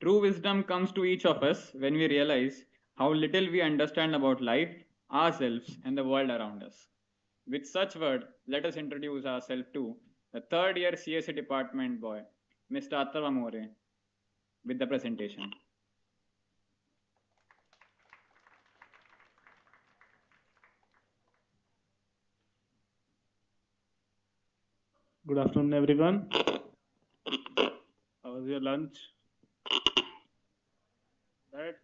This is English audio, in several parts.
True wisdom comes to each of us when we realize how little we understand about life, ourselves, and the world around us. With such word, let us introduce ourselves to the third year CSE department boy, Mr. Atharva More, with the presentation. Good afternoon, everyone. How was your lunch? That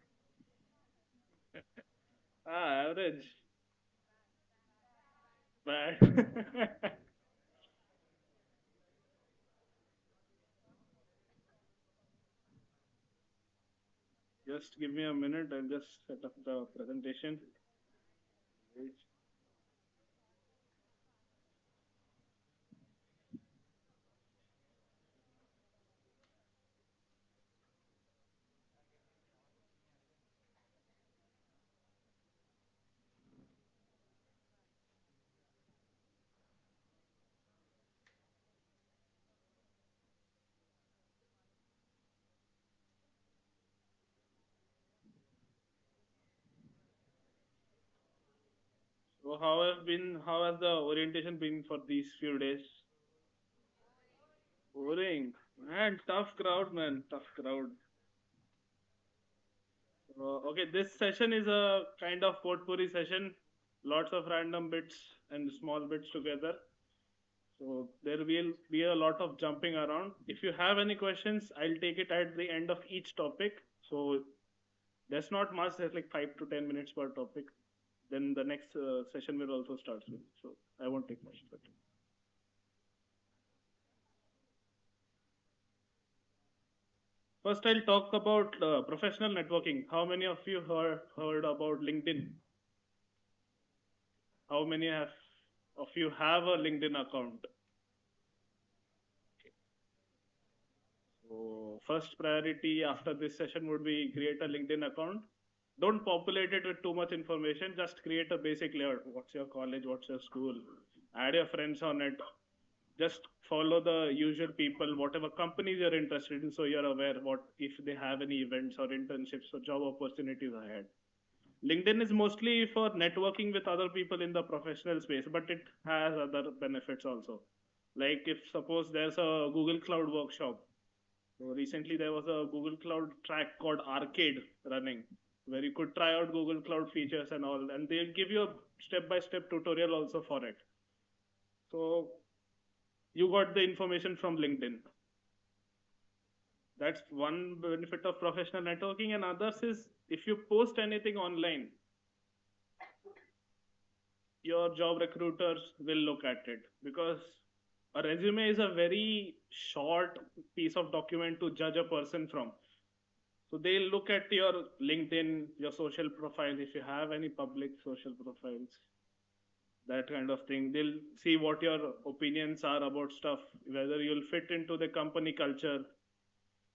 average. Bad. Just give me a minute. I'll just set up the presentation. So how has the orientation been for these few days? Boring. Man, tough crowd, man. Tough crowd. Okay, this session is a kind of potpourri session. Lots of random bits and small bits together. So there will be a lot of jumping around. If you have any questions, I'll take it at the end of each topic. So there's not much. There's like 5 to 10 minutes per topic. Then the next session will also start soon. So I won't take much. But first, I'll talk about professional networking. How many of you heard about LinkedIn? How many of you have a LinkedIn account? So first priority after this session would be create a LinkedIn account. Don't populate it with too much information. Just create a basic layout. What's your college? What's your school? Add your friends on it. Just follow the usual people, whatever companies you're interested in, so you're aware what if they have any events or internships or job opportunities ahead. LinkedIn is mostly for networking with other people in the professional space, but it has other benefits also. Like if suppose there's a Google Cloud workshop. So recently there was a Google Cloud track called Arcade running, where you could try out Google Cloud features and all, and they'll give you a step-by-step tutorial also for it. So you got the information from LinkedIn. That's one benefit of professional networking, and others is if you post anything online, your job recruiters will look at it because a resume is a very short piece of document to judge a person from. So they'll look at your LinkedIn, your social profile, if you have any public social profiles, that kind of thing. They'll see what your opinions are about stuff, whether you'll fit into the company culture,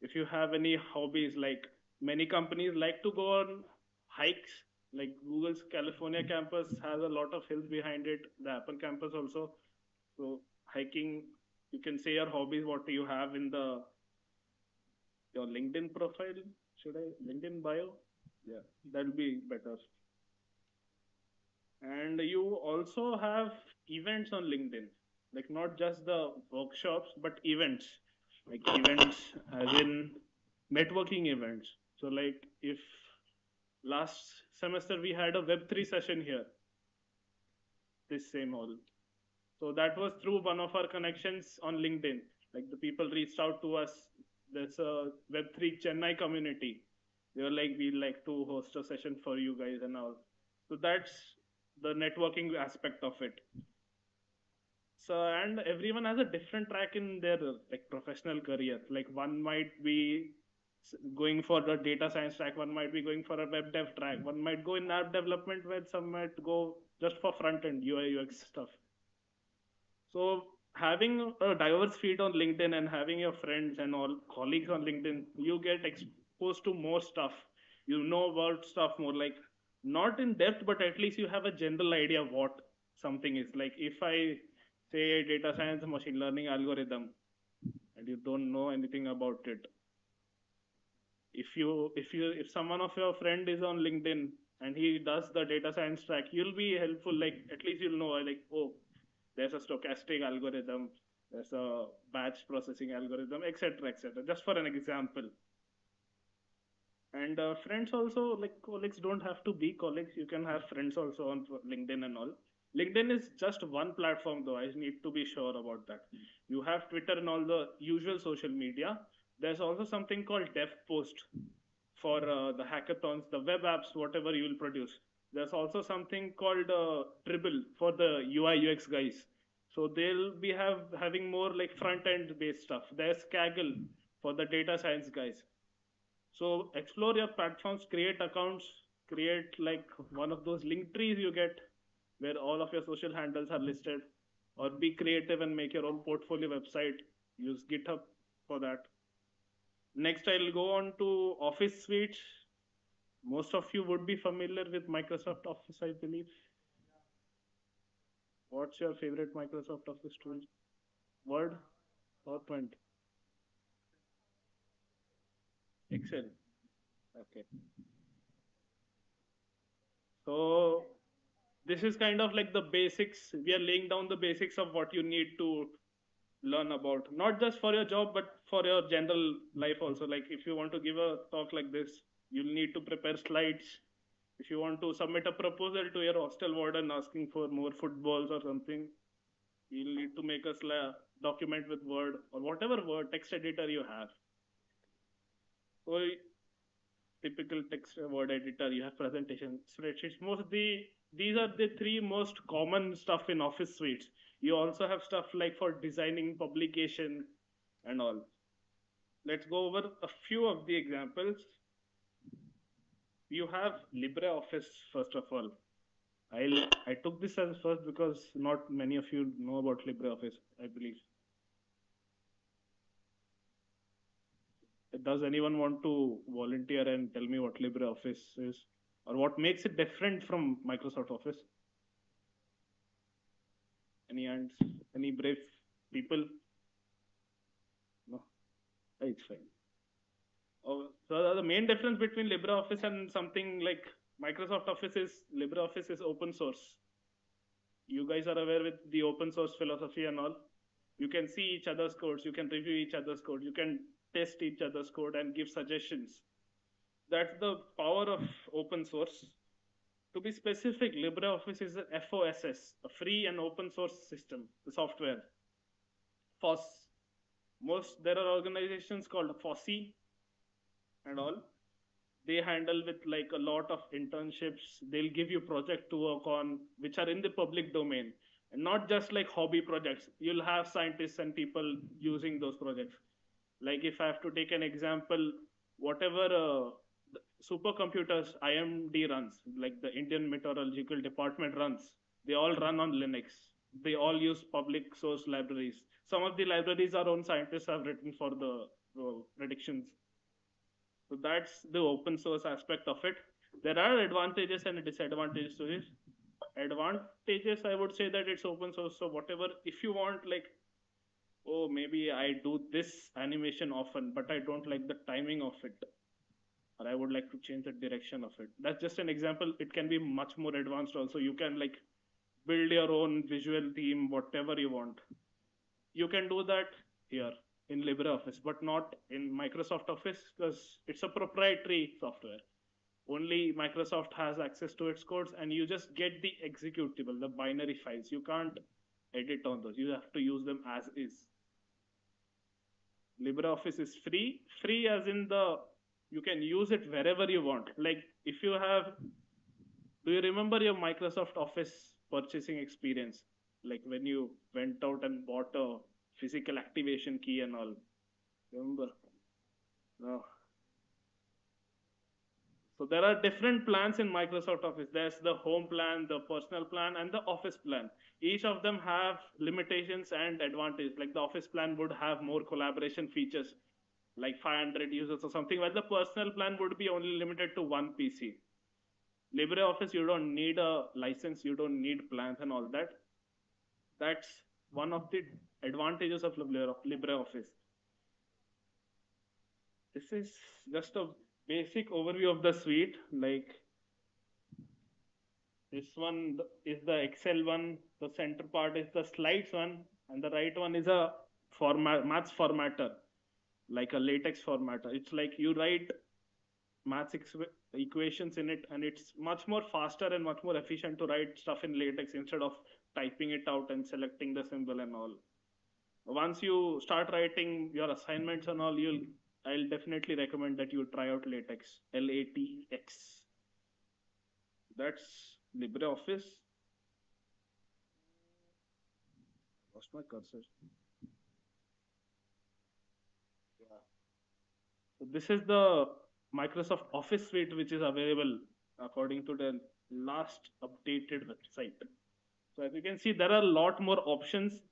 if you have any hobbies. Like many companies like to go on hikes, like Google's California campus has a lot of hills behind it, the Apple campus also. So hiking, you can say your hobbies, what you have in the your LinkedIn profile. Should I LinkedIn bio? Yeah, that'll be better. And you also have events on LinkedIn, like not just the workshops, but events, like events as in networking events. So, like if last semester we had a Web3 session here, this same hall. So that was through one of our connections on LinkedIn. Like the people reached out to us. There's a Web3 Chennai community. They were like, we like to host a session for you guys and all. So that's the networking aspect of it. So and everyone has a different track in their like professional career. Like one might be going for the data science track, one might be going for a web dev track, one might go in app development, where some might go just for front end UI UX stuff. So having a diverse feed on LinkedIn and having your friends and all colleagues on LinkedIn, you get exposed to more stuff. You know about stuff more, like not in depth, but at least you have a general idea of what something is. Like if I say data science machine learning algorithm and you don't know anything about it, If someone of your friend is on LinkedIn and he does the data science track, you'll be helpful. Like at least you'll know, like, oh, there's a stochastic algorithm, there's a batch processing algorithm, etc., etc., just for an example. And friends also, like colleagues don't have to be colleagues. You can have friends also on LinkedIn and all. LinkedIn is just one platform though, I need to be sure about that. You have Twitter and all the usual social media. There's also something called dev post for the hackathons, the web apps, whatever you will produce. There's also something called Dribble for the UI UX guys. So they'll be having more like front end based stuff. There's Kaggle for the data science guys. So explore your platforms, create accounts, create like one of those link trees you get where all of your social handles are listed, or be creative and make your own portfolio website. Use GitHub for that. Next, I'll go on to Office suites. Most of you would be familiar with Microsoft Office, I believe. What's your favorite Microsoft Office tool? Word, PowerPoint, Excel. Okay. So this is kind of like the basics. We are laying down the basics of what you need to learn about, not just for your job, but for your general life also. Like if you want to give a talk like this, you'll need to prepare slides. If you want to submit a proposal to your hostel warden asking for more footballs or something, you'll need to make a document with Word or whatever Word text editor you have. So typical text word editor, you have presentation, spreadsheets. These are the three most common stuff in Office suites. You also have stuff like for designing publication and all. Let's go over a few of the examples. You have LibreOffice. First of all, I took this as first because not many of you know about LibreOffice, I believe. Does anyone want to volunteer and tell me what LibreOffice is, or what makes it different from Microsoft Office? Any hands? Any brave people? No, it's fine. Oh, so the main difference between LibreOffice and something like Microsoft Office is LibreOffice is open source. You guys are aware with the open source philosophy and all. You can see each other's codes, you can review each other's code, you can test each other's code and give suggestions. That's the power of open source. To be specific, LibreOffice is a FOSS, a free and open source system, the software. FOSS. There are organizations called FOSSI and all. They handle with like a lot of internships. They'll give you project to work on, which are in the public domain, and not just like hobby projects. You'll have scientists and people using those projects. Like if I have to take an example, whatever supercomputers IMD runs, like the Indian Meteorological Department runs, they all run on Linux. They all use public source libraries. Some of the libraries our own scientists have written for the predictions. So that's the open source aspect of it. There are advantages and disadvantages to this. Advantages, I would say that it's open source. So whatever, if you want like, oh, maybe I do this animation often, but I don't like the timing of it, or I would like to change the direction of it. That's just an example. It can be much more advanced also. You can like build your own visual theme, whatever you want. You can do that here in LibreOffice, but not in Microsoft Office because it's a proprietary software. Only Microsoft has access to its codes, and you just get the executable, the binary files. You can't edit on those. You have to use them as is. LibreOffice is free as in the you can use it wherever you want. Like if you have, do you remember your Microsoft Office purchasing experience? Like when you went out and bought a physical activation key and all. Remember? No. So there are different plans in Microsoft Office. There's the home plan, the personal plan, and the office plan. Each of them have limitations and advantages. Like the office plan would have more collaboration features, like 500 users or something, while the personal plan would be only limited to one PC. LibreOffice, you don't need a license, you don't need plans and all that. That's one of the advantages of LibreOffice. This is just a basic overview of the suite. Like this one is the Excel one, the center part is the slides one, and the right one is a maths formatter, like a latex formatter. It's like you write maths equations in it, and it's much more faster and much more efficient to write stuff in latex instead of typing it out and selecting the symbol and all. Once you start writing your assignments and all, I'll definitely recommend that you try out latex, LATX. That's LibreOffice. Lost my cursor. Yeah. So this is the Microsoft Office suite which is available according to the last updated website. So as you can see, there are a lot more options,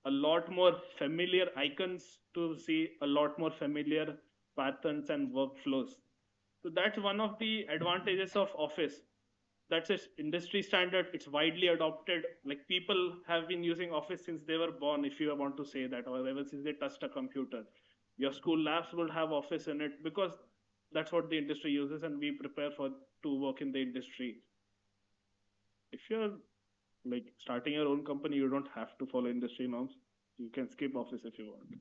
a lot more familiar icons to see, a lot more familiar patterns and workflows. So that's one of the advantages of Office. That's its industry standard. It's widely adopted. Like people have been using Office since they were born, if you want to say that, or ever since they touched a computer. Your school labs will have Office in it because that's what the industry uses, and we prepare for to work in the industry. If you're like starting your own company, you don't have to follow industry norms. You can skip Office if you want.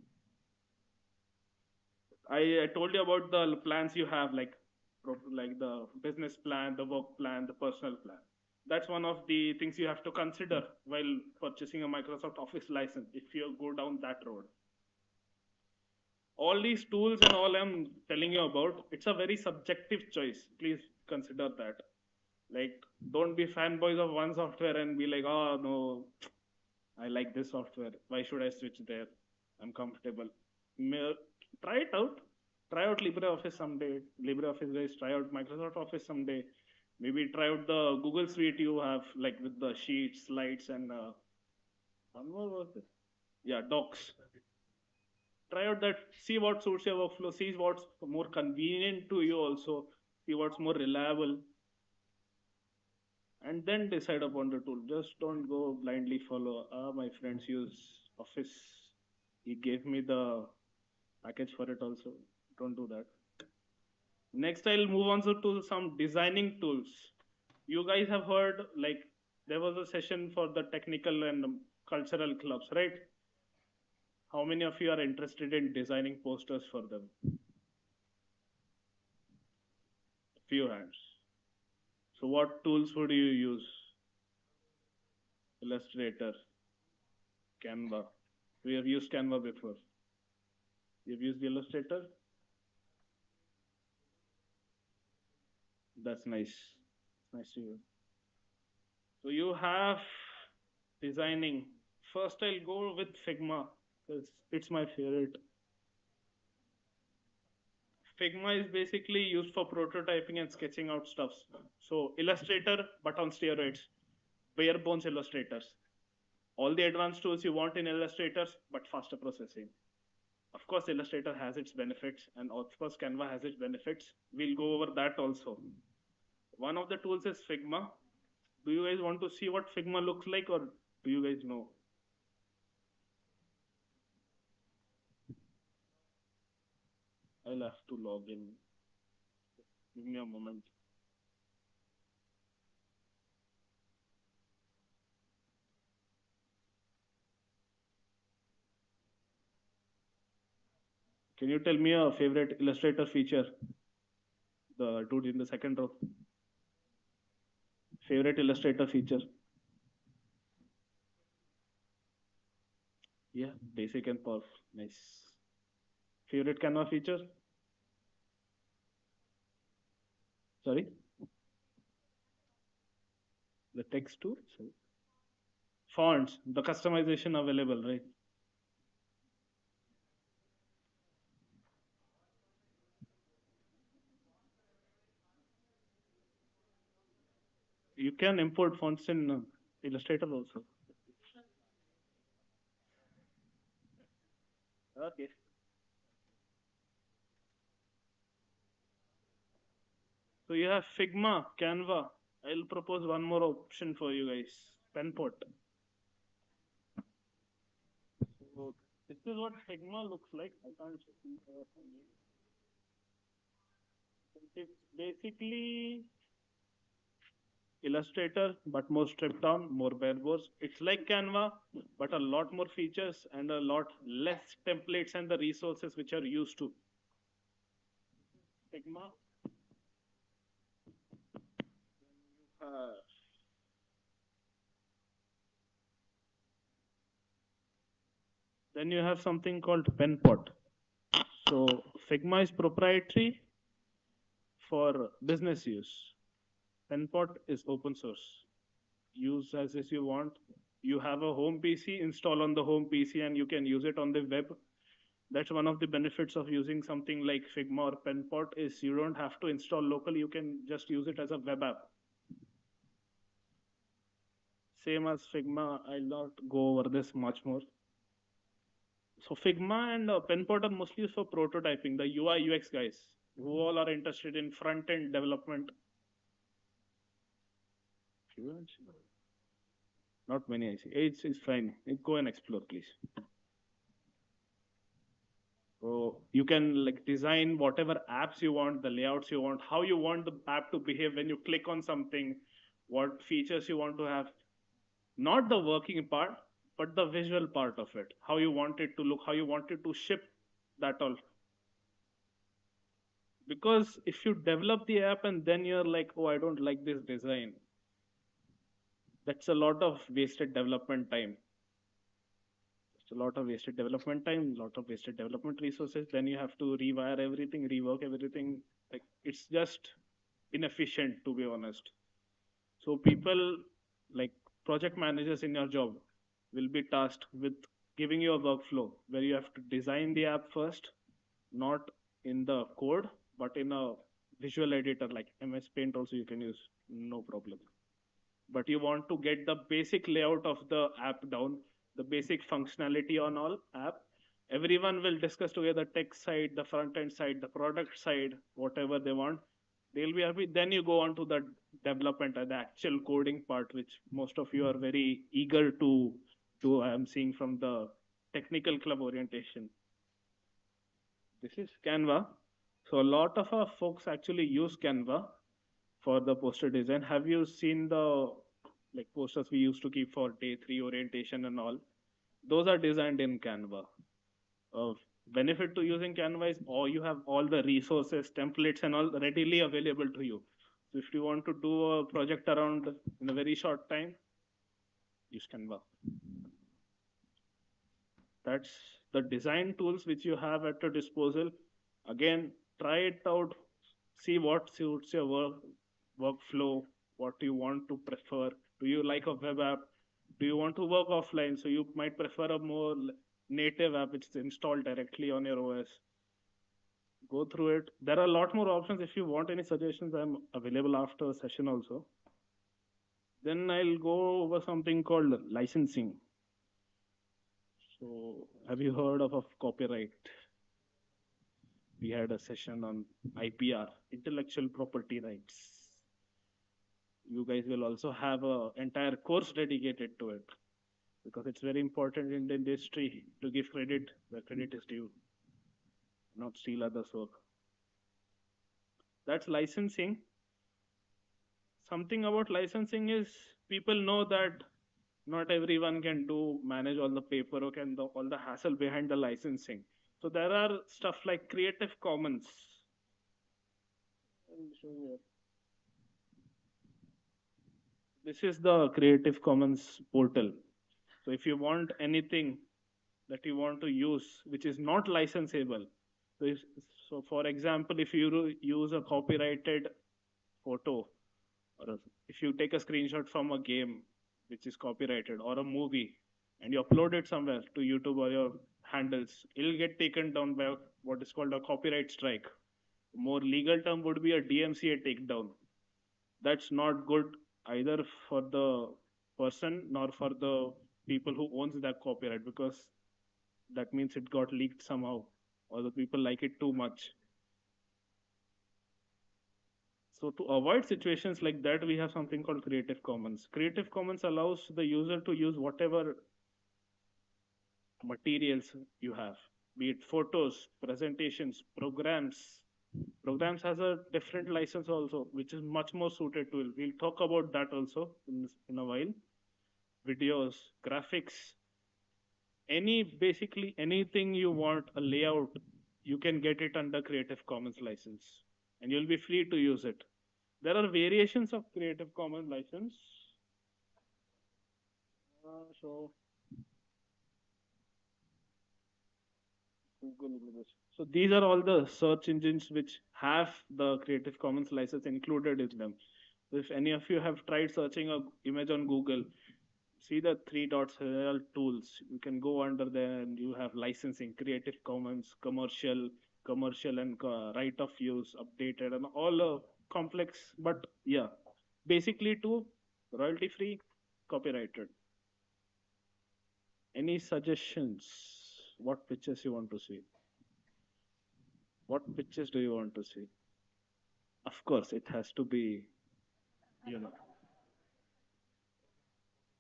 I told you about the plans you have, like the business plan, the work plan, the personal plan. That's one of the things you have to consider while purchasing a Microsoft Office license if you go down that road. All these tools and all I'm telling you about, it's a very subjective choice. Please consider that. Like, don't be fanboys of one software and be like, oh no, I like this software. Why should I switch there? I'm comfortable. Try it out. Try out LibreOffice someday. LibreOffice guys, try out Microsoft Office someday. Maybe try out the Google Suite you have, like with the sheets, slides, and one more was this. Yeah, docs. Try out that. See what suits your workflow. See what's more convenient to you. Also, see what's more reliable, and then decide upon the tool. Just don't go blindly follow. My friends use Office. He gave me the package for it also. Don't do that. Next, I'll move on to some designing tools. You guys have heard like there was a session for the technical and cultural clubs, right? How many of you are interested in designing posters for them? Few hands. So, what tools would you use? Illustrator, Canva. We have used Canva before. You've used Illustrator? That's nice. Nice to hear. So you have designing. First, I'll go with Figma because it's my favorite. Figma is basically used for prototyping and sketching out stuff. So Illustrator, but on steroids, bare bones illustrators. All the advanced tools you want in illustrators, but faster processing. Of course, Illustrator has its benefits, and of course, Canva has its benefits. We'll go over that also. One of the tools is Figma. Do you guys want to see what Figma looks like, or do you guys know? I'll have to log in. Give me a moment. Can you tell me a favorite Illustrator feature? The dude in the second row. Favorite Illustrator feature? Yeah, basic and powerful. Nice. Favorite Canva feature? Sorry? The text tool? Sorry. Fonts, the customization available, right? You can import fonts in Illustrator also. Okay. So you have Figma, Canva. I'll propose one more option for you guys. Penpot. So this is what Figma looks like. I can't see. It's basically Illustrator, but more stripped down, more bare bones. It's like Canva, but a lot more features and a lot less templates and the resources which are used to. Figma. Uh, then you have something called PenPot. So Figma is proprietary for business use. PenPot is open source. Use as you want. You have a home PC, install on the home PC, and you can use it on the web. That's one of the benefits of using something like Figma or PenPot is you don't have to install locally. You can just use it as a web app. Same as Figma. I'll not go over this much more. So Figma and PenPot are mostly used for prototyping. The UI UX guys who all are interested in front end development. Not many I see. It's fine. Go and explore, please. So you can like design whatever apps you want, the layouts you want, how you want the app to behave when you click on something, what features you want to have. Not the working part, but the visual part of it. How you want it to look, how you want it to ship that all. Because if you develop the app and then you're like, oh, I don't like this design, that's a lot of wasted development time. It's a lot of wasted development time, lot of wasted development resources. Then you have to rewire everything, rework everything. Like it's just inefficient, to be honest. So people like project managers in your job will be tasked with giving you a workflow where you have to design the app first, not in the code, but in a visual editor like MS Paint also you can use, no problem. But you want to get the basic layout of the app down, the basic functionality on all app. Everyone will discuss together tech side, the front end side, the product side, whatever they want. They'll be happy. Then you go on to the development and the actual coding part, which most of you are very eager to do. I am seeing from the technical club orientation. This is Canva. So a lot of our folks actually use Canva for the poster design. Have you seen the like posters we used to keep for day three orientation and all? Those are designed in Canva. Uh, Benefit to using Canva is all you have all the resources, templates, and all readily available to you. So if you want to do a project around in a very short time, use Canva. That's the design tools which you have at your disposal. Again, try it out, see what suits your workflow, what you want to prefer. Do you like a web app? Do you want to work offline? So you might prefer a more native app which is installed directly on your OS. Go through it. There are a lot more options. If you want any suggestions, I'm available after a session also. Then I'll go over something called licensing. So, have you heard of copyright? We had a session on IPR, intellectual property rights. You guys will also have an entire course dedicated to it because it's very important in the industry to give credit where credit is due, not steal others' work. That's licensing. Something about licensing is people know that not everyone can do manage all the paperwork and all the hassle behind the licensing. So there are stuff like Creative Commons. I'll show you. This is the Creative Commons portal. So if you want anything that you want to use which is not licensable, so, so for example, if you use a copyrighted photo or if you take a screenshot from a game which is copyrighted or a movie and you upload it somewhere to YouTube or your handles, it'll get taken down by what is called a copyright strike. More legal term would be a DMCA takedown. That's not good either for the person nor for the people who owns that copyright because that means it got leaked somehow or the people like it too much. So to avoid situations like that, we have something called Creative Commons. Creative Commons allows the user to use whatever materials you have, be it photos, presentations, programs. Programs has a different license also, which is much more suited to it. We'll talk about that also in a while. Videos, graphics, basically anything you want, a layout, you can get it under Creative Commons license, and you'll be free to use it. There are variations of Creative Commons license. So Google Images. So these are all the search engines which have the Creative Commons license included in them. So if any of you have tried searching a image on Google, see the three dots here are tools. You can go under there and you have licensing, Creative Commons, commercial and right of use, updated, and all complex. But yeah, basically two, royalty free, copyrighted. Any suggestions? What pictures you want to see? What pictures do you want to see? Of course, it has to be, you know,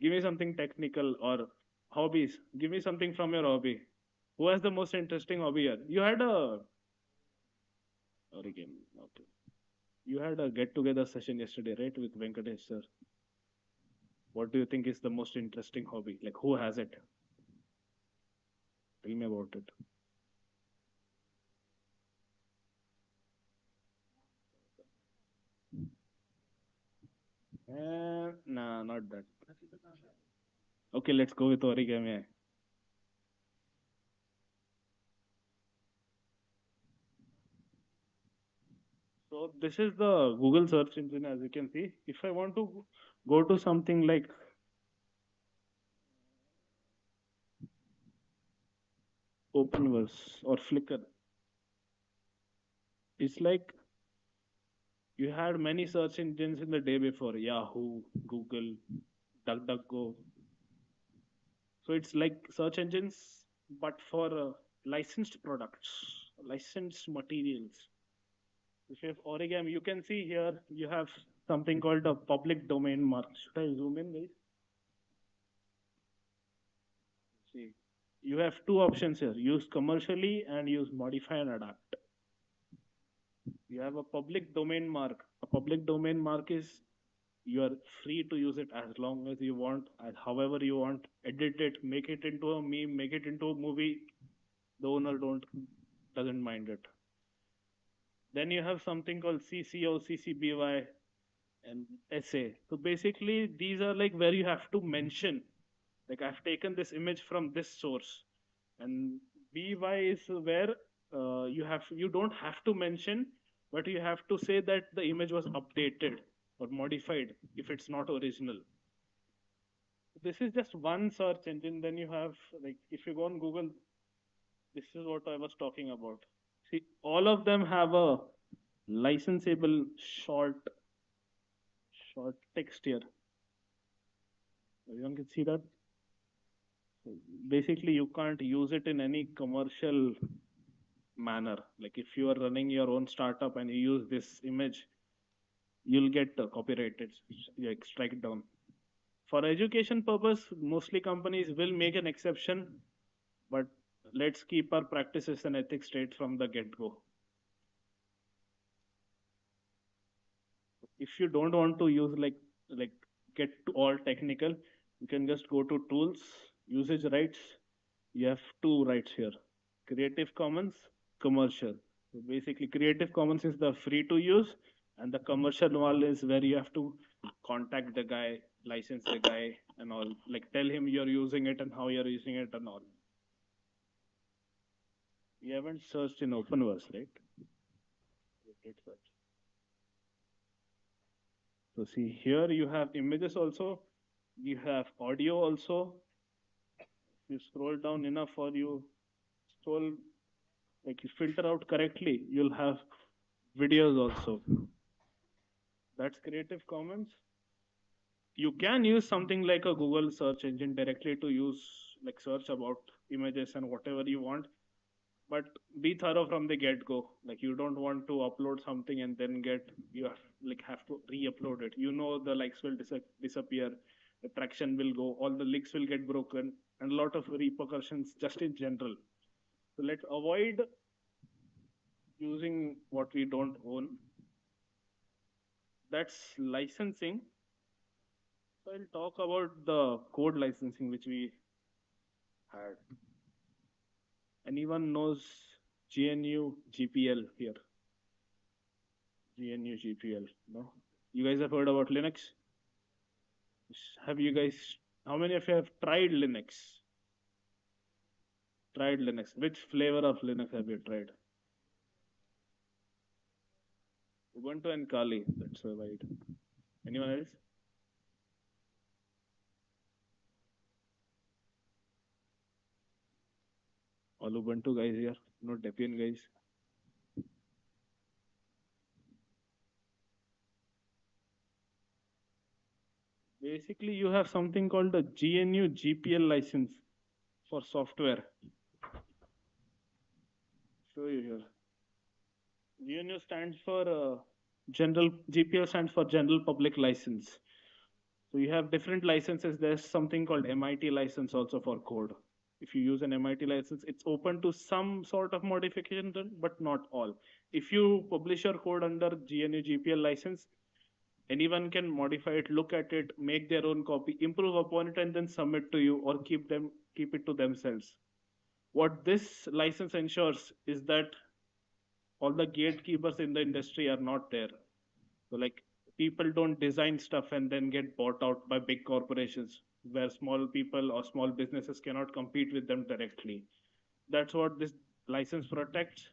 give me something technical or hobbies. Give me something from your hobby. Who has the most interesting hobby here? You had a origami. Okay. You had a get together session yesterday, right, with Venkatesh sir. What do you think is the most interesting hobby? Like, who has it? Tell me about it. Nah, not that. Okay, let's go with origami. So this is the Google search engine, as you can see. If I want to go to something like Openverse or Flickr, it's like you had many search engines in the day before: Yahoo, Google, DuckDuckGo. So it's like search engines, but for licensed products, licensed materials. If you have origami, you can see here you have something called a public domain mark. Should I zoom in, guys? See, you have two options here: use commercially and use modify and adapt. You have a public domain mark. A public domain mark is you are free to use it as long as you want, as however you want. Edit it, make it into a meme, make it into a movie. The owner don't doesn't mind it. Then you have something called CCO, CCBY, and SA. So basically, these are like where you have to mention, like I've taken this image from this source, and BY is where you don't have to mention, but you have to say that the image was updated or modified if it's not original. This is just one search engine. Then you have, like, if you go on Google, this is what I was talking about. See, all of them have a licensable short text here. Everyone can see that. So basically, you can't use it in any commercial manner. Like if you are running your own startup and you use this image, you'll get copyrighted, like strike down. For education purpose, mostly companies will make an exception, but let's keep our practices and ethics straight from the get go. If you don't want to use like get to all technical, you can just go to tools, usage rights. You have two rights here: Creative Commons, commercial. So basically Creative Commons is the free to use, and the commercial one is where you have to contact the guy, license the guy, and all, like tell him you're using it and how you're using it and all. You haven't searched in Openverse, right? You did search. So see here you have images also, you have audio also. If you scroll down enough or you scroll, like you filter out correctly, you'll have videos also. That's Creative Commons. You can use something like a Google search engine directly to use, like search about images and whatever you want, but be thorough from the get go. Like you don't want to upload something and then have to re-upload it. You know the likes will disappear, the traction will go, all the links will get broken, and a lot of repercussions just in general. So let's avoid using what we don't own. That's licensing. So I'll talk about the code licensing which we had. Anyone knows GNU GPL here? GNU GPL. No? You guys have heard about Linux? Have you guys, how many of you have tried Linux? Tried Linux. Which flavor of Linux have you tried? Ubuntu and Kali. That's right. Anyone else? All Ubuntu guys here. No Debian guys. Basically, you have something called the GNU GPL license for software. Show you here. GNU stands for General, GPL stands for General Public License. So you have different licenses. There's something called MIT license also for code. If you use an MIT license, it's open to some sort of modification, but not all. If you publish your code under GNU GPL license, anyone can modify it, look at it, make their own copy, improve upon it, and then submit to you or keep it to themselves. What this license ensures is that all the gatekeepers in the industry are not there. So like people don't design stuff and then get bought out by big corporations where small people or small businesses cannot compete with them directly. That's what this license protects.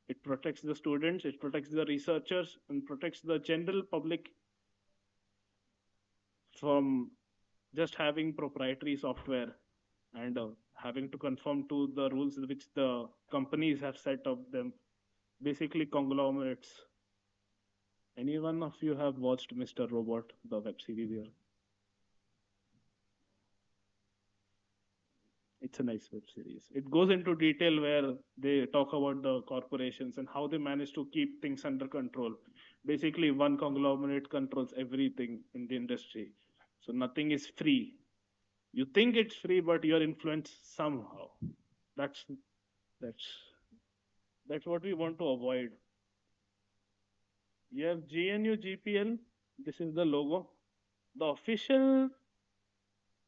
It protects the students, it protects the researchers, and protects the general public from just having proprietary software and having to conform to the rules which the companies have set up them, basically conglomerates. Any one of you have watched Mr. Robot, the web series here? It's a nice web series. It goes into detail where they talk about the corporations and how they manage to keep things under control. Basically, one conglomerate controls everything in the industry. So nothing is free. You think it's free, but you're influenced somehow. That's that's that's what we want to avoid. You have GNU GPL. This is the logo. The official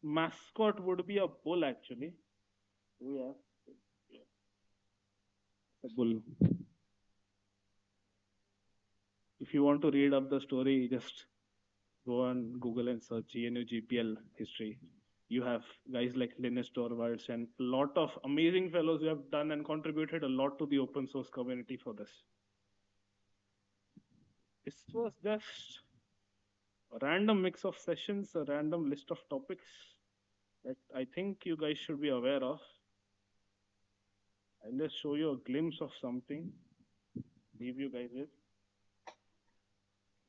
mascot would be a bull, actually. We have a bull. If you want to read up the story, just go on Google and search GNU GPL history. You have guys like Linus Torvalds and a lot of amazing fellows who have done and contributed a lot to the open source community for this. This was just a random mix of sessions, a random list of topics that I think you guys should be aware of. I'll just show you a glimpse of something, leave you guys with.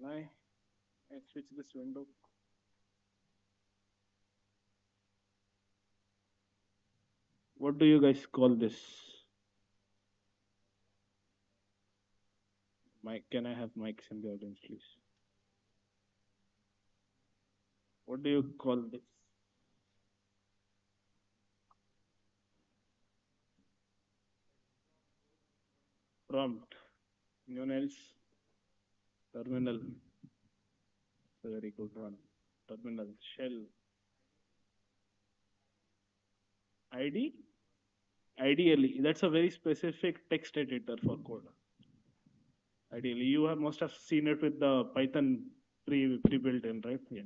I switch this window. What do you guys call this? Mike, can I have mics in the audience, please? What do you call this? Prompt. Anyone else? Terminal. It's a very good one. Terminal. Shell. ID? Ideally, that's a very specific text editor for code. Ideally, you have must have seen it with the Python pre-built in, right? Yeah.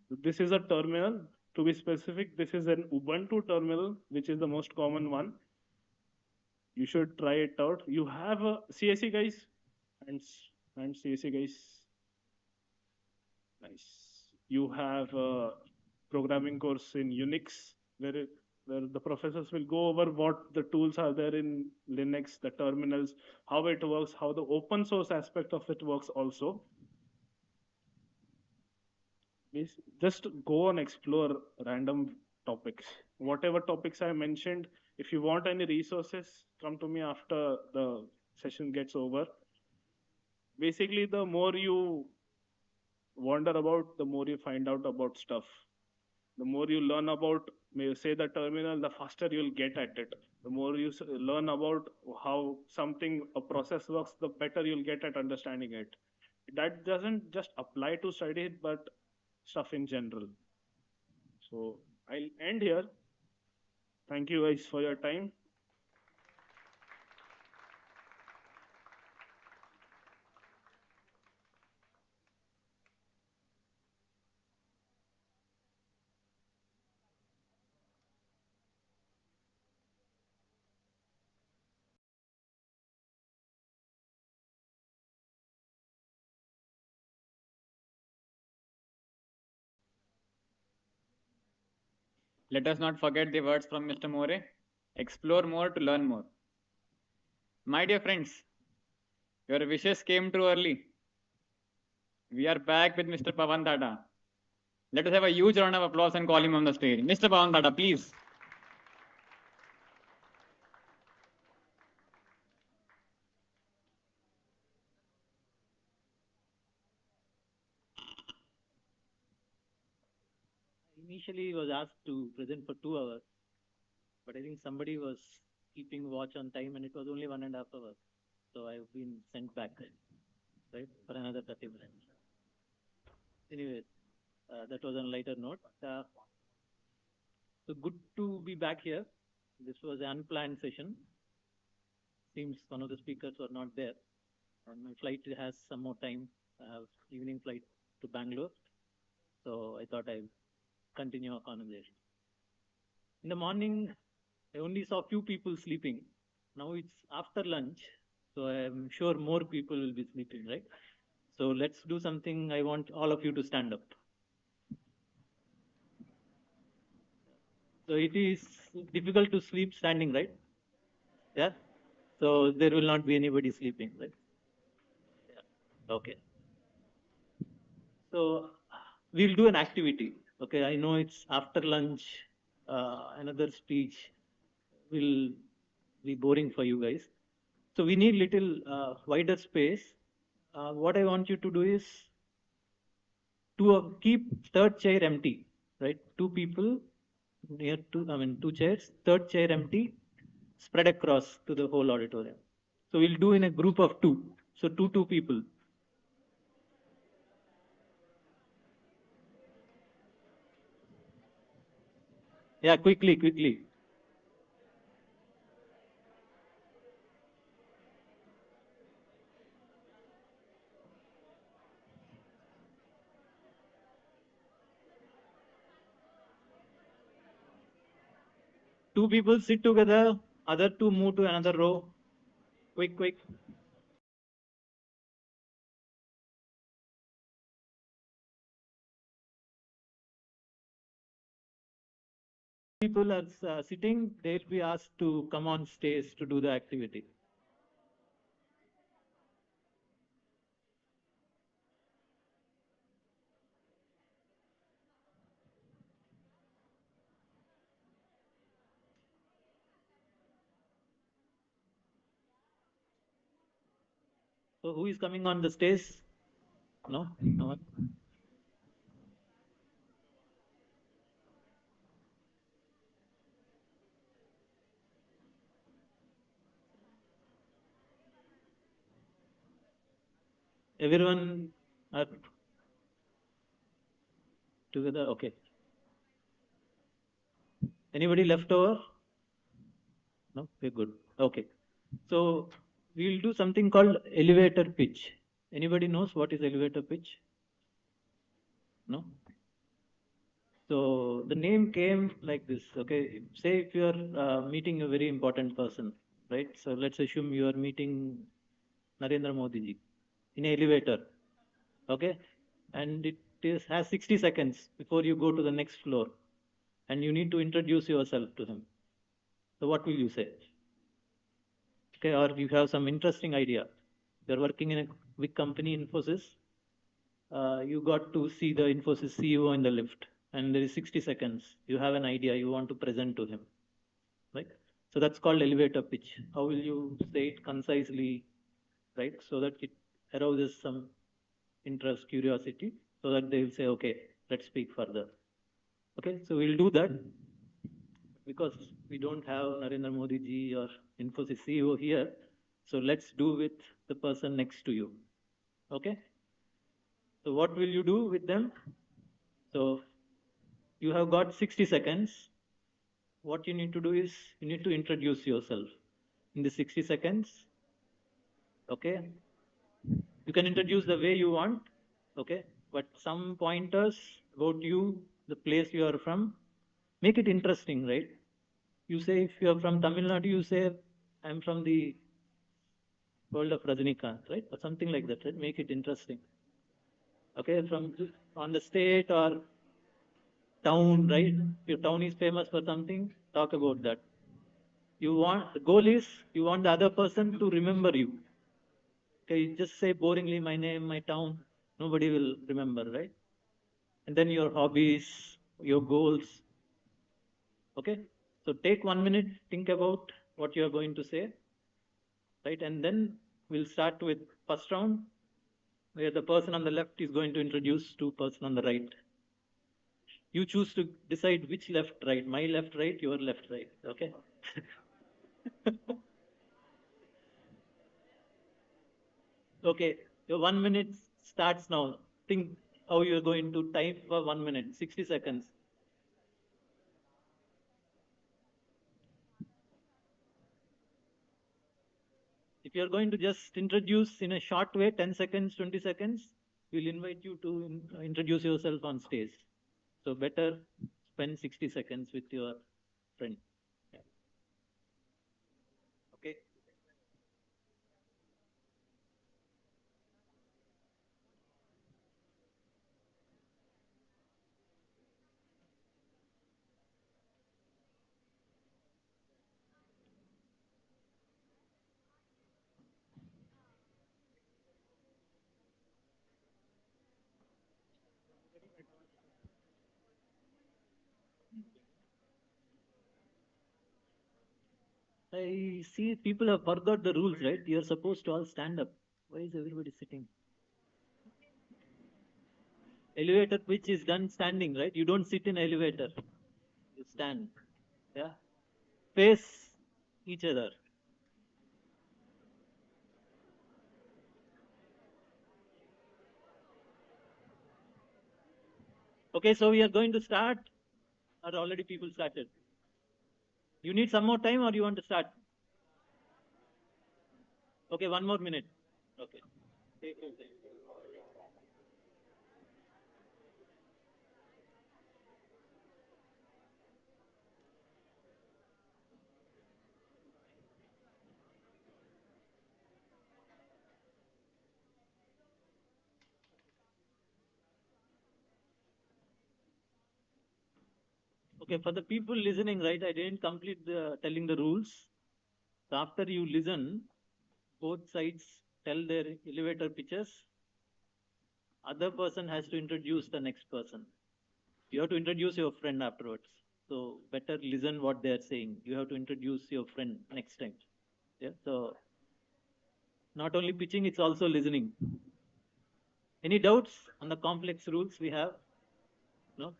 So this is a terminal. To be specific, this is an Ubuntu terminal, which is the most common one. You should try it out. You have a CSE guys and CSE guys. Nice. You have a programming course in Unix where the professors will go over what the tools are there in Linux, the terminals, how it works, how the open source aspect of it works also. Just go and explore random topics. Whatever topics I mentioned, if you want any resources, come to me after the session gets over. Basically, the more you wander about, the more you find out about stuff. The more you learn about, may you say the terminal, the faster you'll get at it. The more you learn about how something, a process works, the better you'll get at understanding it. That doesn't just apply to study, but stuff in general. So I'll end here. Thank you guys for your time. Let us not forget the words from Mr. More: explore more to learn more. My dear friends, your wishes came too early. We are back with Mr. Pavan Tata. Let us have a huge round of applause and call him on the stage. Mr. Pavan Tata, please. Initially was asked to present for 2 hours, but I think somebody was keeping watch on time and it was only 1.5 hours. So I've been sent back, right, for another 30 minutes. Anyways, that was on a lighter note. So good to be back here. This was an unplanned session. Seems one of the speakers were not there. And my flight has some more time. I have evening flight to Bangalore. So I thought I'd continue our conversation. In the morning, I only saw few people sleeping. Now it's after lunch, so I'm sure more people will be sleeping, right? So let's do something. I want all of you to stand up. So it is difficult to sleep standing, right? Yeah. So there will not be anybody sleeping, right? Yeah. Okay. So we'll do an activity. Okay. I know it's after lunch. Another speech will be boring for you guys. So we need little wider space. What I want you to do is to keep third chair empty, right? Two people near two, I mean, two chairs, third chair empty, spread across to the whole auditorium. So we'll do in a group of two. So two people. Yeah, quickly. Two people sit together, other two move to another row. Quick. People are sitting, they'll be asked to come on stage to do the activity. So who is coming on the stage? No? No one? Everyone are together? Okay. Anybody left over? No? We're good. Okay. So we'll do something called elevator pitch. Anybody knows what is elevator pitch? No? So the name came like this. Okay. Say if you're meeting a very important person, right? So let's assume you are meeting Narendra Modi ji in an elevator. Okay. And it is has 60 seconds before you go to the next floor. And you need to introduce yourself to him. So what will you say? Okay, or you have some interesting idea. You're working in a big company, Infosys. You got to see the Infosys CEO in the lift, and there is 60 seconds. You have an idea you want to present to him, right? So that's called elevator pitch. How will you say it concisely, right? So that it arouses some interest, curiosity, so that they will say, okay, let's speak further. Okay, so we'll do that. because we don't have Narendra Modi ji or Infosys CEO here, so let's do with the person next to you. Okay? So what will you do with them? So you have got 60 seconds. What you need to do is you need to introduce yourself in the 60 seconds. Okay? You can introduce the way you want. Okay? But some pointers about you, the place you are from, make it interesting, right? You say if you are from Tamil Nadu, you say I'm from the world of Rajinikanth, right? Or something like that, right? Make it interesting. Okay, from on the state or town, right? Your town is famous for something, talk about that. You want the goal is you want the other person to remember you. Okay, just say boringly my name, my town, nobody will remember, right? And then your hobbies, your goals. Okay, so take 1 minute, think about what you are going to say, right? And then we'll start with first round, where the person on the left is going to introduce to person on the right. You choose to decide which left, right. My left, right, your left, right. Okay. Okay. Your 1 minute starts now. Think how you're going to type for 1 minute, 60 seconds. If you're going to just introduce in a short way, 10 seconds, 20 seconds, we'll invite you to introduce yourself on stage. So better spend 60 seconds with your friend. Okay. I see people have forgot the rules, right? You're supposed to all stand up. Why is everybody sitting? Elevator pitch is done standing, right? You don't sit in elevator. You stand. Yeah. Face each other. Okay, so we are going to start. Or already people started? You need some more time or you want to start? Okay, 1 more minute. Okay. Take your time. Okay, for the people listening, right? I didn't complete the telling the rules. So after you listen, both sides tell their elevator pitches. Other person has to introduce the next person. You have to introduce your friend afterwards. So better listen what they are saying. You have to introduce your friend next time. Yeah. So not only pitching, it's also listening. Any doubts on the complex rules we have? No?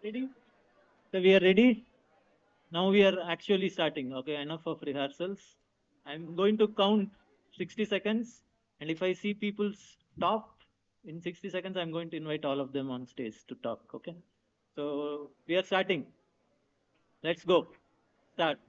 Ready? So we are ready. Now we are actually starting. Okay, enough of rehearsals. I'm going to count 60 seconds. And if I see people stop in 60 seconds, I'm going to invite all of them on stage to talk. Okay. So we are starting. Let's go. Start.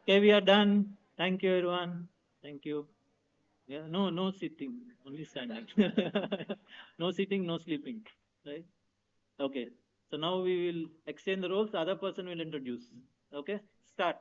Okay, we are done. Thank you, everyone. Thank you. Yeah, no sitting, only standing. No sitting, no sleeping. Right? Okay. So now we will exchange the roles. The other person will introduce. Okay. Start.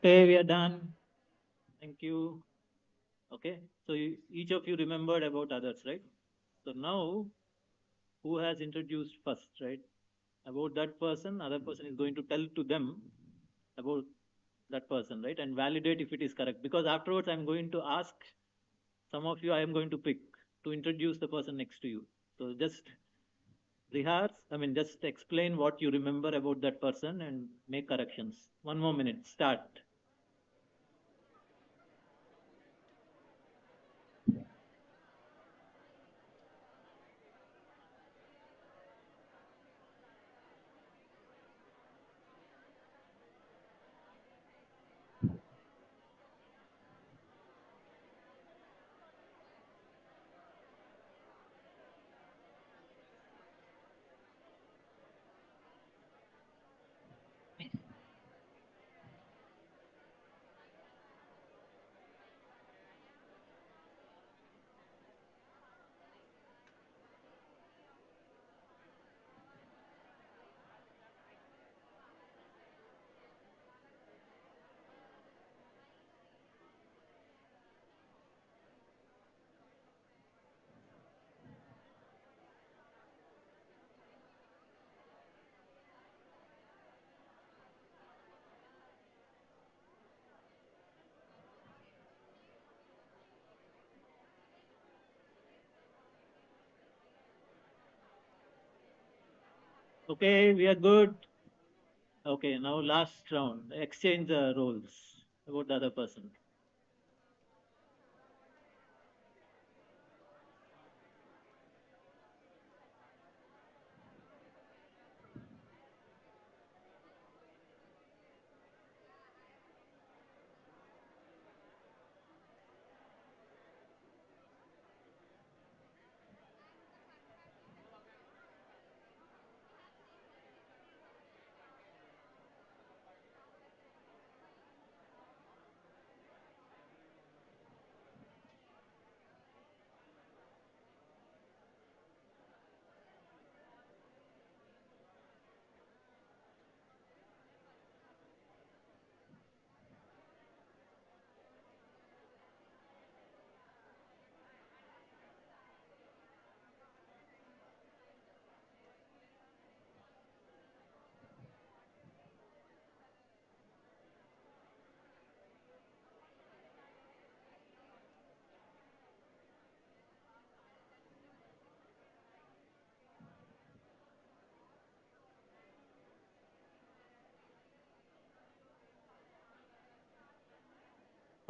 Okay, we are done. Thank you. Okay. So each of you remembered about others, right? So now who has introduced first, right? About that person, other person is going to tell to them about that person, right? And validate if it is correct. Because afterwards, I'm going to ask some of you, I am going to pick to introduce the person next to you. So just rehearse, just explain what you remember about that person and make corrections. 1 more minute, start. Okay, we are good. Okay, now last round. Exchange the roles about the other person.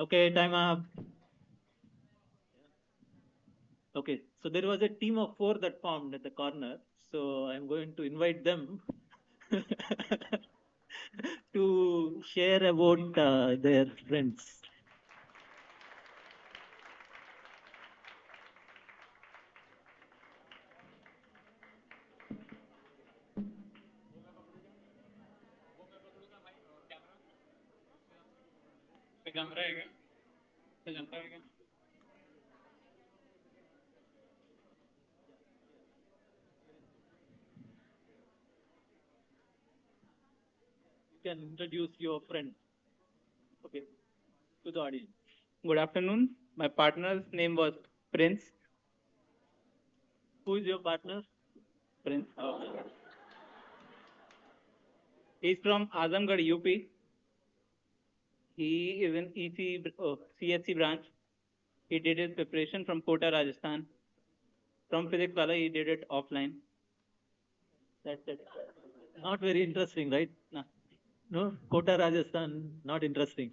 Okay, time up. Okay, so there was a team of four that formed at the corner. So I'm going to invite them to share about their friends. Camera है क्या? Camera है क्या? can introduce your friend, okay, to the audience. Good afternoon. My partner's name was Prince. Who is your partner? Prince. Okay. He's from Azamgarh, UP. He is in CSC branch. He did his preparation from Kota, Rajasthan. From Physics Wala, he did it offline. That's it. Not very interesting, right? Nah. No, Kota, Rajasthan, not interesting.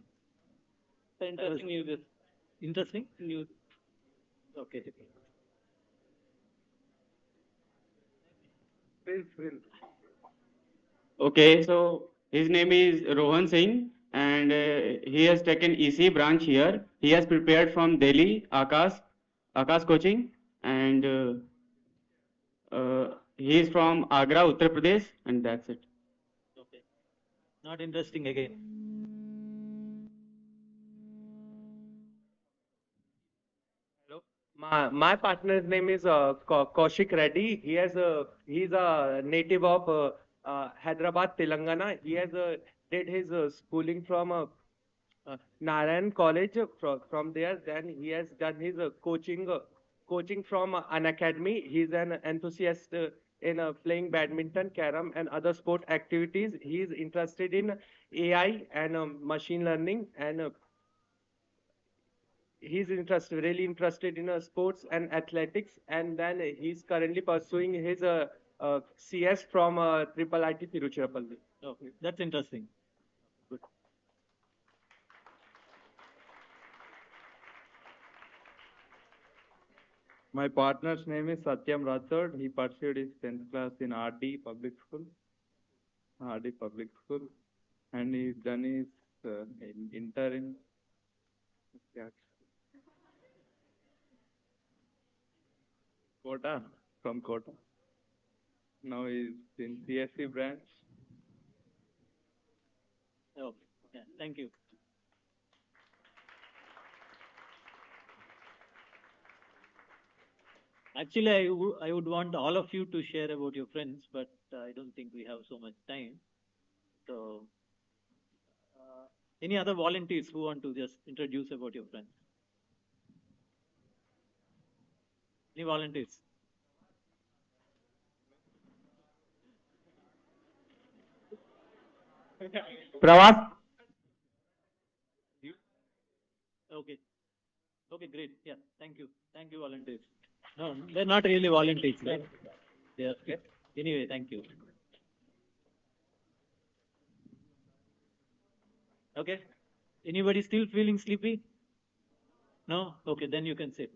So interesting news. Interesting? News. Okay. Okay, so his name is Rohan Singh and he has taken EC branch here. He has prepared from Delhi, Akash coaching, and he is from Agra, Uttar Pradesh, and that's it. Okay. Not interesting again. Hello. My partner's name is Kaushik Reddy. He's a native of Hyderabad, Telangana. He has did his schooling from Narayan College. From there, then he has done his coaching from an academy. He's an enthusiast in playing badminton, carom, and other sport activities. He's interested in AI and machine learning, and he's really interested in sports and athletics, and then he's currently pursuing his CS from IIIT Tiruchirappalli. Okay. That's interesting. Good. My partner's name is Satyam Rathod. He pursued his 10th class in RD Public School, and he's done his inter in Kota, from Kota. Now he's in CSC branch. Okay. Yeah. Thank you. Actually, I would want all of you to share about your friends, but I don't think we have so much time. So, any other volunteers who want to just introduce about your friends? Any volunteers? Pravas. Okay. Okay, great. Yeah, thank you. Thank you, volunteers. No, they're not really volunteers, right? Yeah. Anyway, thank you. Okay. Anybody still feeling sleepy? No? Okay, then you can sit.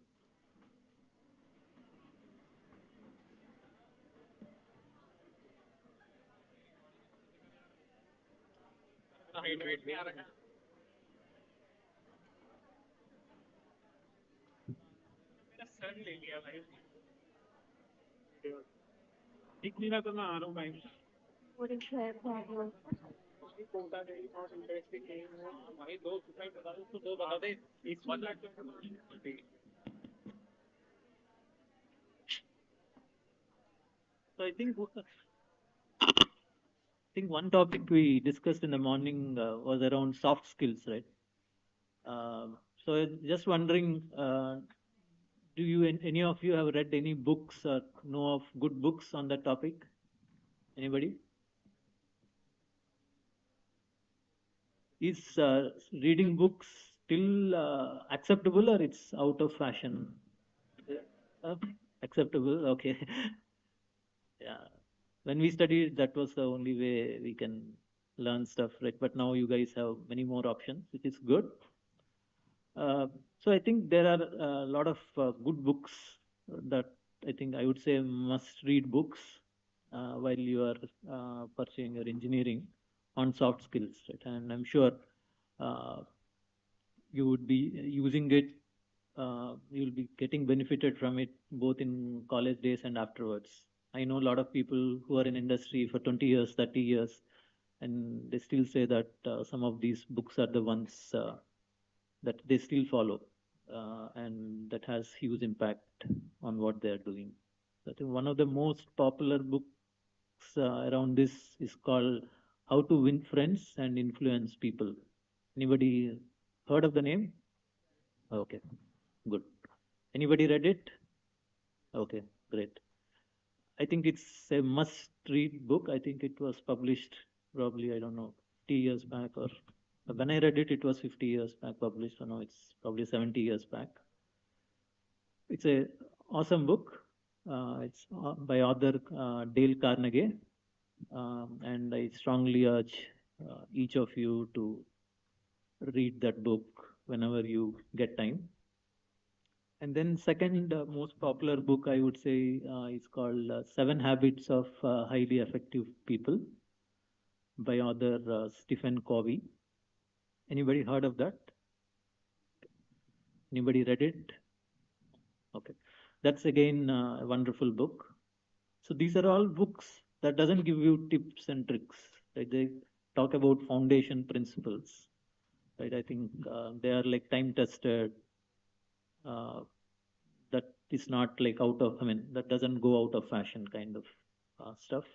So I think one topic we discussed in the morning was around soft skills, right? So just wondering, do you any of you have read any books or know of good books on that topic? Anybody? Is reading books still acceptable or it's out of fashion? Uh, Acceptable, okay. Yeah. When we studied, that was the only way we can learn stuff, right? But now you guys have many more options, which is good. So I think there are a lot of good books that I think I would say must read books while you are pursuing your engineering on soft skills, right? And I'm sure you would be using it, you'll be getting benefited from it both in college days and afterwards. I know a lot of people who are in industry for 20 years, 30 years, and they still say that some of these books are the ones that they still follow, and that has huge impact on what they are doing. I think one of the most popular books around this is called How to Win Friends and Influence People. Anybody heard of the name? Okay, good. Anybody read it? Okay, great. I think it's a must-read book. I think it was published probably, I don't know, 50 years back, or when I read it, it was 50 years back published. So now it's probably 70 years back. It's a awesome book. It's by author Dale Carnegie, and I strongly urge each of you to read that book whenever you get time. And then second most popular book I would say is called Seven Habits of Highly Effective People by author Stephen Covey. Anybody heard of that? Anybody read it? Okay, that's again a wonderful book. So these are all books that doesn't give you tips and tricks, right? They talk about foundation principles, right? I think they are like time tested. That is not like out of, I mean, that doesn't go out of fashion kind of stuff.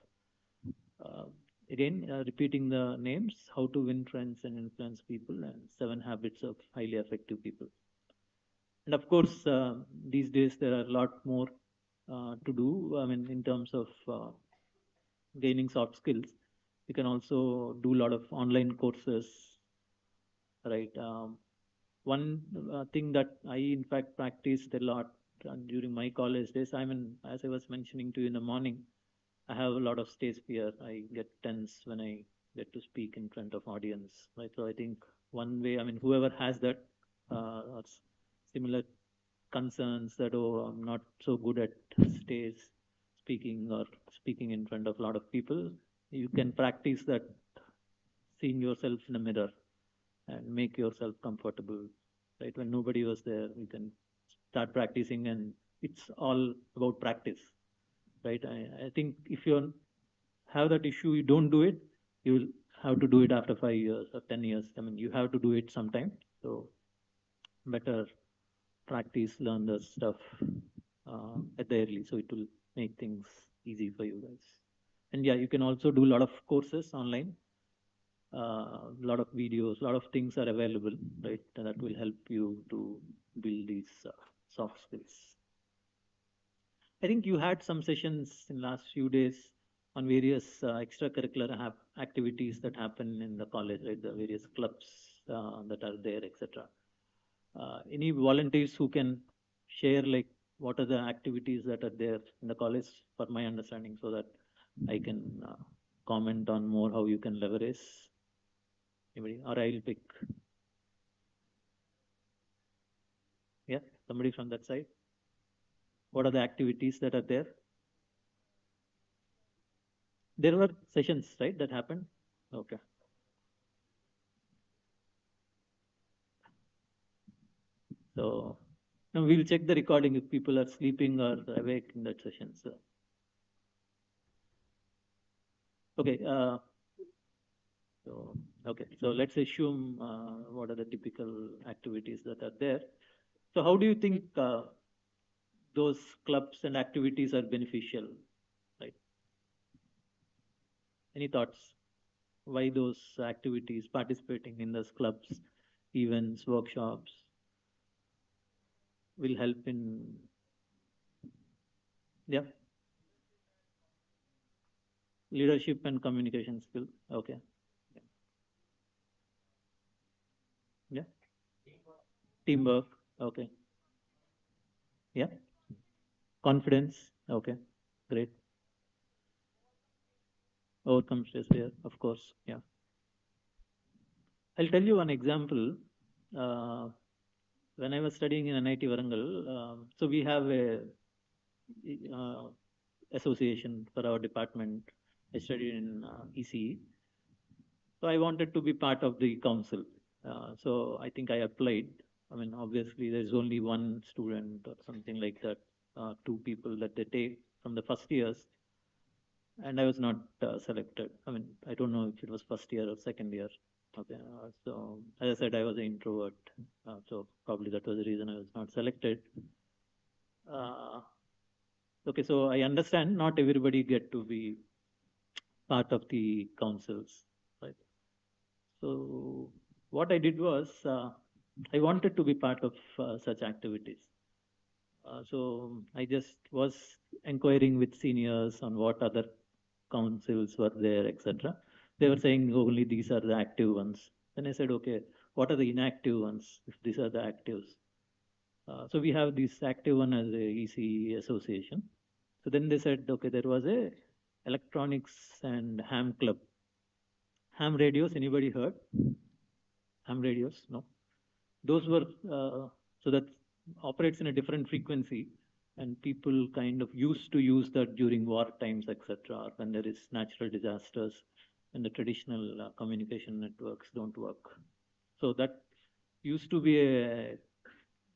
Uh, Again, repeating the names: How to Win Friends and Influence People, and Seven Habits of Highly Effective People. And of course, these days there are a lot more to do. I mean, in terms of gaining soft skills, you can also do a lot of online courses, right? One thing that I, in fact, practiced a lot during my college days, I mean, as I was mentioning to you in the morning, I have a lot of stage fear. I get tense when I get to speak in front of audience, right? So I think one way, I mean, whoever has that or similar concerns that, oh, I'm not so good at stage speaking or speaking in front of a lot of people, you can practice that, seeing yourself in a mirror and make yourself comfortable, right? When nobody was there, you can start practicing, and it's all about practice, right? I think if you have that issue, you don't do it, you will have to do it after 5 years or 10 years. I mean, you have to do it sometime. So better practice, learn the stuff at the early, so it will make things easy for you guys. And yeah, you can also do a lot of courses online. A lot of videos, a lot of things are available, right? And that will help you to build these soft skills. I think you had some sessions in last few days on various extracurricular activities that happen in the college, right? The various clubs that are there, etc. Any volunteers who can share like what are the activities that are there in the college, for my understanding, so that I can comment on more how you can leverage. Anybody? Or I'll pick. Yeah, somebody from that side. What are the activities that are there? There were sessions, right, that happened? Okay. So now we'll check the recording if people are sleeping or awake in that session. So okay. So let's assume what are the typical activities that are there. So how do you think those clubs and activities are beneficial, right? Any thoughts? Why those activities, participating in those clubs, events, workshops will help in, yeah, leadership and communication skill. Okay. Yeah. Teamwork. Okay. Yeah. Confidence. Okay. Great. Overcome stress there, of course. Yeah. I'll tell you one example. When I was studying in NIT Warangal, so we have a association for our department. I studied in ECE. So I wanted to be part of the council. So I think I applied. I mean, obviously, there's only one student or something like that, two people that they take from the first years. And I was not selected. I mean, I don't know if it was first year or second year. Okay. So as I said, I was an introvert. So probably that was the reason I was not selected. Okay, so I understand not everybody get to be part of the councils. So what I did was, I wanted to be part of such activities. So I just was inquiring with seniors on what other councils were there, etc. They were saying only these are the active ones. Then I said, okay, what are the inactive ones if these are the actives? So we have this active one as a EC association. So then they said, okay, there was a electronics and ham club. Ham radios, anybody heard? Ham radios, no? Those were, so that operates in a different frequency, and people kind of used to use that during war times, etc., when there is natural disasters and the traditional communication networks don't work. So that used to be a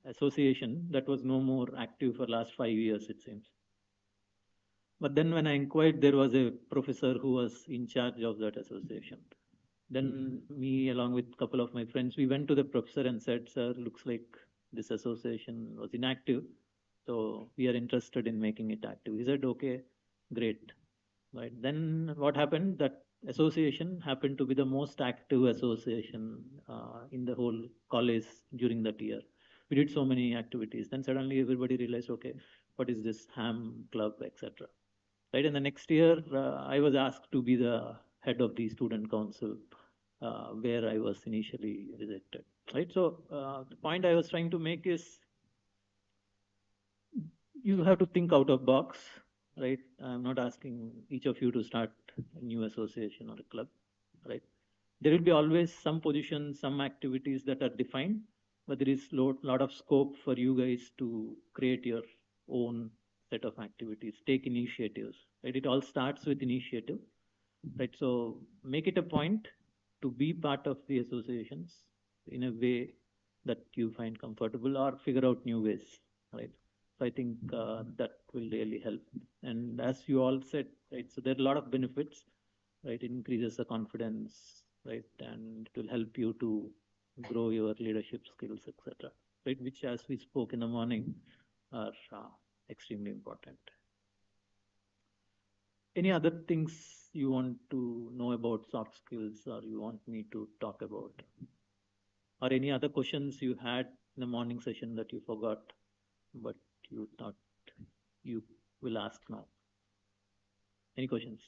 association that was no more active for last 5 years, it seems. But then when I inquired, there was a professor who was in charge of that association. Then me, along with a couple of my friends, we went to the professor and said, sir, looks like this association was inactive. So we are interested in making it active. He said, okay, great. Right. Then what happened? That association happened to be the most active association in the whole college during that year. We did so many activities. Then suddenly everybody realized, okay, what is this ham club, etc. Right. And the next year, I was asked to be the head of the student council, where I was initially rejected. Right. So the point I was trying to make is, you have to think out of box, right? I'm not asking each of you to start a new association or a club, right? There will be always some positions, some activities that are defined, but there is lot of scope for you guys to create your own set of activities, take initiatives, right? It all starts with initiative, right? So make it a point to be part of the associations in a way that you find comfortable, or figure out new ways, right? So I think that will really help. And as you all said, right, so there are a lot of benefits, right? It increases the confidence, right? And it will help you to grow your leadership skills, etc. Right? Which, as we spoke in the morning, are extremely important. Any other things you want to know about soft skills, or you want me to talk about? Or any other questions you had in the morning session that you forgot, but you thought you will ask now? Any questions?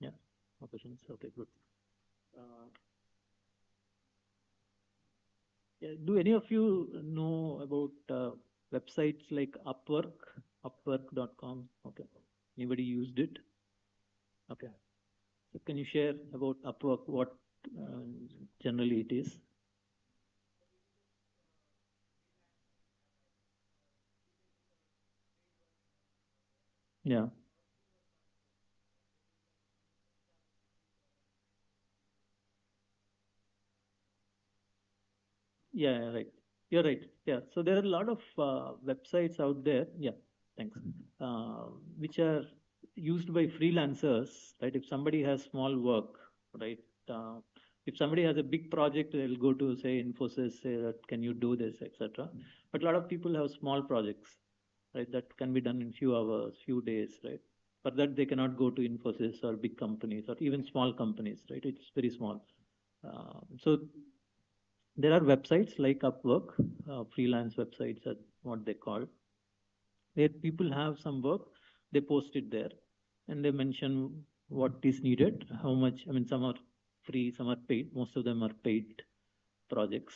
Yeah, no questions? Okay, good. Yeah, do any of you know about websites like Upwork, upwork.com? Okay. Anybody used it? Okay. So can you share about Upwork, what generally it is? Yeah. Yeah, right. You're right. Yeah. So there are a lot of websites out there. Yeah. Thanks. Which are used by freelancers, right? If somebody has small work, right? If somebody has a big project, they'll go to, say, Infosys, say that, can you do this, etc. But a lot of people have small projects, right? That can be done in few hours, few days, right? For that, they cannot go to Infosys or big companies or even small companies, right? It's very small. So there are websites like Upwork, freelance websites are what they call, where people have some work, they post it there, and they mention what is needed, how much. I mean, some are free, some are paid. Most of them are paid projects.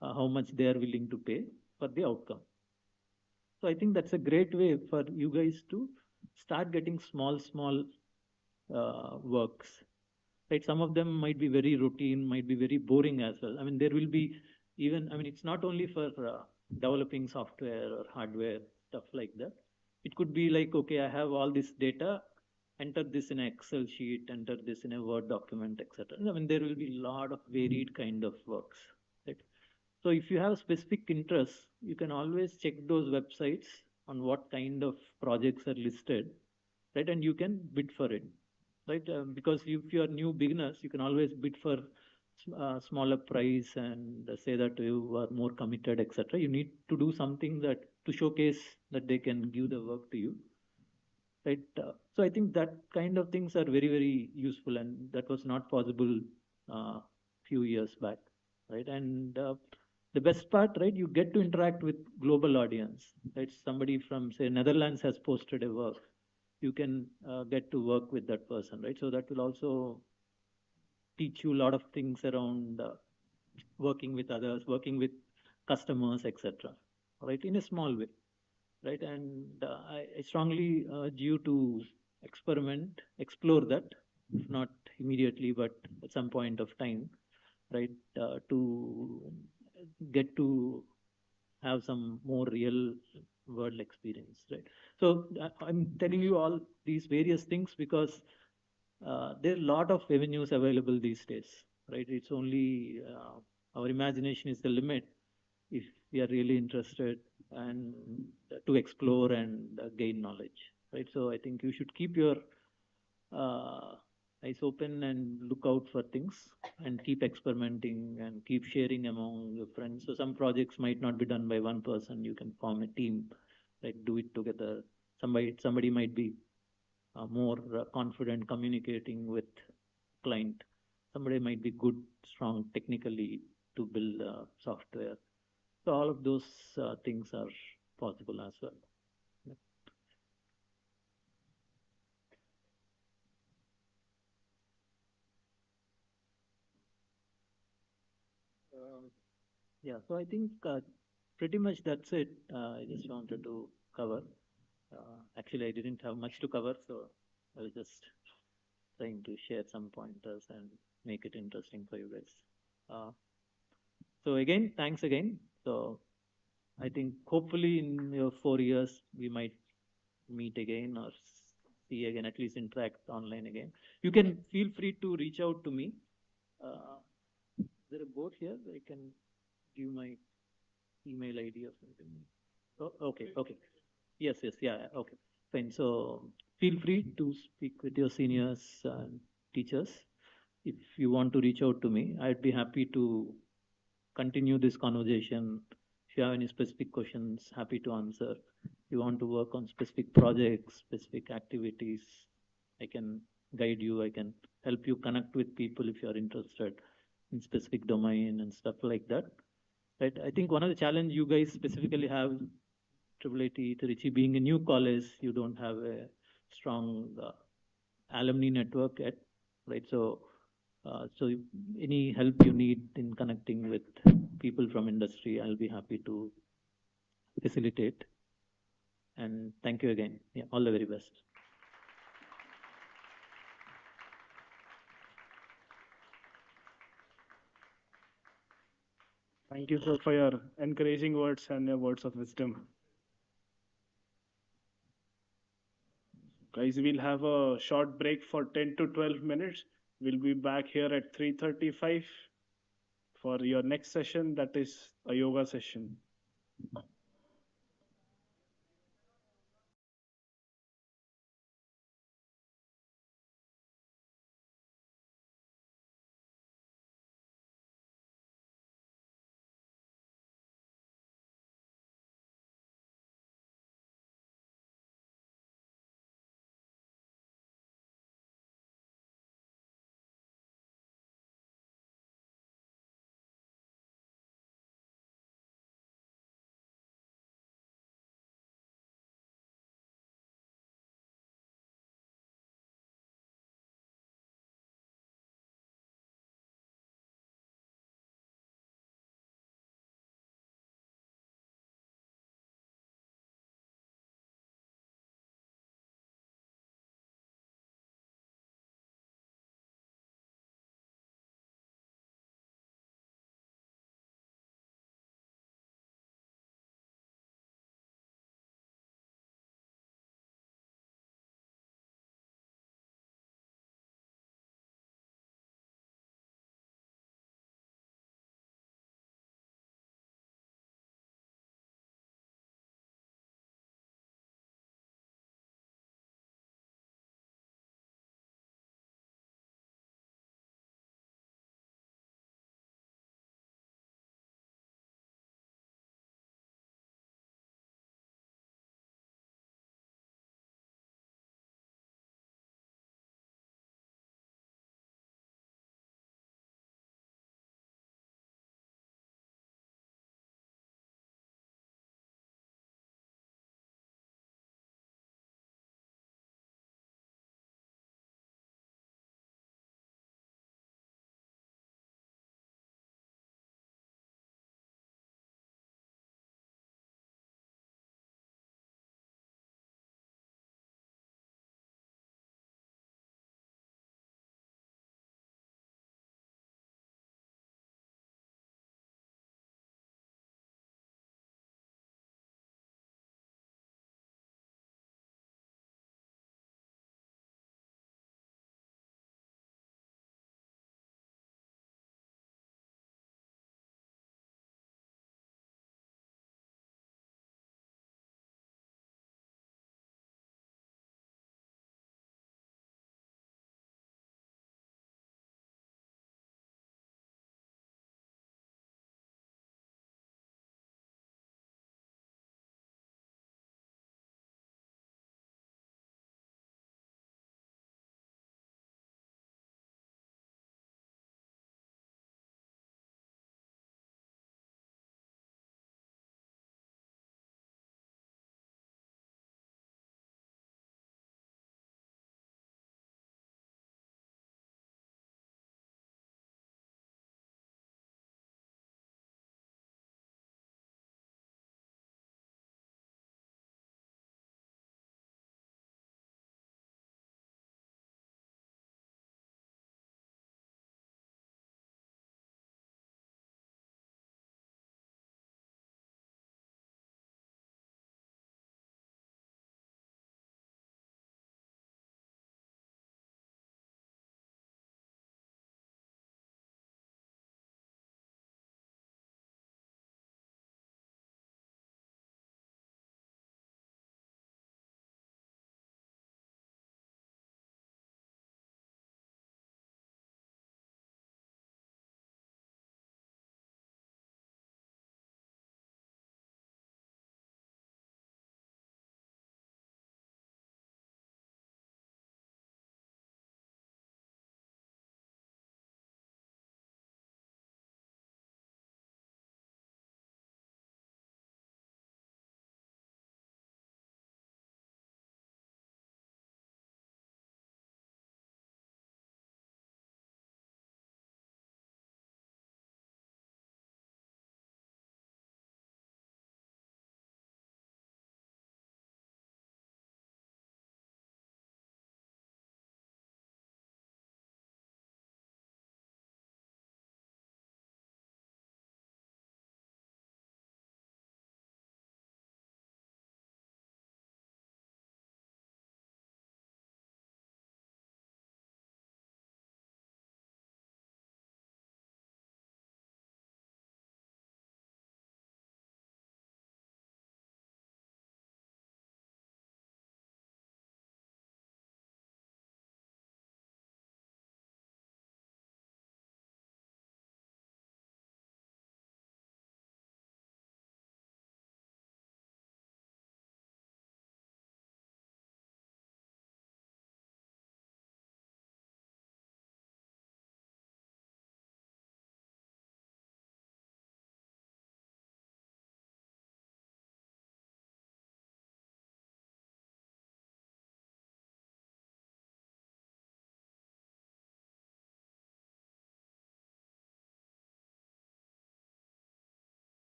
How much they are willing to pay for the outcome. So I think that's a great way for you guys to start getting small works, right? Some of them might be very routine, might be very boring as well. I mean, there will be even, I mean, it's not only for developing software or hardware, stuff like that. It could be like, okay, I have all this data, enter this in an Excel sheet, enter this in a Word document, etc. I mean, there will be a lot of varied kind of works, right? So if you have specific interests, you can always check those websites on what kind of projects are listed, right? And you can bid for it, right? Because if you are new beginners, you can always bid for smaller price and say that you are more committed, etc. You need to do something that to showcase that they can give the work to you. right? So I think that kind of things are very, very useful, and that was not possible few years back, right? And the best part, right, you get to interact with global audience, right? Somebody from, say, Netherlands has posted a work, you can get to work with that person, right? So that will also teach you a lot of things around working with others, working with customers, etc. Right, in a small way, right? And I strongly urge you to experiment, explore that, if not immediately, but at some point of time, right? To get to have some more real world experience, right? So I'm telling you all these various things because there are a lot of avenues available these days, right? It's only our imagination is the limit if we are really interested and to explore and gain knowledge, right? So I think you should keep your uh, eyes open and look out for things and keep experimenting and keep sharing among your friends. So some projects might not be done by one person. You can form a team, like do it together. Somebody might be more confident communicating with client. Somebody might be good, strong technically to build software. So all of those things are possible as well. Yeah, so I think pretty much that's it. I just wanted to cover. Actually, I didn't have much to cover, so I was just trying to share some pointers and make it interesting for you guys. So again, thanks again. So I think hopefully in your 4 years we might meet again or see again, at least interact online again. You can feel free to reach out to me. Is there a board here? I can give my email ID or something. Oh, okay, okay. Yes, yes, yeah, yeah, okay, fine. So feel free to speak with your seniors and teachers. If you want to reach out to me, I'd be happy to continue this conversation. If you have any specific questions, happy to answer. If you want to work on specific projects, specific activities, I can guide you. I can help you connect with people if you are interested in specific domain and stuff like that. Right. I think one of the challenge you guys specifically have, IIIT, Trichy, being a new college, you don't have a strong alumni network yet, right? So any help you need in connecting with people from industry, I'll be happy to facilitate. And thank you again. Yeah, all the very best. Thank you, sir, for your encouraging words and your words of wisdom. Guys, we'll have a short break for 10 to 12 minutes. We'll be back here at 3:35 for your next session, that is a yoga session.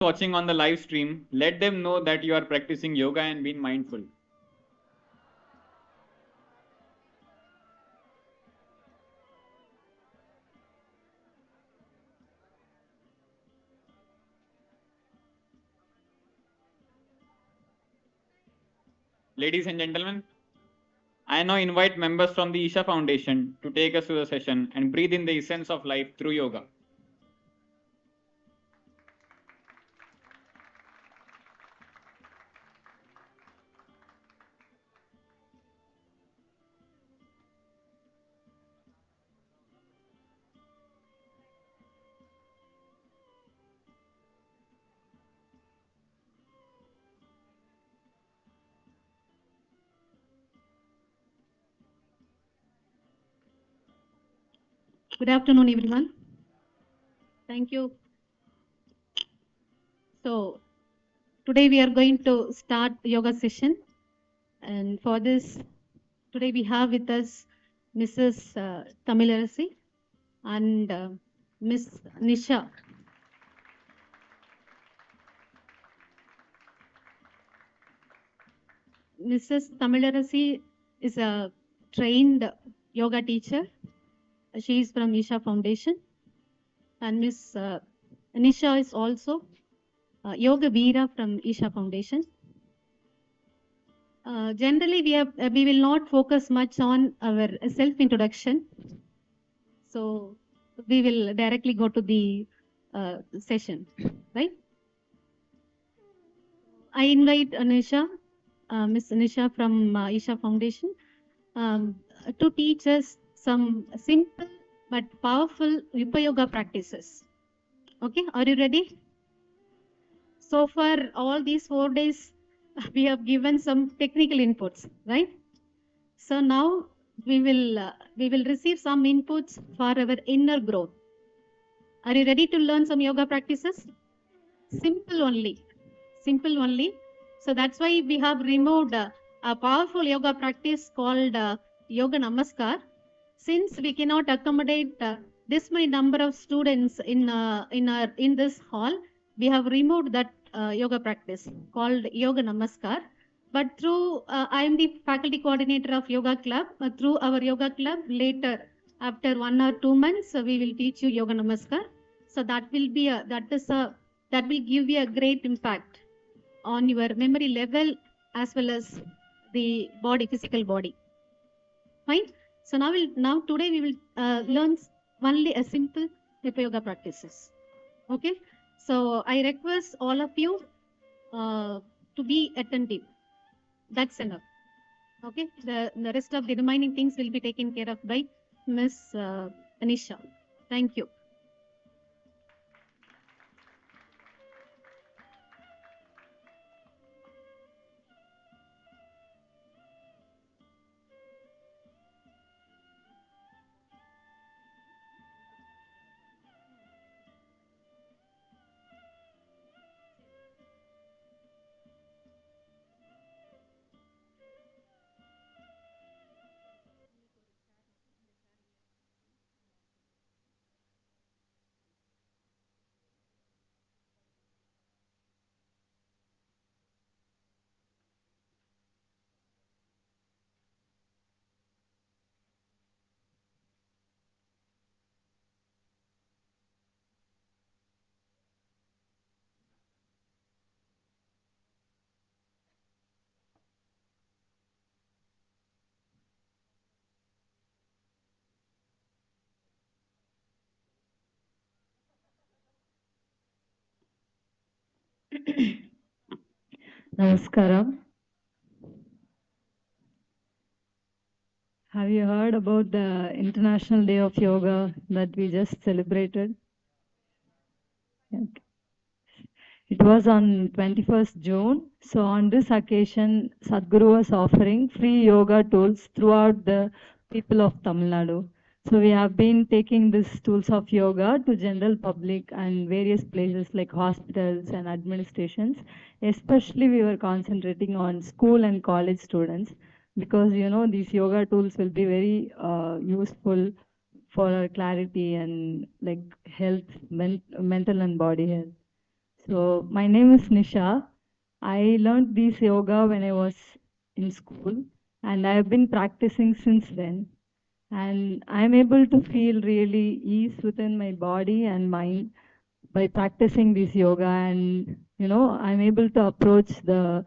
watching on the live stream, let them know that you are practicing yoga and being mindful. Ladies and gentlemen, I now invite members from the Isha Foundation to take us through the session and breathe in the essence of life through yoga. Good afternoon, everyone. Thank you. So, today we are going to start yoga session. And for this, today we have with us Mrs. Tamilarasi and Miss Nisha. Mrs. Tamilarasi is a trained yoga teacher. She is from Isha Foundation. And Miss Nisha is also Yoga Veera from Isha Foundation. Generally, we will not focus much on our self-introduction. So we will directly go to the session, right? I invite Anisha, Miss Anisha from Isha Foundation, to teach us some simple but powerful Vipa Yoga practices. Okay, are you ready? So far, all these 4 days, we have given some technical inputs, right? So now we will receive some inputs for our inner growth. Are you ready to learn some yoga practices? Simple only. Simple only. So that's why we have removed a powerful yoga practice called Yoga Namaskar. Since we cannot accommodate this many number of students in this hall, we have removed that yoga practice called Yoga Namaskar. But through I am the faculty coordinator of Yoga Club. Through our Yoga Club, later after 1 or 2 months, we will teach you Yoga Namaskar. So that will give you a great impact on your memory level as well as the physical body. Fine. So now today we will learn only a simple Vipa Yoga practices. Okay. So I request all of you to be attentive. That's enough. Okay. The rest of the remaining things will be taken care of by Miss Anisha. Thank you. Namaskaram. Have you heard about the International Day of Yoga that we just celebrated? Okay. It was on 21st June. So on this occasion, Sadhguru was offering free yoga tools throughout the people of Tamil Nadu. So we have been taking these tools of yoga to general public and various places like hospitals and administrations. Especially we were concentrating on school and college students because these yoga tools will be very useful for our clarity and like health, mental and body health. So my name is Nisha. I learned this yoga when I was in school, and I have been practicing since then. And I'm able to feel really ease within my body and mind by practicing this yoga. And I'm able to approach the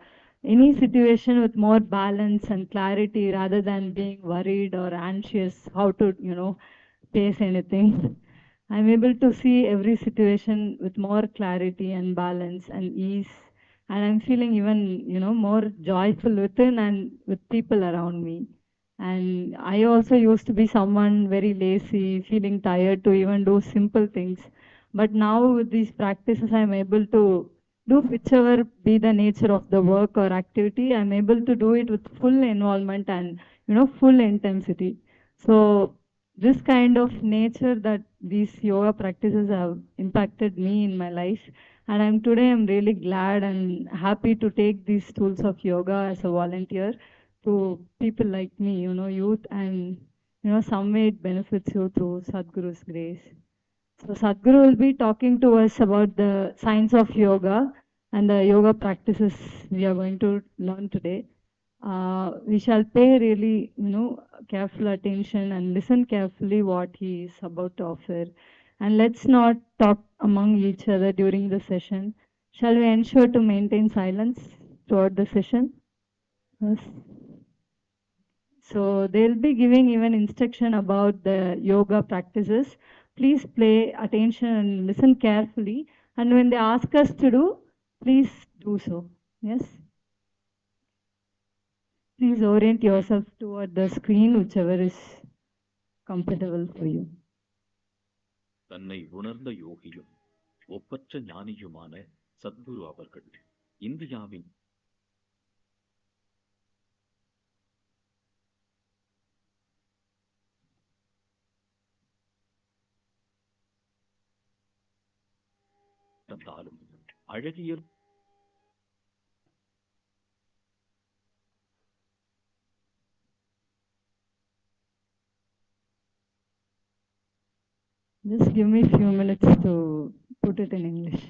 any situation with more balance and clarity rather than being worried or anxious how to face anything. I'm able to see every situation with more clarity and balance and ease. And I'm feeling even, more joyful within and with people around me. And I also used to be someone very lazy, feeling tired to even do simple things. But now with these practices, I'm able to do whichever be the nature of the work or activity. I'm able to do it with full involvement and, full intensity. So this kind of nature that these yoga practices have impacted me in my life, and I'm really glad and happy to take these tools of yoga as a volunteer to people like me, youth, and some way it benefits you through Sadhguru's grace. So Sadhguru will be talking to us about the science of yoga and the yoga practices we are going to learn today. We shall pay really, careful attention and listen carefully what he is about to offer. And let's not talk among each other during the session. Shall we ensure to maintain silence throughout the session? Yes. So they'll be giving even instruction about the yoga practices. Please pay attention and listen carefully. And when they ask us to do, please do so. Yes. Please orient yourself toward the screen, whichever is comfortable for you. தன்னை உணர்ந்த யோகியும் ஒப்பற்ற ஞானியுமான சத்குரு அவர்கள் இந்தியாவின் அழகிய Just give me a few minutes to put it in English.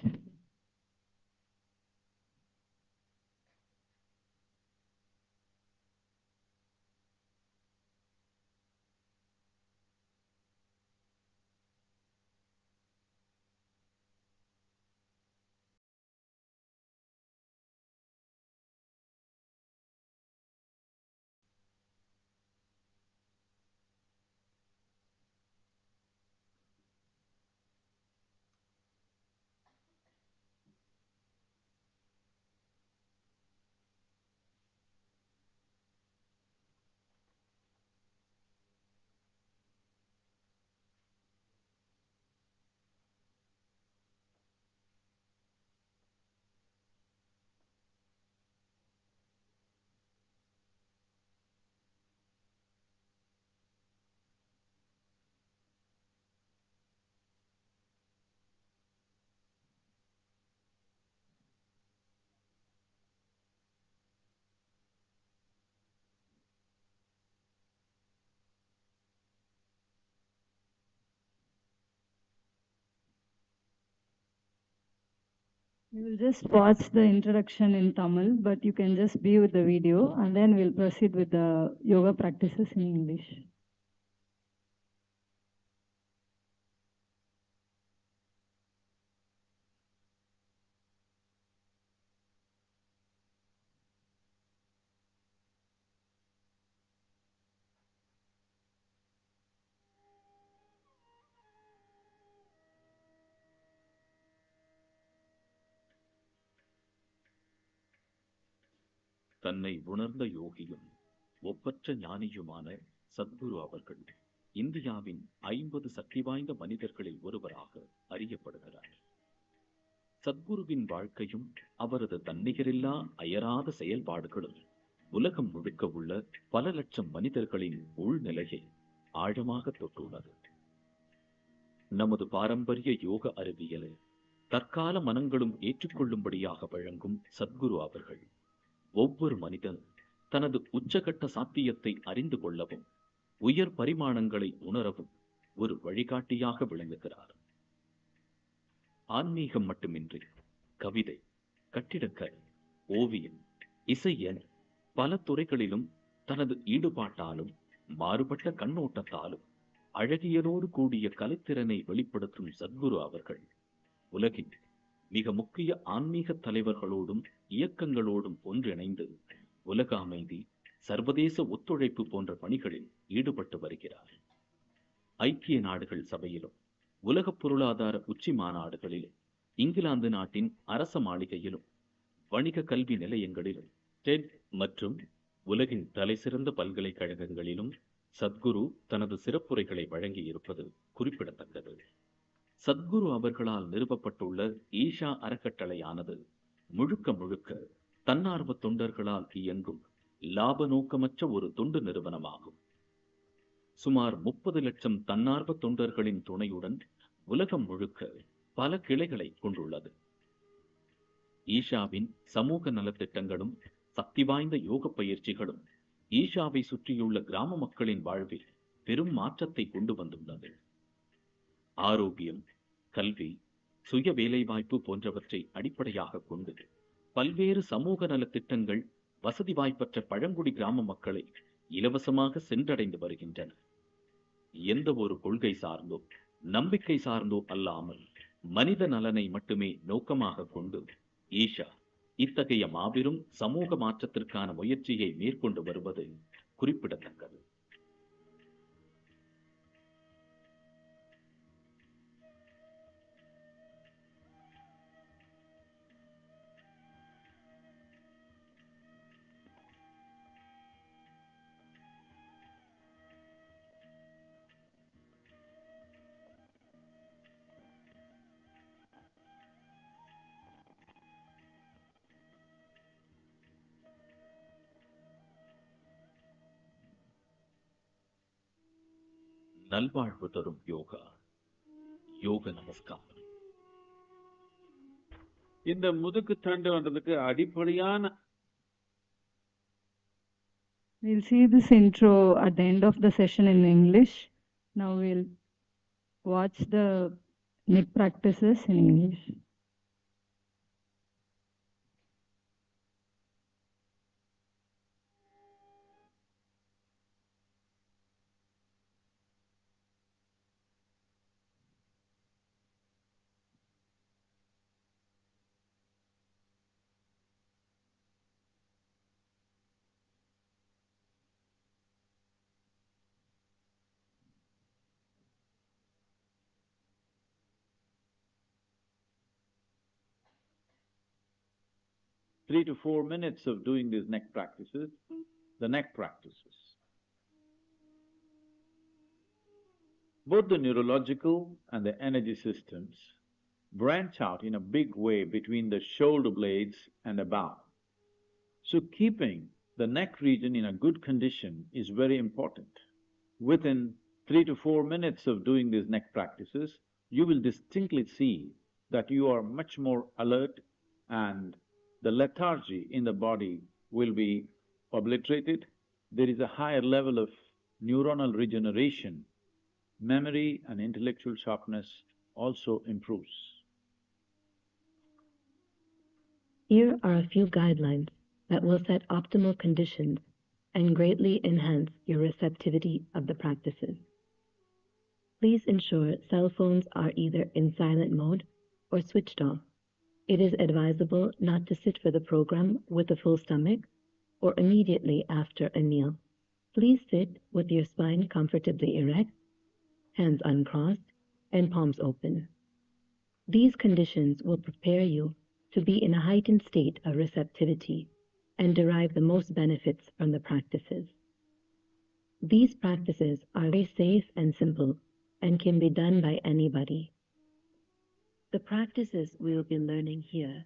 We will just watch the introduction in Tamil, but you can just be with the video and then we'll proceed with the yoga practices in English. தன்னை உணர்ந்த யோகியும் ஒப்பற்ற ஞானியுமான சத்குரு அவர்கள் இந்தியாவின் 50 சக்தி வாய்ந்த மனிதர்களில் ஒருவராக அறியப்படுகிறார். சத்குருவின் வாழ்க்கையும் அவரது தன்னிகரில்லா அயராத செயல்பாடுகளும் உலகம் முழுக்க உள்ள பல லட்சம் மனிதர்களின் உள்நிலையை ஆழமாக தொட்டுள்ளது. நமது பாரம்பரிய யோக அறிவியலை தற்கால மனங்களும் ஏற்றுக்கொள்ளும்படியாக வழங்கும் சத்குரு அவர்கள் ஒவ்வொரு மனிதனும் தனது உச்சகட்ட சாத்தியத்தை அறிந்து கொள்ளவும் உயர் பரிமாணங்களை உணரவும் ஒரு வழிகாட்டியாக விளங்குகிறார். ஆன்மீகம் மட்டுமின்றி கவிதை, கட்டிடக்கலை, ஓவியம், இசை என பல துறைகளிலும் தனது ஈடுபாட்டாலும் மாறுபட்ட கண்ணோட்டத்தாலும் அழகியலோடு கூடிய கலைத்திறனை வெளிப்படுத்தும் சத்குரு அவர்கள் உலகின் மிக முக்கிய ஆன்மீக தலைவர்களோடும் இயக்கங்களோடும் ஒன்றிணைந்து உலக அமைதி, சர்வதேச ஒத்துழைப்பு போன்ற பணிகளில் ஈடுபட்டு வருகிறார். ஐக்கிய நாடுகள் சபையிலும், உலக பொருளாதார உச்சி மாநாடுகளிலும், இங்கிலாந்து நாட்டின் அரச மாளிகையிலும், வணிக கல்வி நிலையங்களிலும், டெட் மற்றும் உலகின் தலைசிறந்த பல்கலைக்கழகங்களிலும் சத்குரு தனது சிறப்புரைகளை வழங்கி இருப்பது குறிப்பிடத்தக்கது. சத்குரு அவர்களால் நிறுவப்பட்டுள்ள ஈஷா அறக்கட்டளையானது முழுக்க முழுக்க தன்னார்வ தொண்டர்களால் இயங்கும் லாப நோக்கமற்ற ஒரு தொண்டு நிறுவனமாகும். சுமார் 30 லட்சம் தன்னார்வ தொண்டர்களின் துணையுடன் உலகம் முழுக்க பல கிளைகளை கொண்டுள்ளது. ஈஷாவின் சமூக நலத்திட்டங்களும் சக்தி வாய்ந்த யோக பயிற்சிகளும் ஈஷாவை சுற்றியுள்ள கிராம மக்களின் வாழ்வில் பெரும் மாற்றத்தை கொண்டு வந்துள்ளது. ஆரோக்கியம், கல்வி, சுய வேலைவாய்ப்பு போன்றவற்றை அடிப்படையாக கொண்டு பல்வேறு சமூக நலத்திட்டங்கள் வசதி வாய்ப்பற்ற பழங்குடி கிராம மக்களை இலவசமாக சென்றடைந்து வருகின்றன. எந்த ஒரு கொள்கை சார்ந்தோ நம்பிக்கை சார்ந்தோ அல்லாமல் மனித நலனை மட்டுமே நோக்கமாக கொண்டு ஈஷா இத்தகைய மாபெரும் சமூக மாற்றத்திற்கான முயற்சியை மேற்கொண்டு வருவது குறிப்பிடத்தக்கது. நல்வாழ்வு தரும் யோகா, யோக நமஸ்காரம். இந்த முதுகு தண்டுன்றதுக்கு அடிப்படையான We'll see this intro at the end of the session in English. Now we'll watch the neck practices in English. Three to 4 minutes of doing these neck practices, the neck practices. Both the neurological and the energy systems branch out in a big way between the shoulder blades and above. So keeping the neck region in a good condition is very important. Within 3 to 4 minutes of doing these neck practices, you will distinctly see that you are much more alert and the lethargy in the body will be obliterated. There is a higher level of neuronal regeneration. Memory and intellectual sharpness also improves. Here are a few guidelines that will set optimal conditions and greatly enhance your receptivity of the practices. Please ensure cell phones are either in silent mode or switched off. It is advisable not to sit for the program with a full stomach or immediately after a meal. Please sit with your spine comfortably erect, hands uncrossed, and palms open. These conditions will prepare you to be in a heightened state of receptivity and derive the most benefits from the practices. These practices are very safe and simple and can be done by anybody. The practices we will be learning here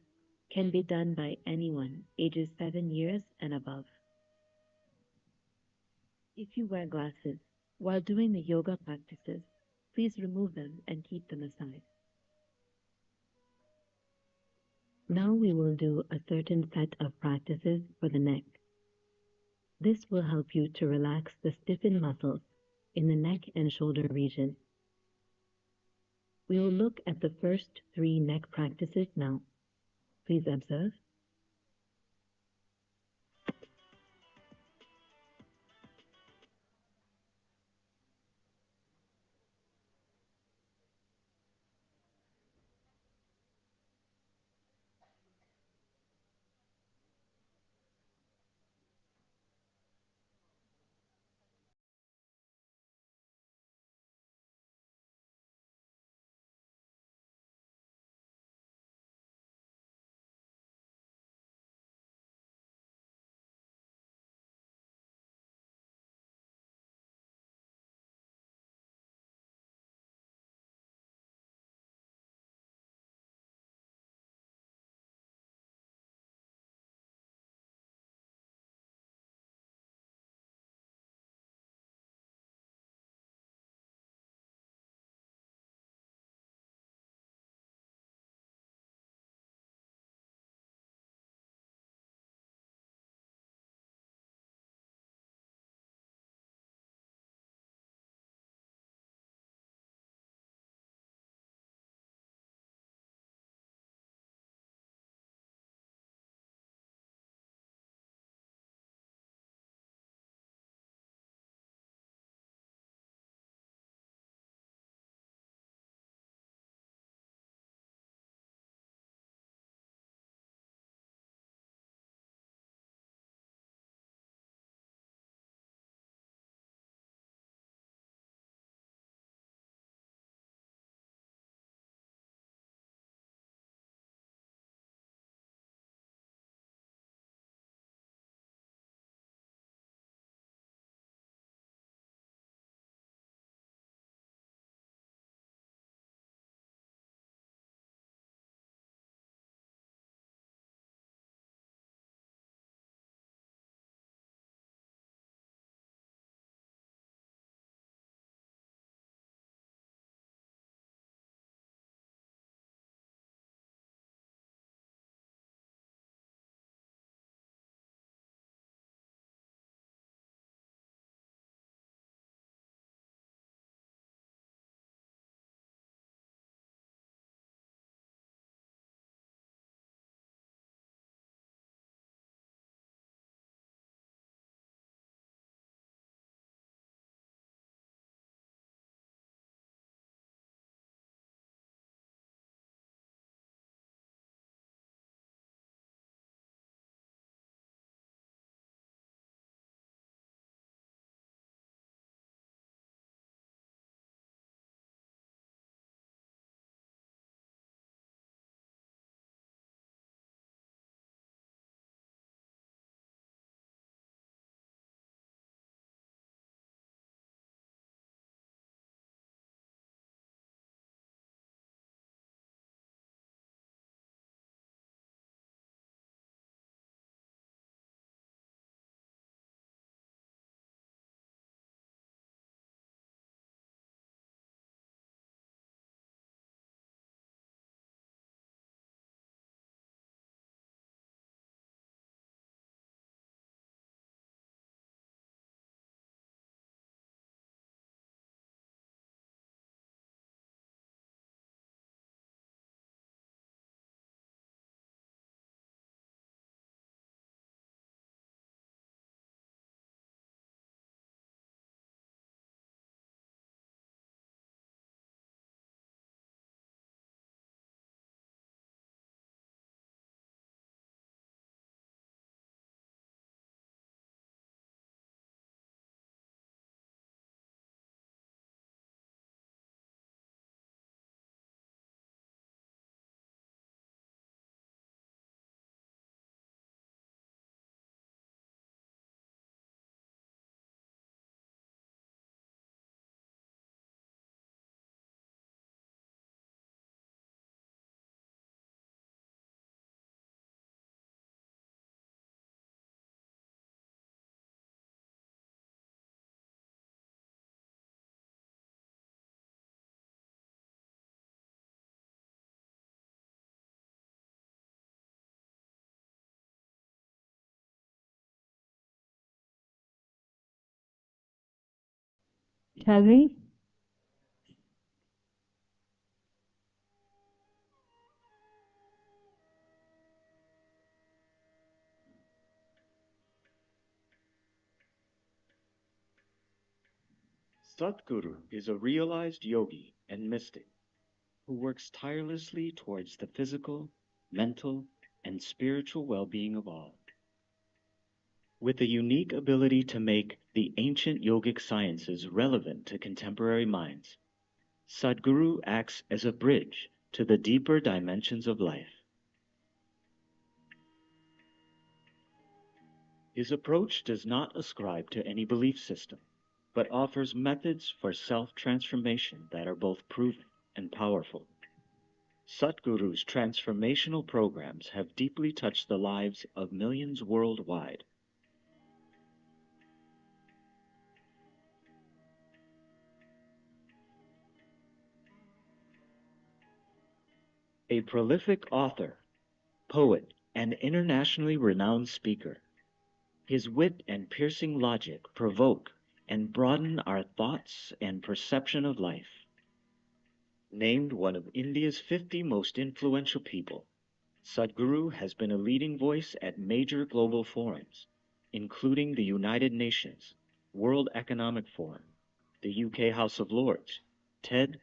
can be done by anyone ages 7 years and above. If you wear glasses while doing the yoga practices, please remove them and keep them aside. Now we will do a certain set of practices for the neck. This will help you to relax the stiffened muscles in the neck and shoulder region. We will look at the first 3 neck practices now. Please observe. Shall we? Satguru is a realized yogi and mystic who works tirelessly towards the physical, mental, and spiritual well-being of all. With a unique ability to make the ancient yogic sciences relevant to contemporary minds, Sadhguru acts as a bridge to the deeper dimensions of life. His approach does not ascribe to any belief system, but offers methods for self-transformation that are both proven and powerful. Satguru's transformational programs have deeply touched the lives of millions worldwide. A prolific author, poet, and internationally renowned speaker, his wit and piercing logic provoke and broaden our thoughts and perception of life. Named one of India's 50 most influential people, Sadhguru has been a leading voice at major global forums, including the United Nations, World Economic Forum, the UK House of Lords, TED,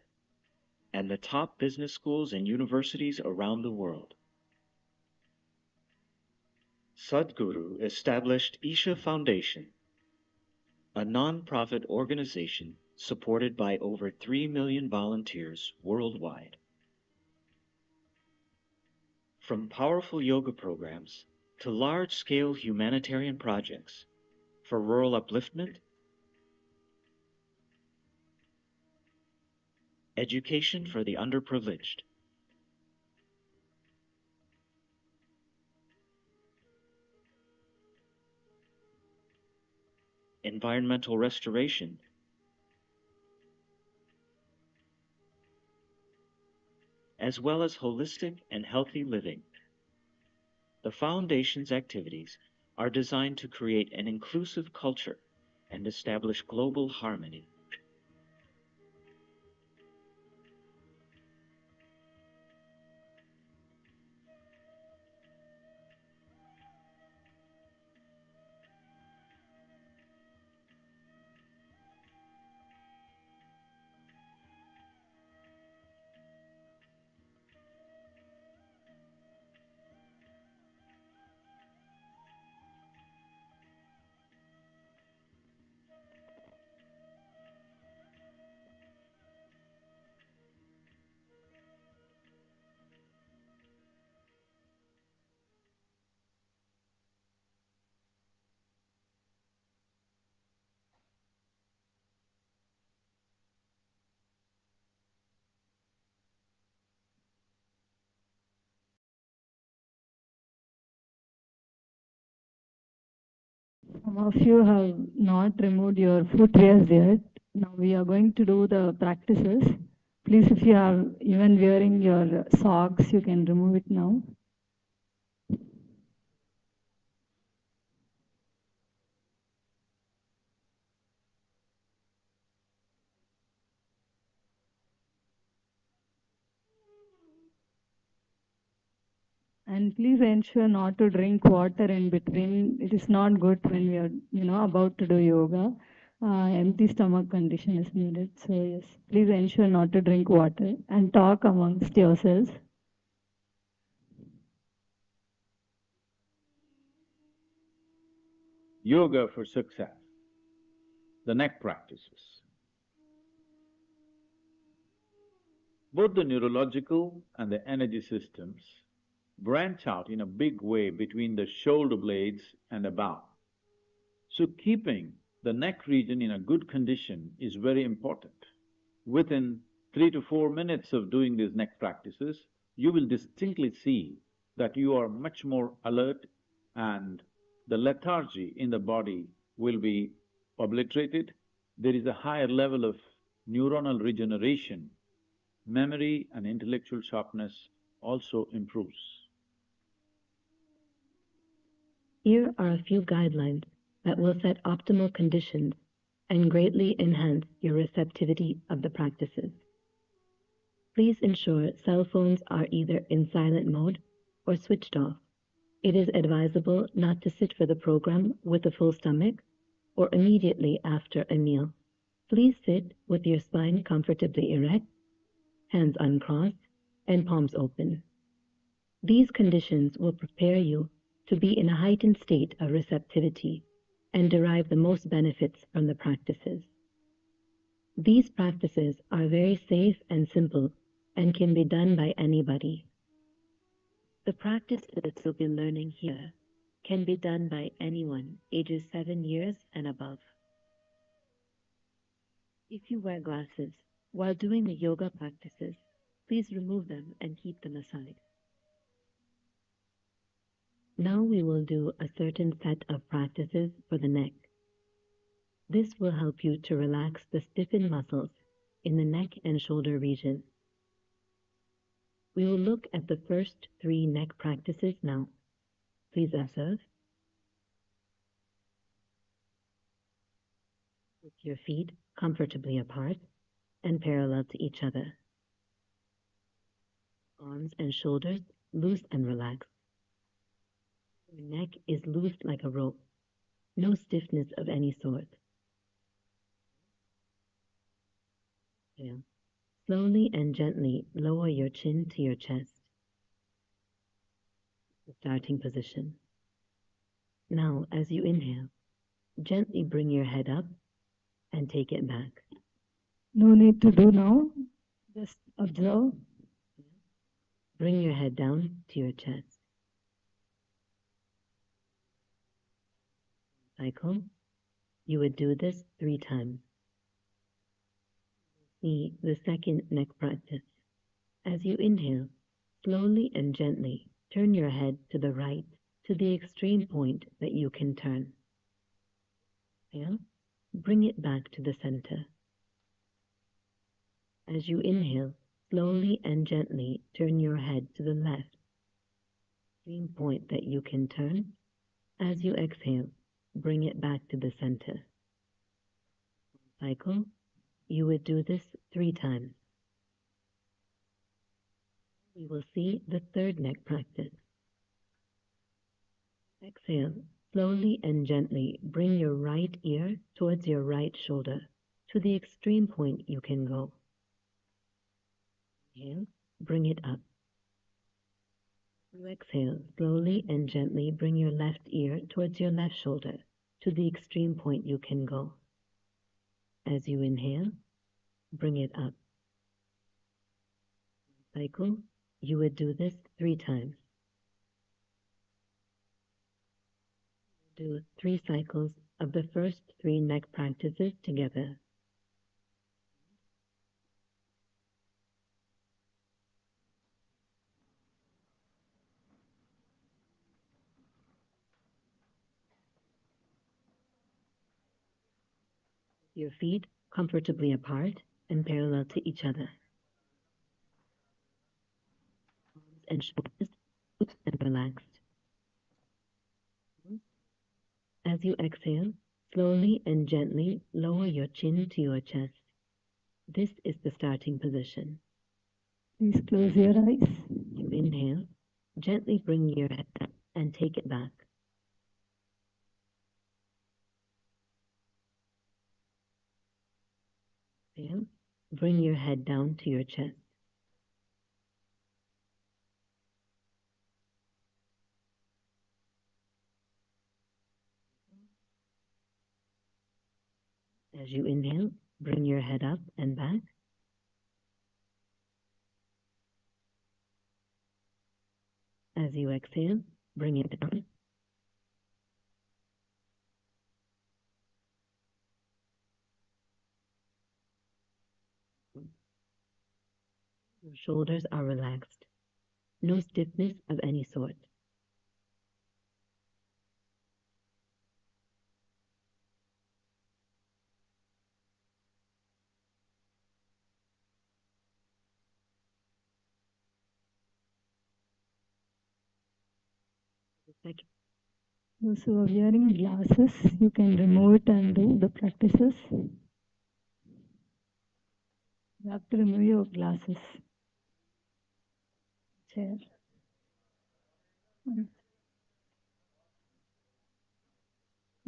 and the top business schools and universities around the world. Sadhguru established Isha Foundation, a non-profit organization supported by over 3 million volunteers worldwide. From powerful yoga programs to large-scale humanitarian projects for rural upliftment, education for the underprivileged, environmental restoration, as well as holistic and healthy living. The Foundation's activities are designed to create an inclusive culture and establish global harmony. Some of you have not removed your footwears yet. Now we are going to do the practices. Please, if you are even wearing your socks, you can remove it now. And please ensure not to drink water in between. It is not good when we are, about to do yoga. Empty stomach condition is needed. So yes, please ensure not to drink water and talk amongst yourselves. Yoga for success. The neck practices. Both the neurological and the energy systems branch out in a big way between the shoulder blades and above. So keeping the neck region in a good condition is very important. Within 3 to 4 minutes of doing these neck practices, you will distinctly see that you are much more alert and the lethargy in the body will be obliterated. There is a higher level of neuronal regeneration. Memory and intellectual sharpness also improves. Here are a few guidelines that will set optimal conditions and greatly enhance your receptivity of the practices. Please ensure cell phones are either in silent mode or switched off. It is advisable not to sit for the program with a full stomach or immediately after a meal. Please sit with your spine comfortably erect, hands uncrossed, and palms open. These conditions will prepare you to be in a heightened state of receptivity and derive the most benefits from the practices. These practices are very safe and simple and can be done by anybody. The practices you'll be learning here can be done by anyone ages 7 years and above. If you wear glasses while doing the yoga practices, please remove them and keep them aside. Now we will do a certain set of practices for the neck. This will help you to relax the stiffened muscles in the neck and shoulder region. We will look at the first 3 neck practices now. Please observe. With your feet comfortably apart and parallel to each other. Arms and shoulders loose and relaxed. Your neck is loose like a rope. No stiffness of any sort. Exhale. Slowly and gently lower your chin to your chest. The starting position. Now, as you inhale, gently bring your head up and take it back. No need to do now. Just observe. Bring your head down to your chest. Cycle. You would do this 3 times. See the second neck practice. As you inhale, slowly and gently turn your head to the right to the extreme point that you can turn. Exhale. Bring it back to the center. As you inhale, slowly and gently turn your head to the left, extreme point that you can turn. As you exhale, bring it back to the center. Cycle. You would do this 3 times. We will see the third neck practice. Exhale. Slowly and gently bring your right ear towards your right shoulder to the extreme point you can go. Inhale, bring it up. You exhale, slowly and gently bring your left ear towards your left shoulder to the extreme point you can go. As you inhale, bring it up. Cycle. You would do this 3 times. Do 3 cycles of the first 3 neck practices together. Your feet comfortably apart and parallel to each other. Arms and shoulders loose and relaxed. As you exhale, slowly and gently lower your chin to your chest. This is the starting position. Please close your eyes. You inhale, gently bring your head up and take it back. Exhale, bring your head down to your chest. As you inhale, bring your head up and back. As you exhale, bring it down. Your shoulders are relaxed. No stiffness of any sort. Those who are wearing glasses, you can remove it and do the practices. You have to remove your glasses. Chair.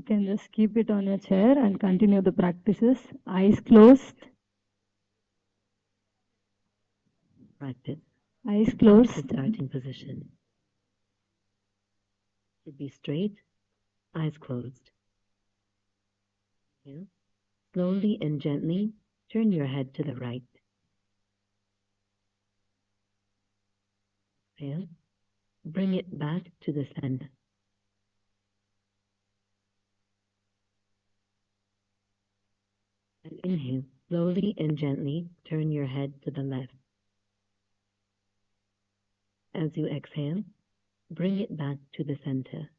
can just keep it on your chair and continue the practices. Eyes closed. Practice. Eyes The closed. starting position. To be straight, eyes closed. Inhale. Slowly and gently turn your head to the right. Exhale. Bring it back to the center. And inhale. Slowly and gently turn your head to the left. As you exhale, bring it back to the center.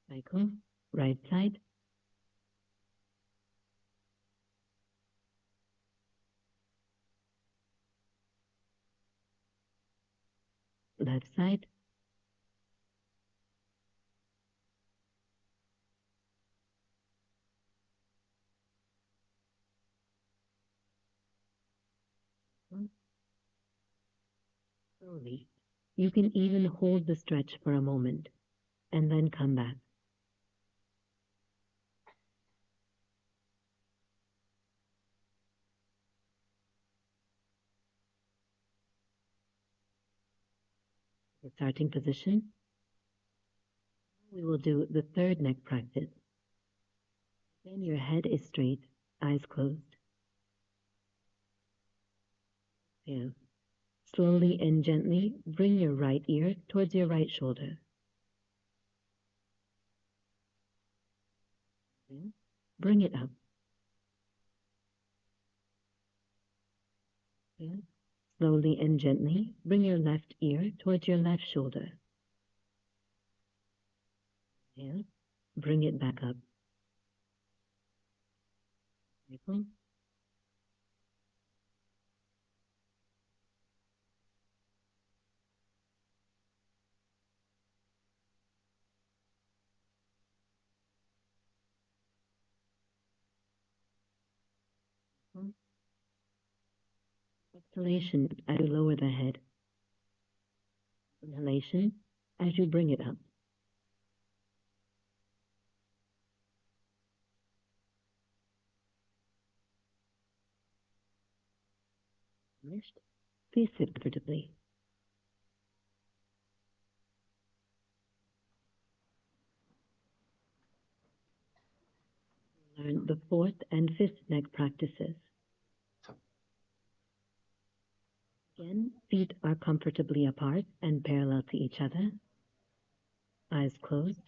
Cycle. Right side. Left side. Slowly. You can even hold the stretch for a moment and then come back. The starting position. We will do the third neck practice. Then your head is straight, eyes closed. Exhale. Slowly and gently bring your right ear towards your right shoulder. Exhale. Bring it up. Exhale. Slowly and gently bring your left ear towards your left shoulder. Exhale. Bring it back up. Cycle. Exhalation as you lower the head. Inhalation as you bring it up. Finished. Please sit comfortably. Learn the fourth and fifth neck practices. Again, feet are comfortably apart and parallel to each other. Eyes closed.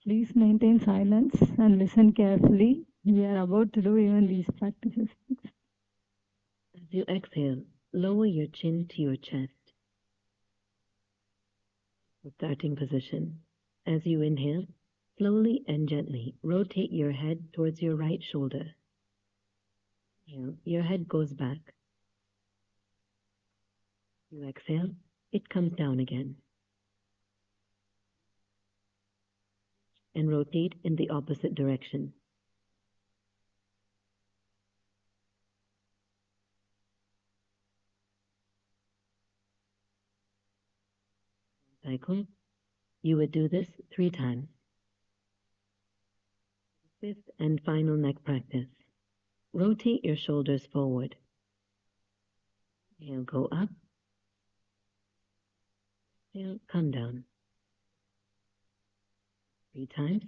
Please maintain silence and listen carefully. We are about to do even these practices. As you exhale, lower your chin to your chest. The starting position. As you inhale, slowly and gently rotate your head towards your right shoulder. Inhale, your head goes back. You exhale, it comes down again. And rotate in the opposite direction. Cycle. You would do this 3 times. Fifth and final neck practice. Rotate your shoulders forward. Inhale, go up. Exhale, come down. 3 times.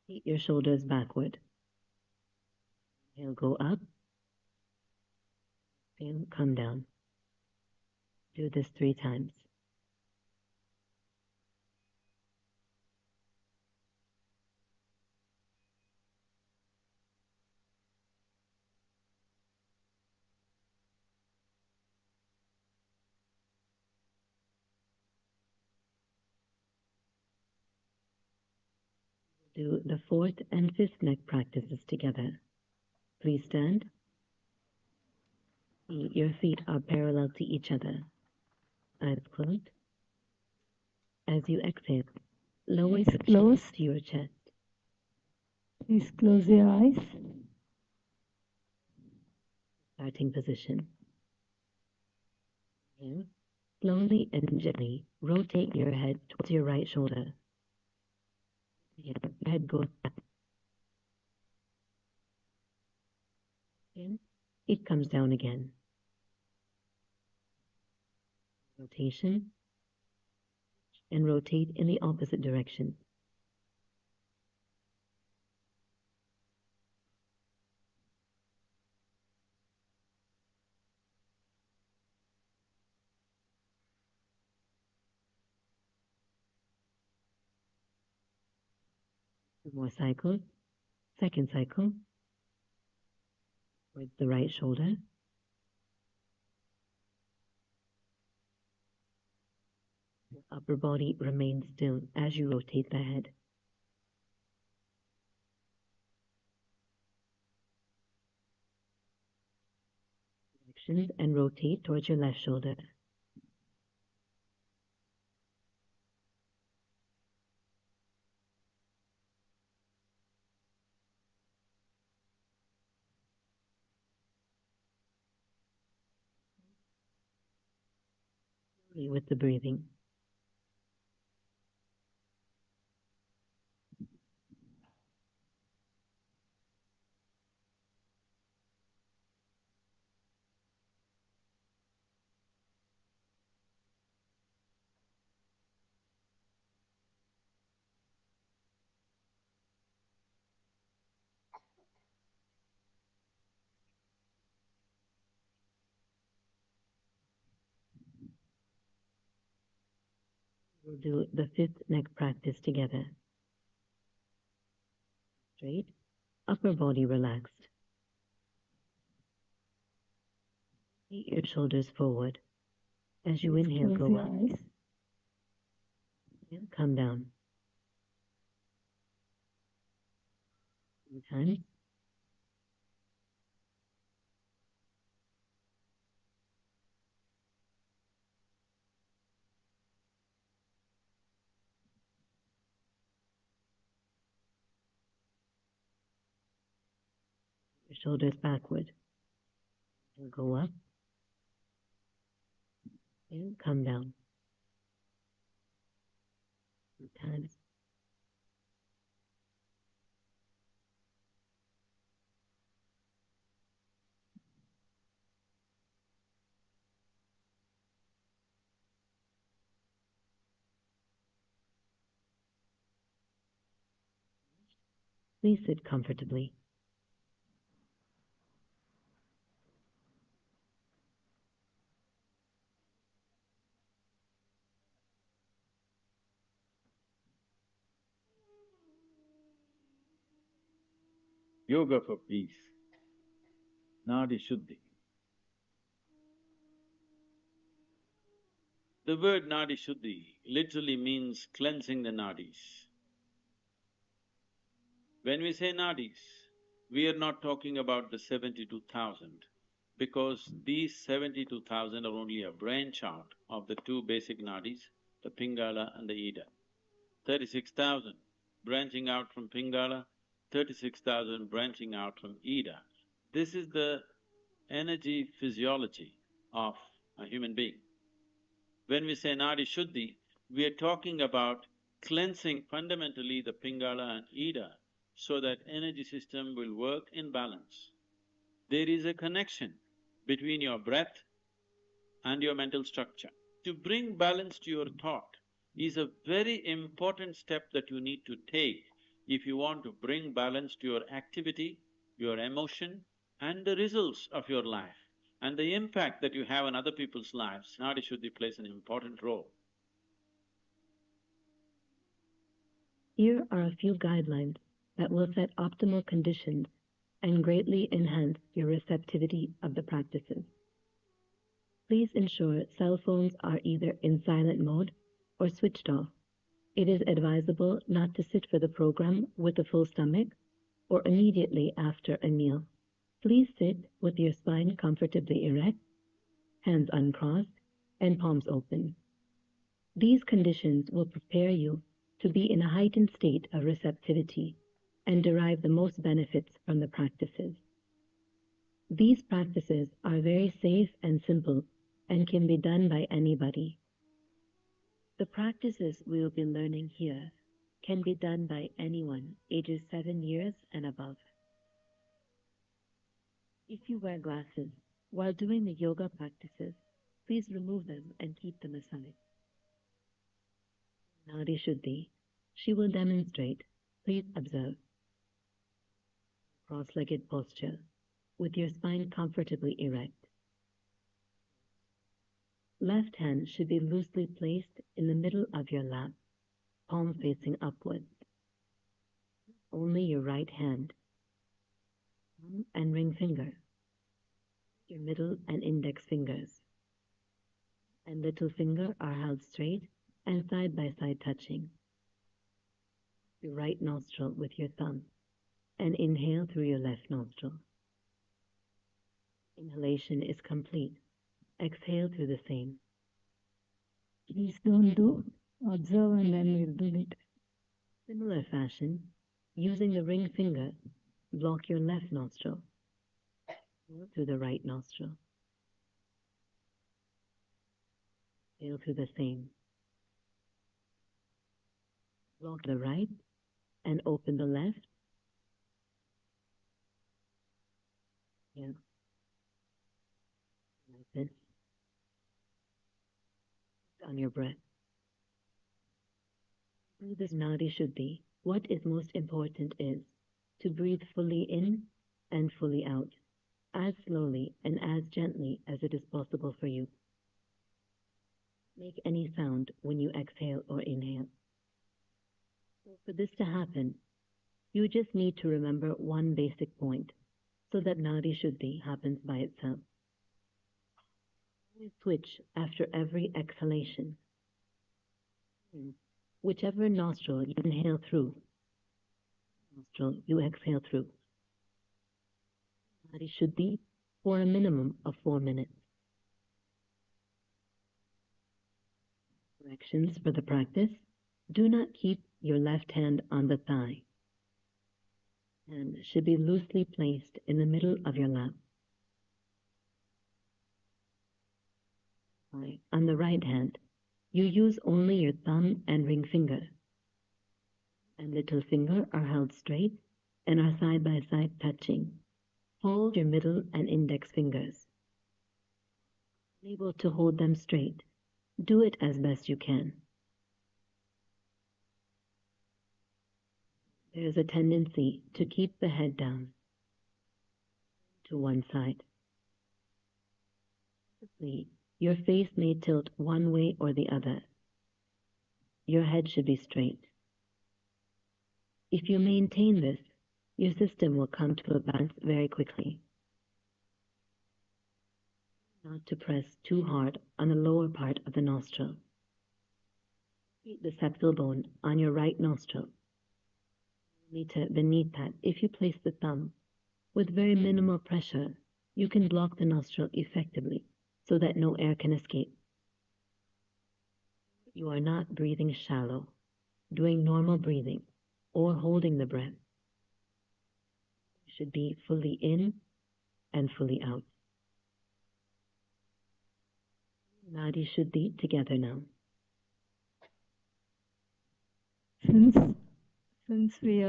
Rotate your shoulders backward. Inhale, go up. Exhale, come down. Do this 3 times. Do the fourth and fifth neck practices together. Please stand. Your feet are parallel to each other. Eyes closed. As you exhale, lower Eyes your chin closed. to your chest. Please close your eyes. Starting position. Inhale. Slowly and gently rotate your head towards your right shoulder. Your head goes back. Again, it comes down again. Rotation. And rotate in the opposite direction. Two more cycles. Second cycle. With the right shoulder. The upper body remains still as you rotate the head. Directions and rotate towards your left shoulder. Slowly with the breathing. We'll do the fifth neck practice together. Straight, upper body relaxed. Take your shoulders forward. As you inhale, Close go your up. eyes. And come down. 2 times. Your shoulders backward. And go up. And come down. 2 times. Please sit comfortably. Yoga for peace. Nadi Shuddhi. The word Nadi Shuddhi literally means cleansing the nadis. When we say nadis, we are not talking about the 72,000 because these 72,000 are only a branch out of the two basic nadis, the Pingala and the Ida. 36,000 branching out from Pingala, 36,000 branching out from Ida. This is the energy physiology of a human being. When we say Nadi Shuddhi, we are talking about cleansing fundamentally the Pingala and Ida so that energy system will work in balance. There is a connection between your breath and your mental structure. To bring balance to your thought is a very important step that you need to take if you want to bring balance to your activity, your emotion, and the results of your life, and the impact that you have on other people's lives. Nadi Shuddhi plays an important role. Here are a few guidelines that will set optimal conditions and greatly enhance your receptivity of the practices. Please ensure cell phones are either in silent mode or switched off. It is advisable not to sit for the program with a full stomach or immediately after a meal. Please sit with your spine comfortably erect, hands uncrossed, and palms open. These conditions will prepare you to be in a heightened state of receptivity and derive the most benefits from the practices. These practices are very safe and simple and can be done by anybody. The practices we will be learning here can be done by anyone ages 7 years and above. If you wear glasses while doing the yoga practices, please remove them and keep them aside. Nadi Shuddhi, she will demonstrate. Please observe. Cross-legged posture with your spine comfortably erect. Left hand should be loosely placed in the middle of your lap, palm facing upward. Only your right hand, thumb and ring finger, your middle and index fingers, and little finger are held straight and side by side touching. Your right nostril with your thumb, and inhale through your left nostril. Inhalation is complete. Exhale through the same. Please don't do. Observe and then we'll do it. Similar fashion, using the ring finger, block your left nostril through the right nostril. Exhale through the same. Block the right and open the left. Yeah. Like this. On your breath. Through this Nadi Shuddhi, what is most important is to breathe fully in and fully out, as slowly and as gently as it is possible for you. Make any sound when you exhale or inhale. For this to happen, you just need to remember one basic point so that Nadi Shuddhi happens by itself. Always switch after every exhalation. Whichever nostril you inhale through, nostril you exhale through. Nadi Shuddhi for a minimum of 4 minutes. Directions for the practice. Do not keep your left hand on the thigh. Hand should be loosely placed in the middle of your lap. On the right hand, you use only your thumb and ring finger, and little finger are held straight and are side by side touching. Hold your middle and index fingers. Unable to hold them straight, do it as best you can. There is a tendency to keep the head down to one side. Your face may tilt one way or the other. Your head should be straight. If you maintain this, your system will come to a balance very quickly. Not to press too hard on the lower part of the nostril. Keep the septal bone on your right nostril. Beneath that, if you place the thumb, with very minimal pressure, you can block the nostril effectively so that no air can escape. You are not breathing shallow, doing normal breathing, or holding the breath. You should be fully in and fully out. Nadi Shuddhi together now. Since we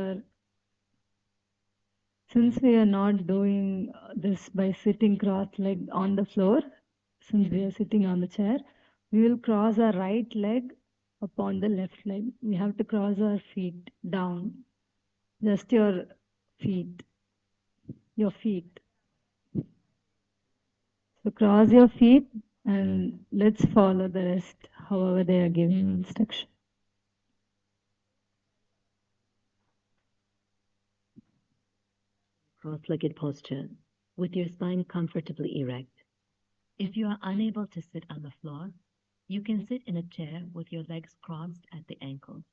are not doing this by sitting cross-legged on the floor, since we are sitting on the chair, we will cross our right leg upon the left leg. We have to cross our feet down. Just your feet. Your feet. So cross your feet and let's follow the rest, however they are giving instruction. Cross-legged posture with your spine comfortably erect. If you are unable to sit on the floor, you can sit in a chair with your legs crossed at the ankles.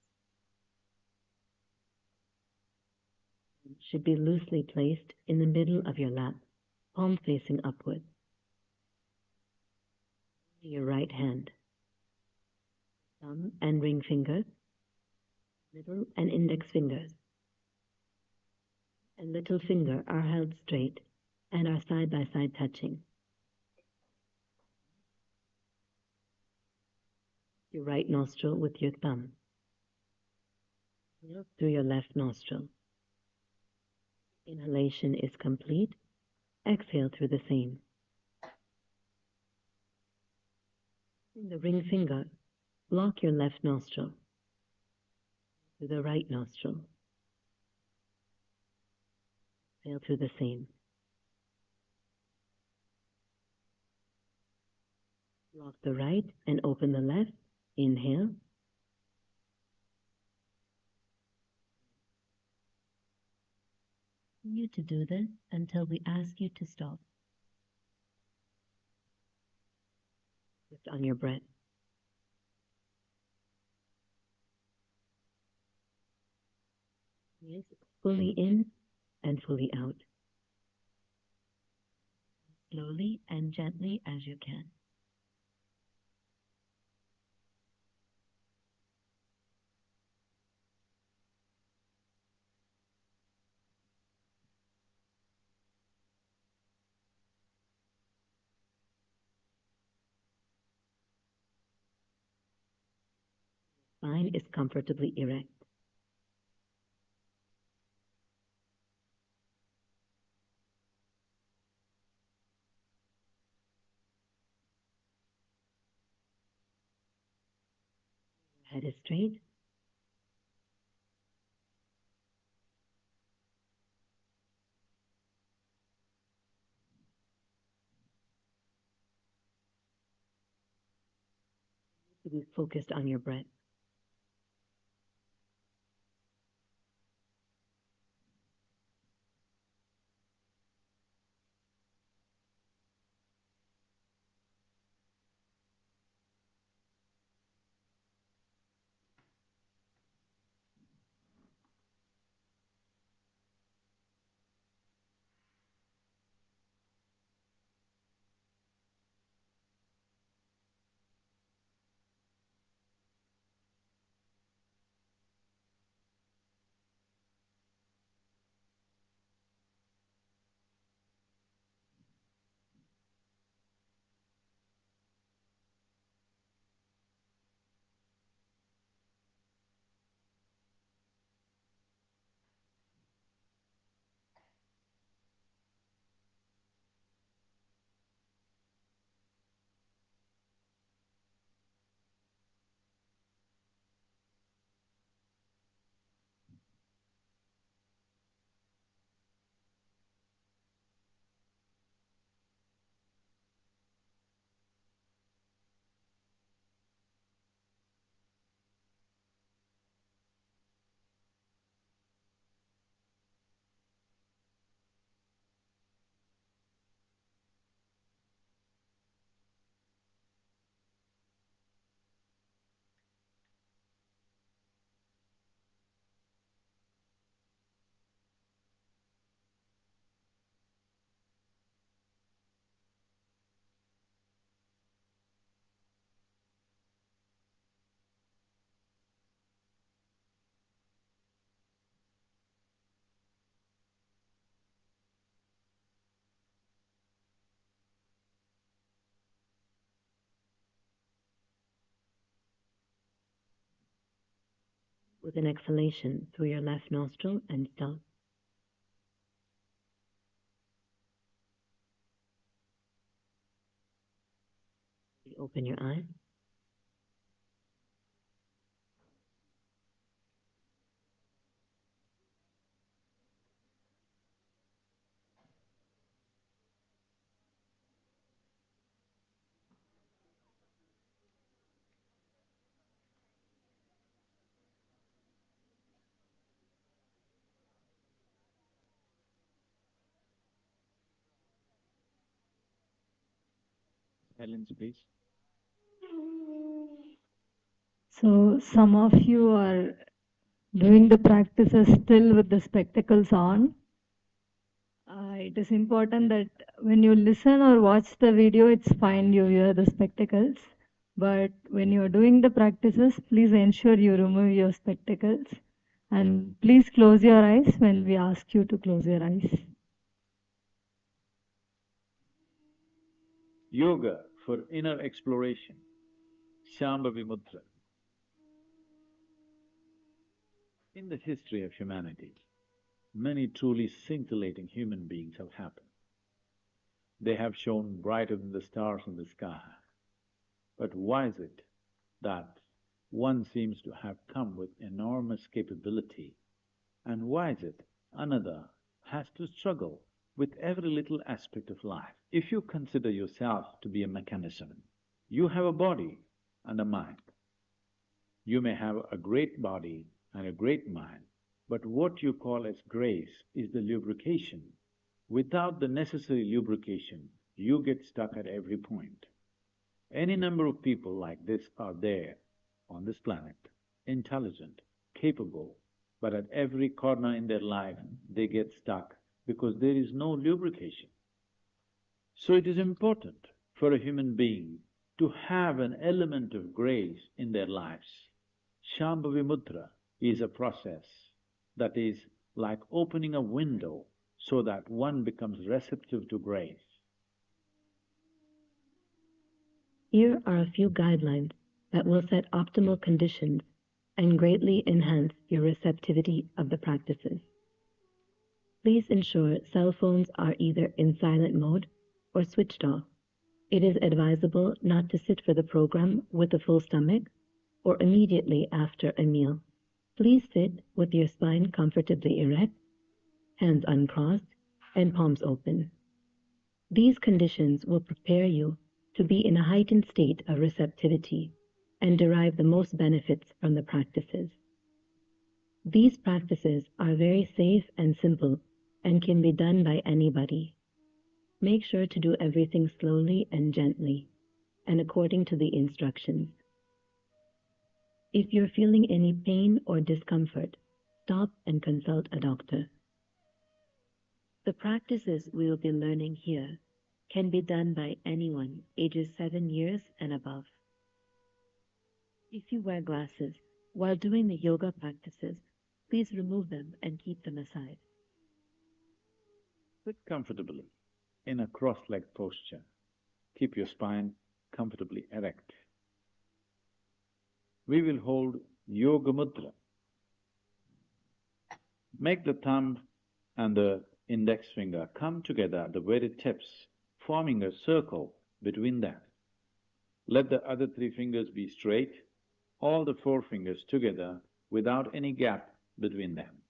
Should be loosely placed in the middle of your lap, palm facing upward. Your right hand, thumb and ring fingers, middle and index fingers, and little finger are held straight and are side by side touching. Your right nostril with your thumb. Inhale through your left nostril. Inhalation is complete. Exhale through the same. In the ring finger, block your left nostril through the right nostril. Exhale through the same. Block the right and open the left. Inhale. Continue to do this until we ask you to stop. Just on your breath. Yes, fully in and fully out. Slowly and gently as you can. Spine is comfortably erect. Head is straight. Be focused on your breath. With an exhalation through your left nostril and stop. Open your eyes. Silence, please. So some of you are doing the practices still with the spectacles on. It is important that when you listen or watch the video, it's fine, you wear the spectacles. But when you're doing the practices, please ensure you remove your spectacles and please close your eyes when we ask you to close your eyes. Yoga for inner exploration, Shambhavi Mudra. In the history of humanity, many truly scintillating human beings have happened. They have shone brighter than the stars in the sky. But why is it that one seems to have come with enormous capability, and why is it another has to struggle with every little aspect of life? If you consider yourself to be a mechanism, you have a body and a mind. You may have a great body and a great mind, but what you call as grace is the lubrication. Without the necessary lubrication, you get stuck at every point. Any number of people like this are there on this planet, intelligent, capable, but at every corner in their life they get stuck because there is no lubrication. So it is important for a human being to have an element of grace in their lives. Shambhavi Mudra is a process that is like opening a window so that one becomes receptive to grace. Here are a few guidelines that will set optimal conditions and greatly enhance your receptivity of the practices. Please ensure cell phones are either in silent mode or switched off. It is advisable not to sit for the program with a full stomach or immediately after a meal. Please sit with your spine comfortably erect, hands uncrossed, and palms open. These conditions will prepare you to be in a heightened state of receptivity and derive the most benefits from the practices. These practices are very safe and simple and can be done by anybody. Make sure to do everything slowly and gently and according to the instructions. If you're feeling any pain or discomfort, stop and consult a doctor. The practices we will be learning here can be done by anyone ages 7 years and above. If you wear glasses while doing the yoga practices, please remove them and keep them aside. Sit comfortably in a cross-legged posture. Keep your spine comfortably erect. We will hold Yoga Mudra. Make the thumb and the index finger come together at the very tips, forming a circle between them. Let the other three fingers be straight, all the four fingers together without any gap between them.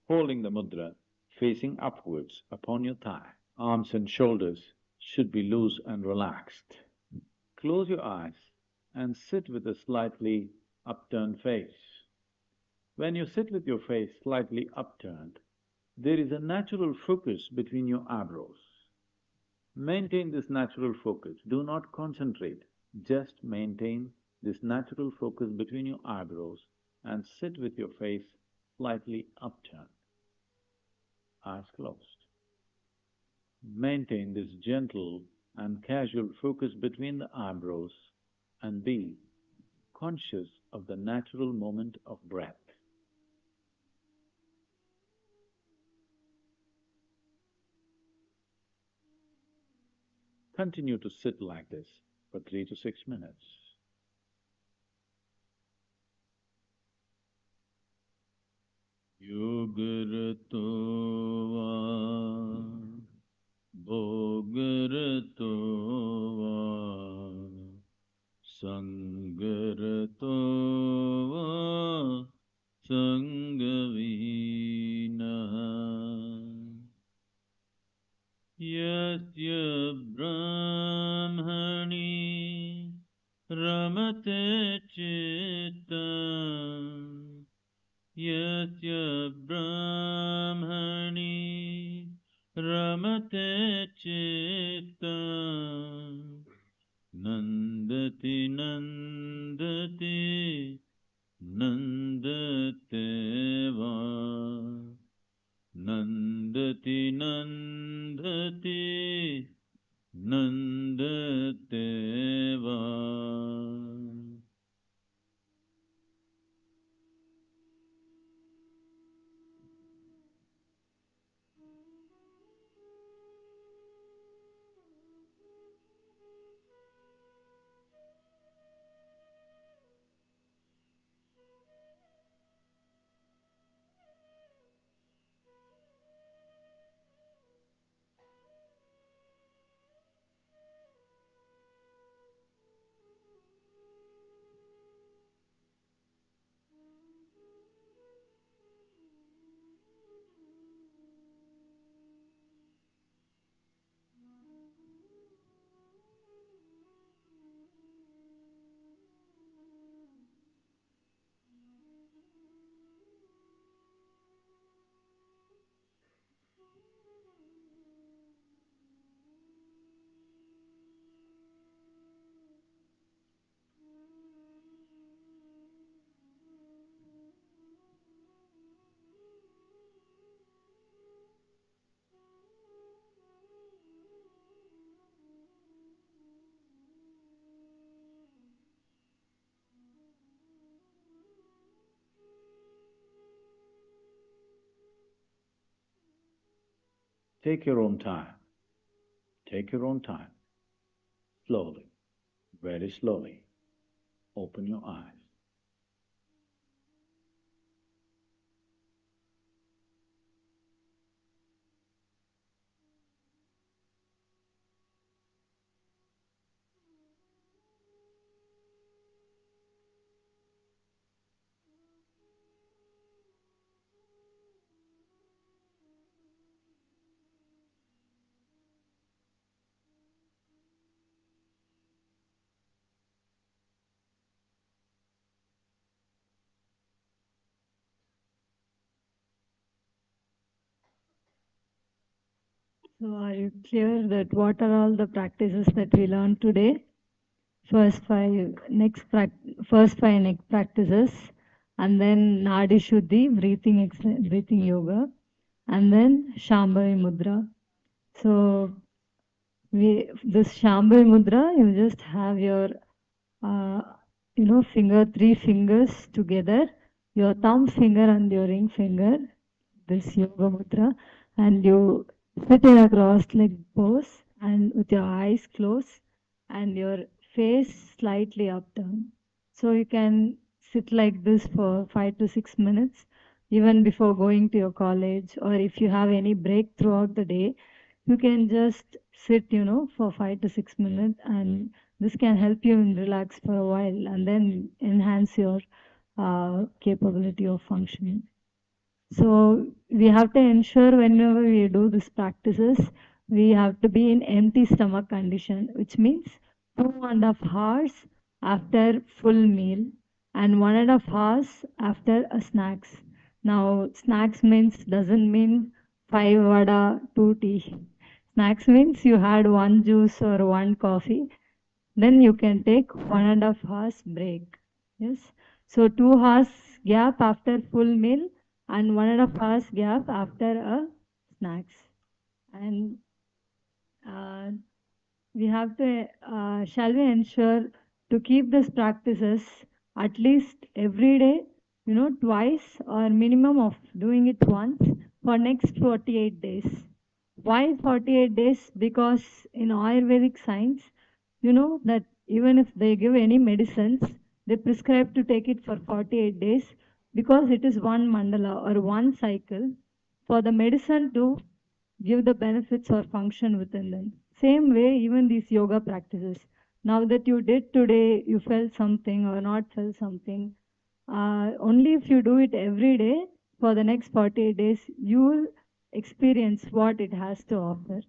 Holding the mudra facing upwards upon your thigh, arms and shoulders should be loose and relaxed. Close your eyes and sit with a slightly upturned face. When you sit with your face slightly upturned, there is a natural focus between your eyebrows. Maintain this natural focus, do not concentrate, just maintain this natural focus between your eyebrows and sit with your face slightly upturned, eyes closed. Maintain this gentle and casual focus between the eyebrows and be conscious of the natural moment of breath. Continue to sit like this for 3 to 6 minutes. Yogarato va, bhogarato va, sangarato va, sangavina. Yasya brahmani ramate chitta, yasya brahmani ramate chitta, nandati nandati nandate va, nandati nandati Nandadeva. Take your own time. Take your own time. Slowly, very slowly, open your eyes. So are you clear that what are all the practices that we learned today? First five neck practices, and then Nadi Shuddhi, breathing yoga, and then Shambhavi Mudra. So this Shambhavi Mudra, you just have your uh, three fingers together, your thumb finger and your ring finger, this yoga mudra, and you sit in a cross-legged pose and with your eyes closed and your face slightly up down. So you can sit like this for 5 to 6 minutes, even before going to your college, or if you have any break throughout the day, you can just sit, for 5 to 6 minutes, and this can help you relax for a while and then enhance your capability of functioning. So we have to ensure whenever we do these practices, we have to be in empty stomach condition, which means 2.5 hours after full meal and 1.5 hours after a snacks. Now snacks means doesn't mean 5 vada, 2 tea. Snacks means you had one juice or one coffee, then you can take 1.5 hours break. Yes. So 2 hours gap after full meal and 1.5 hours gap after a snacks. And uh, we have to, shall we ensure to keep these practices at least every day, twice or minimum of doing it once for next 48 days. Why 48 days? Because in Ayurvedic science, that even if they give any medicines, they prescribe to take it for 48 days because it is one mandala or one cycle for the medicine to give the benefits or function within them. Same way, even these yoga practices. Now that you did today, you felt something or not felt something. Only if you do it every day for the next 48 days, you will experience what it has to offer.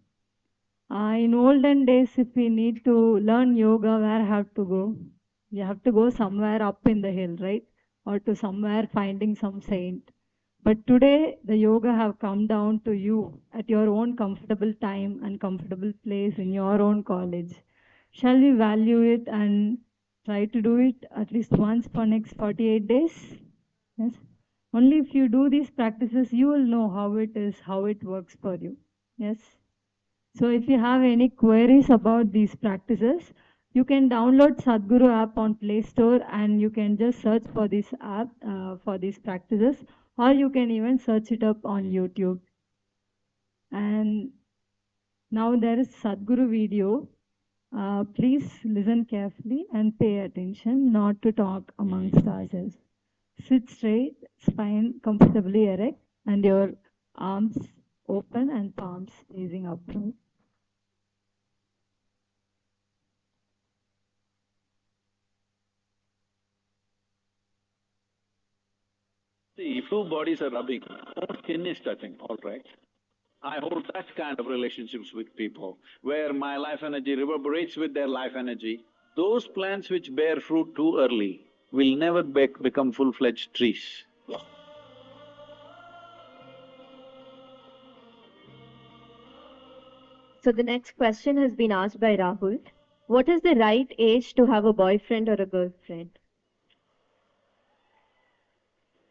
In olden days, if we need to learn yoga, where have to go? We have to go somewhere up in the hill, right? Or to somewhere finding some saint. But today, the yoga have come down to you at your own comfortable time and comfortable place in your own college. Shall we value it and try to do it at least once for next 48 days? Yes. Only if you do these practices, you will know how it is, how it works for you. Yes. So if you have any queries about these practices, you can download Sadhguru app on Play Store and you can just search for this app for these practices, or you can even search it up on YouTube. And now there is Sadhguru video. Please listen carefully and pay attention not to talk amongst ourselves. Sit straight, spine comfortably erect, and your arms open and palms facing upward. See, if two bodies are rubbing, skin is touching, all right? I hold that kind of relationships with people, where my life energy reverberates with their life energy. Those plants which bear fruit too early will never become full-fledged trees. So the next question has been asked by Rahul. What is the right age to have a boyfriend or a girlfriend?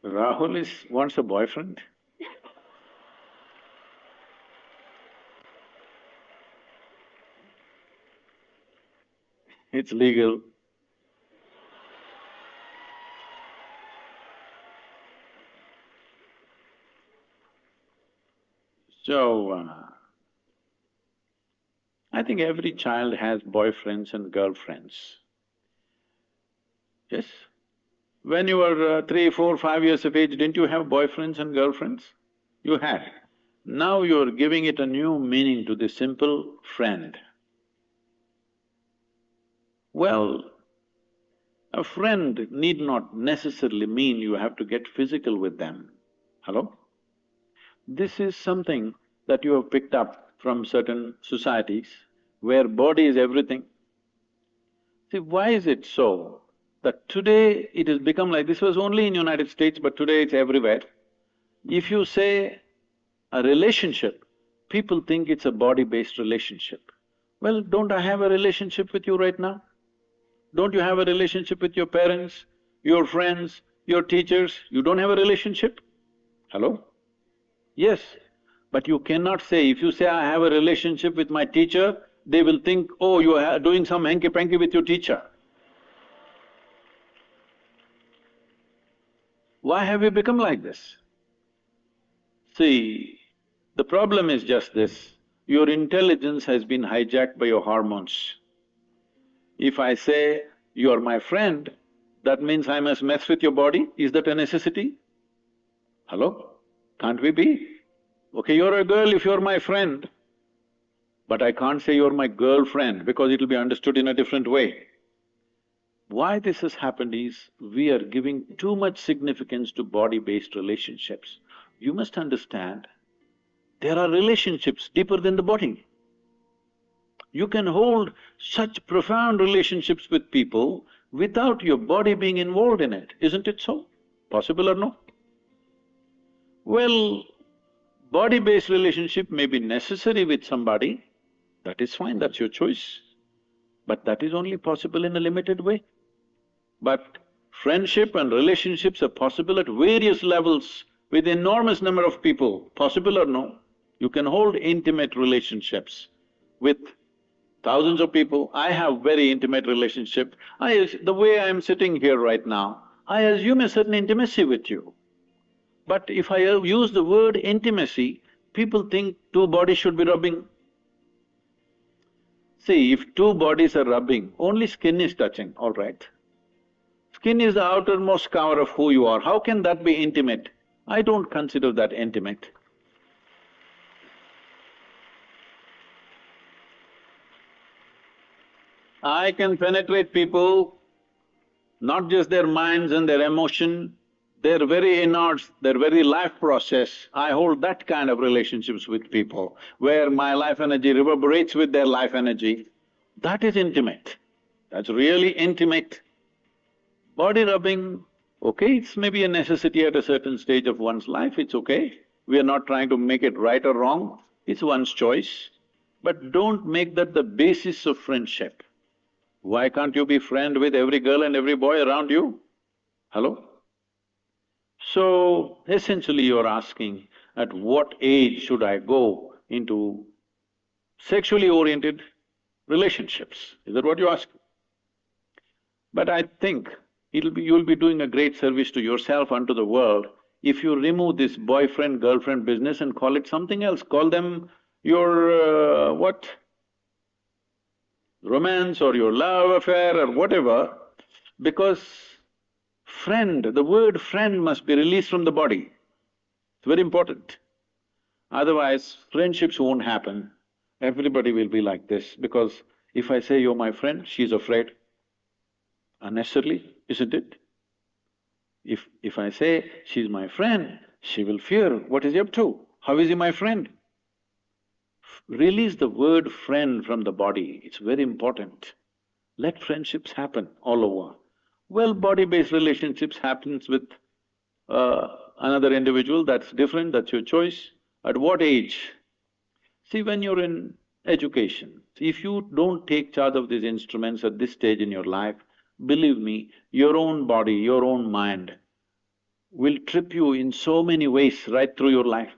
Rahul wants a boyfriend. It's legal. So, I think every child has boyfriends and girlfriends. Yes? When you were 3, 4, 5 years of age, didn't you have boyfriends and girlfriends? You had. Now you're giving it a new meaning to the simple friend. Well, a friend need not necessarily mean you have to get physical with them. Hello? This is something that you have picked up from certain societies where body is everything. See, why is it so that today it has become like… this was only in United States, but today it's everywhere. If you say a relationship, people think it's a body-based relationship. Well, don't I have a relationship with you right now? Don't you have a relationship with your parents, your friends, your teachers? You don't have a relationship? Hello? Yes, but you cannot say… if you say, I have a relationship with my teacher, they will think, oh, you are doing some hanky-panky with your teacher. Why have you become like this? See, the problem is just this, your intelligence has been hijacked by your hormones. If I say, you're my friend, that means I must mess with your body, is that a necessity? Hello? Can't we be? Okay, you're a girl if you're my friend, but I can't say you're my girlfriend because it'll be understood in a different way. Why this has happened is, we are giving too much significance to body-based relationships. You must understand, there are relationships deeper than the body. You can hold such profound relationships with people without your body being involved in it, isn't it so? Possible or no? Well, body-based relationship may be necessary with somebody, that is fine, that's your choice. But that is only possible in a limited way. But friendship and relationships are possible at various levels with enormous number of people, possible or no? You can hold intimate relationships with thousands of people. I have very intimate relationship. The way I'm sitting here right now, I assume a certain intimacy with you. But if I use the word intimacy, people think two bodies should be rubbing. See, if two bodies are rubbing, only skin is touching, all right. Skin is the outermost cover of who you are, how can that be intimate? I don't consider that intimate. I can penetrate people, not just their minds and their emotion, their very innards, their very life process. I hold that kind of relationships with people, where my life energy reverberates with their life energy. That is intimate, that's really intimate. Body rubbing, okay, it's maybe a necessity at a certain stage of one's life, it's okay. We are not trying to make it right or wrong, it's one's choice. But don't make that the basis of friendship. Why can't you be friend with every girl and every boy around you? Hello? So, essentially you're asking, at what age should I go into sexually oriented relationships. Is that what you ask? But I think you'll be doing a great service to yourself and to the world if you remove this boyfriend-girlfriend business and call it something else. Call them your what? Romance or your love affair or whatever, because friend, the word friend must be released from the body. It's very important. Otherwise, friendships won't happen. Everybody will be like this, because if I say you're my friend, she's afraid. Unnecessarily, isn't it? If I say she's my friend, she will fear, what is he up to? How is he my friend? Release the word friend from the body, it's very important. Let friendships happen all over. Well, body-based relationships happens with another individual, that's different, that's your choice. At what age? See, when you're in education, if you don't take charge of these instruments at this stage in your life, believe me, your own body, your own mind will trip you in so many ways right through your life.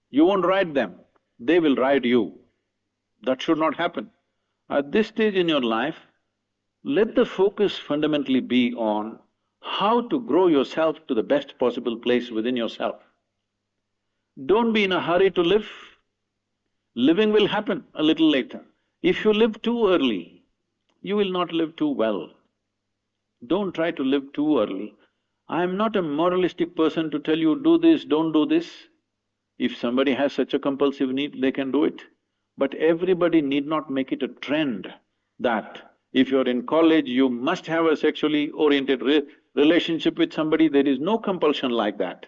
You won't ride them, they will ride you. That should not happen. At this stage in your life, let the focus fundamentally be on how to grow yourself to the best possible place within yourself. Don't be in a hurry to live. Living will happen a little later. If you live too early, you will not live too well. Don't try to live too early. I am not a moralistic person to tell you, do this, don't do this. If somebody has such a compulsive need, they can do it. But everybody need not make it a trend that if you're in college, you must have a sexually oriented relationship with somebody. There is no compulsion like that.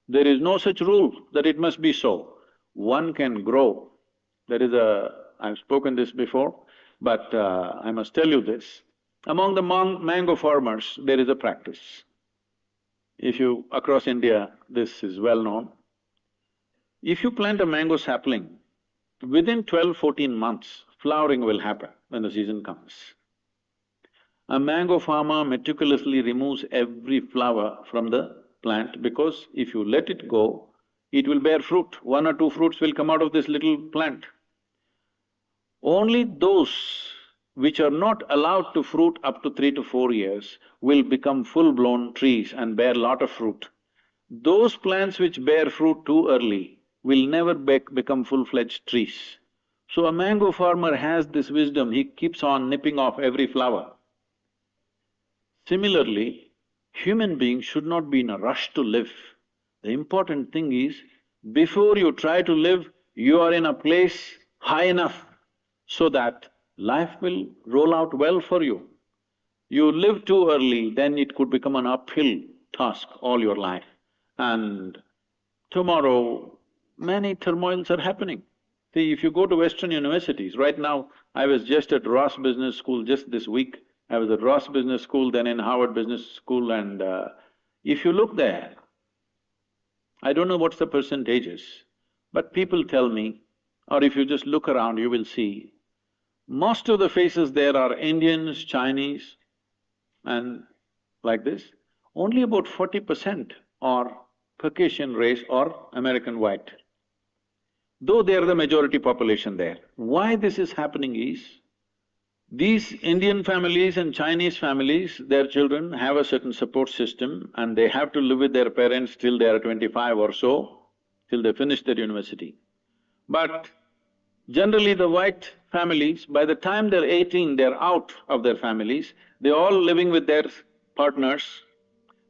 There is no such rule that it must be so. One can grow. There is I've spoken this before, but I must tell you this. Among the mango farmers, there is a practice. If you… across India, this is well known. If you plant a mango sapling, within 12–14 months, flowering will happen when the season comes. A mango farmer meticulously removes every flower from the plant, because if you let it go, it will bear fruit. 1 or 2 fruits will come out of this little plant. Only those which are not allowed to fruit up to 3 to 4 years will become full-blown trees and bear lot of fruit. Those plants which bear fruit too early will never become full-fledged trees. So a mango farmer has this wisdom, he keeps on nipping off every flower. Similarly, human beings should not be in a rush to live. The important thing is, before you try to live, you are in a place high enough so that life will roll out well for you. You live too early, then it could become an uphill task all your life. And tomorrow, many turmoils are happening. See, if you go to Western universities, right now, I was just at Ross Business School just this week. I was at Ross Business School, then in Harvard Business School, and if you look there, I don't know what's the percentages, but people tell me, or if you just look around, you will see, most of the faces there are Indians, Chinese, and like this. Only about 40% are Caucasian race or American white, though they are the majority population there. Why this is happening is, these Indian families and Chinese families, their children have a certain support system and they have to live with their parents till they are 25 or so, till they finish their university. But generally the white families, by the time they're 18, they're out of their families, they're all living with their partners,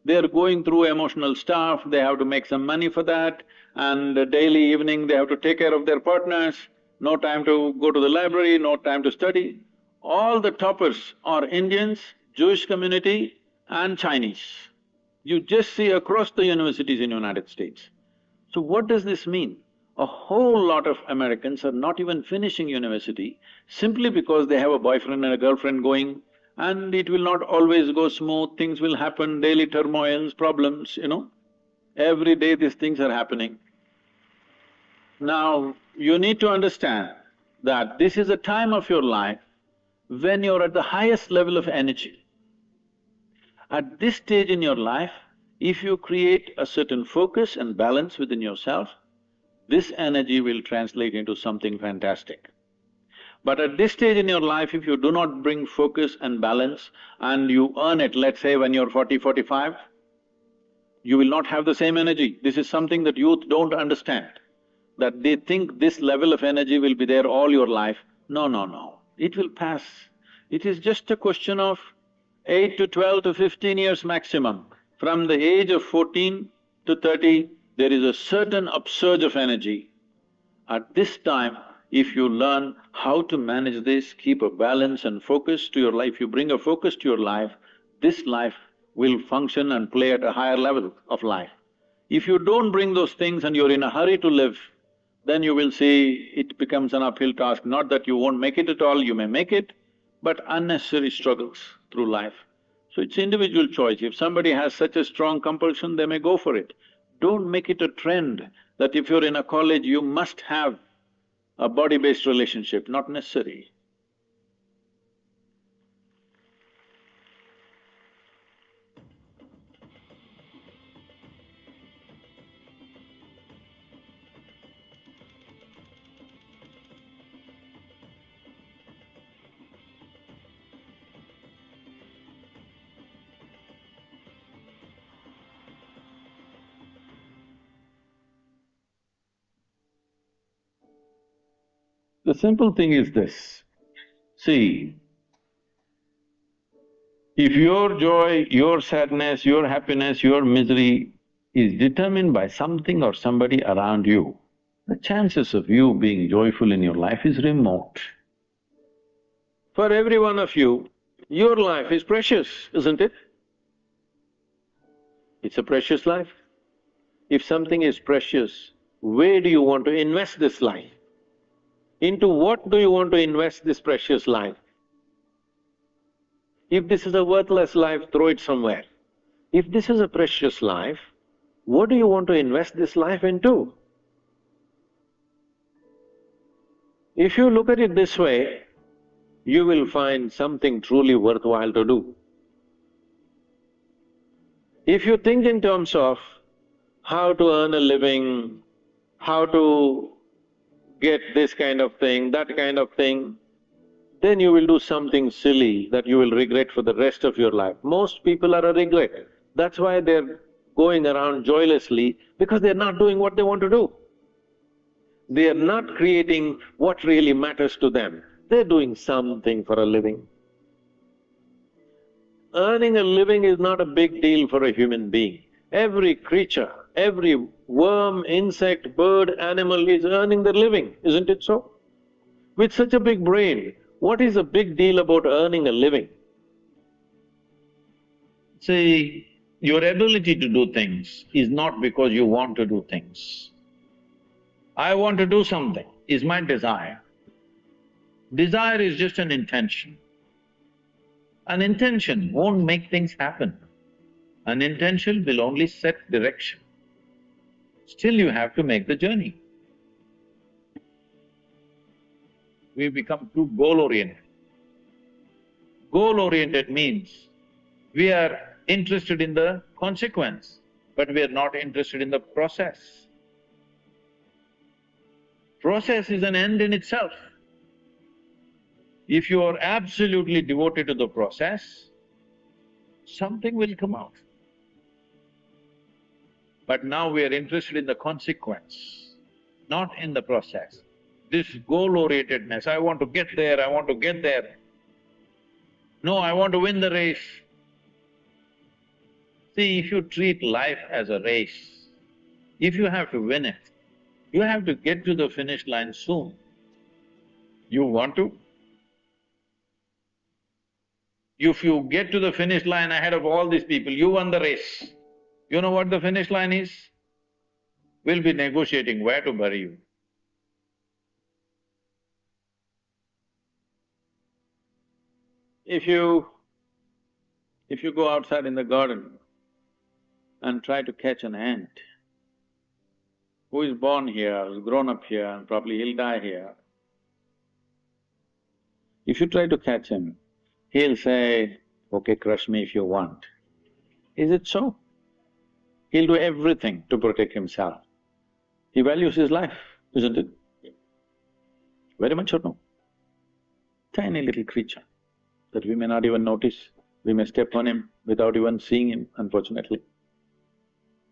they're going through emotional stuff, they have to make some money for that, and daily evening they have to take care of their partners, no time to go to the library, no time to study. All the toppers are Indians, Jewish community and Chinese. You just see across the universities in United States. So what does this mean? A whole lot of Americans are not even finishing university simply because they have a boyfriend and a girlfriend going, and it will not always go smooth, things will happen, daily turmoils, problems, you know. Every day these things are happening. Now, you need to understand that this is a time of your life when you're at the highest level of energy. At this stage in your life, if you create a certain focus and balance within yourself, this energy will translate into something fantastic. But at this stage in your life, if you do not bring focus and balance and you earn it, let's say when you're 40, 45, you will not have the same energy. This is something that youth don't understand, that they think this level of energy will be there all your life. No, no, no, it will pass. It is just a question of 8 to 12 to 15 years maximum. From the age of 14 to 30, there is a certain upsurge of energy. At this time, if you learn how to manage this, keep a balance and focus to your life, you bring a focus to your life, this life will function and play at a higher level of life. If you don't bring those things and you're in a hurry to live, then you will see it becomes an uphill task. Not that you won't make it at all, you may make it, but unnecessary struggles through life. So it's individual choice. If somebody has such a strong compulsion, they may go for it. Don't make it a trend that if you're in a college, you must have a body-based relationship, not necessary. The simple thing is this, see, if your joy, your sadness, your happiness, your misery is determined by something or somebody around you, the chances of you being joyful in your life is remote. For every one of you, your life is precious, isn't it? It's a precious life. If something is precious, where do you want to invest this life? Into what do you want to invest this precious life? If this is a worthless life, throw it somewhere. If this is a precious life, what do you want to invest this life into? If you look at it this way, you will find something truly worthwhile to do. If you think in terms of how to earn a living, how to get this kind of thing, that kind of thing, then you will do something silly that you will regret for the rest of your life. Most people are a regret. That's why they're going around joylessly, because they're not doing what they want to do. They are not creating what really matters to them. They're doing something for a living. Earning a living is not a big deal for a human being. Every creature, every worm, insect, bird, animal is earning their living, isn't it so? With such a big brain, what is a big deal about earning a living? See, your ability to do things is not because you want to do things. I want to do something is my desire. Desire is just an intention. An intention won't make things happen. An intention will only set direction. Still you have to make the journey. We become too goal-oriented. Goal-oriented means we are interested in the consequence, but we are not interested in the process. Process is an end in itself. If you are absolutely devoted to the process, something will come out. But now we are interested in the consequence, not in the process. This goal-orientedness, I want to get there, I want to get there. No, I want to win the race. See, if you treat life as a race, if you have to win it, you have to get to the finish line soon. You want to? If you get to the finish line ahead of all these people, you won the race. You know what the finish line is? We'll be negotiating where to bury you. If you go outside in the garden and try to catch an ant, who is born here, who's grown up here, and probably he'll die here, if you try to catch him, he'll say, okay, crush me if you want. Is it so? He'll do everything to protect himself. He values his life, isn't it? Very much or no? tiny little creature that we may not even notice. We may step on him without even seeing him, unfortunately.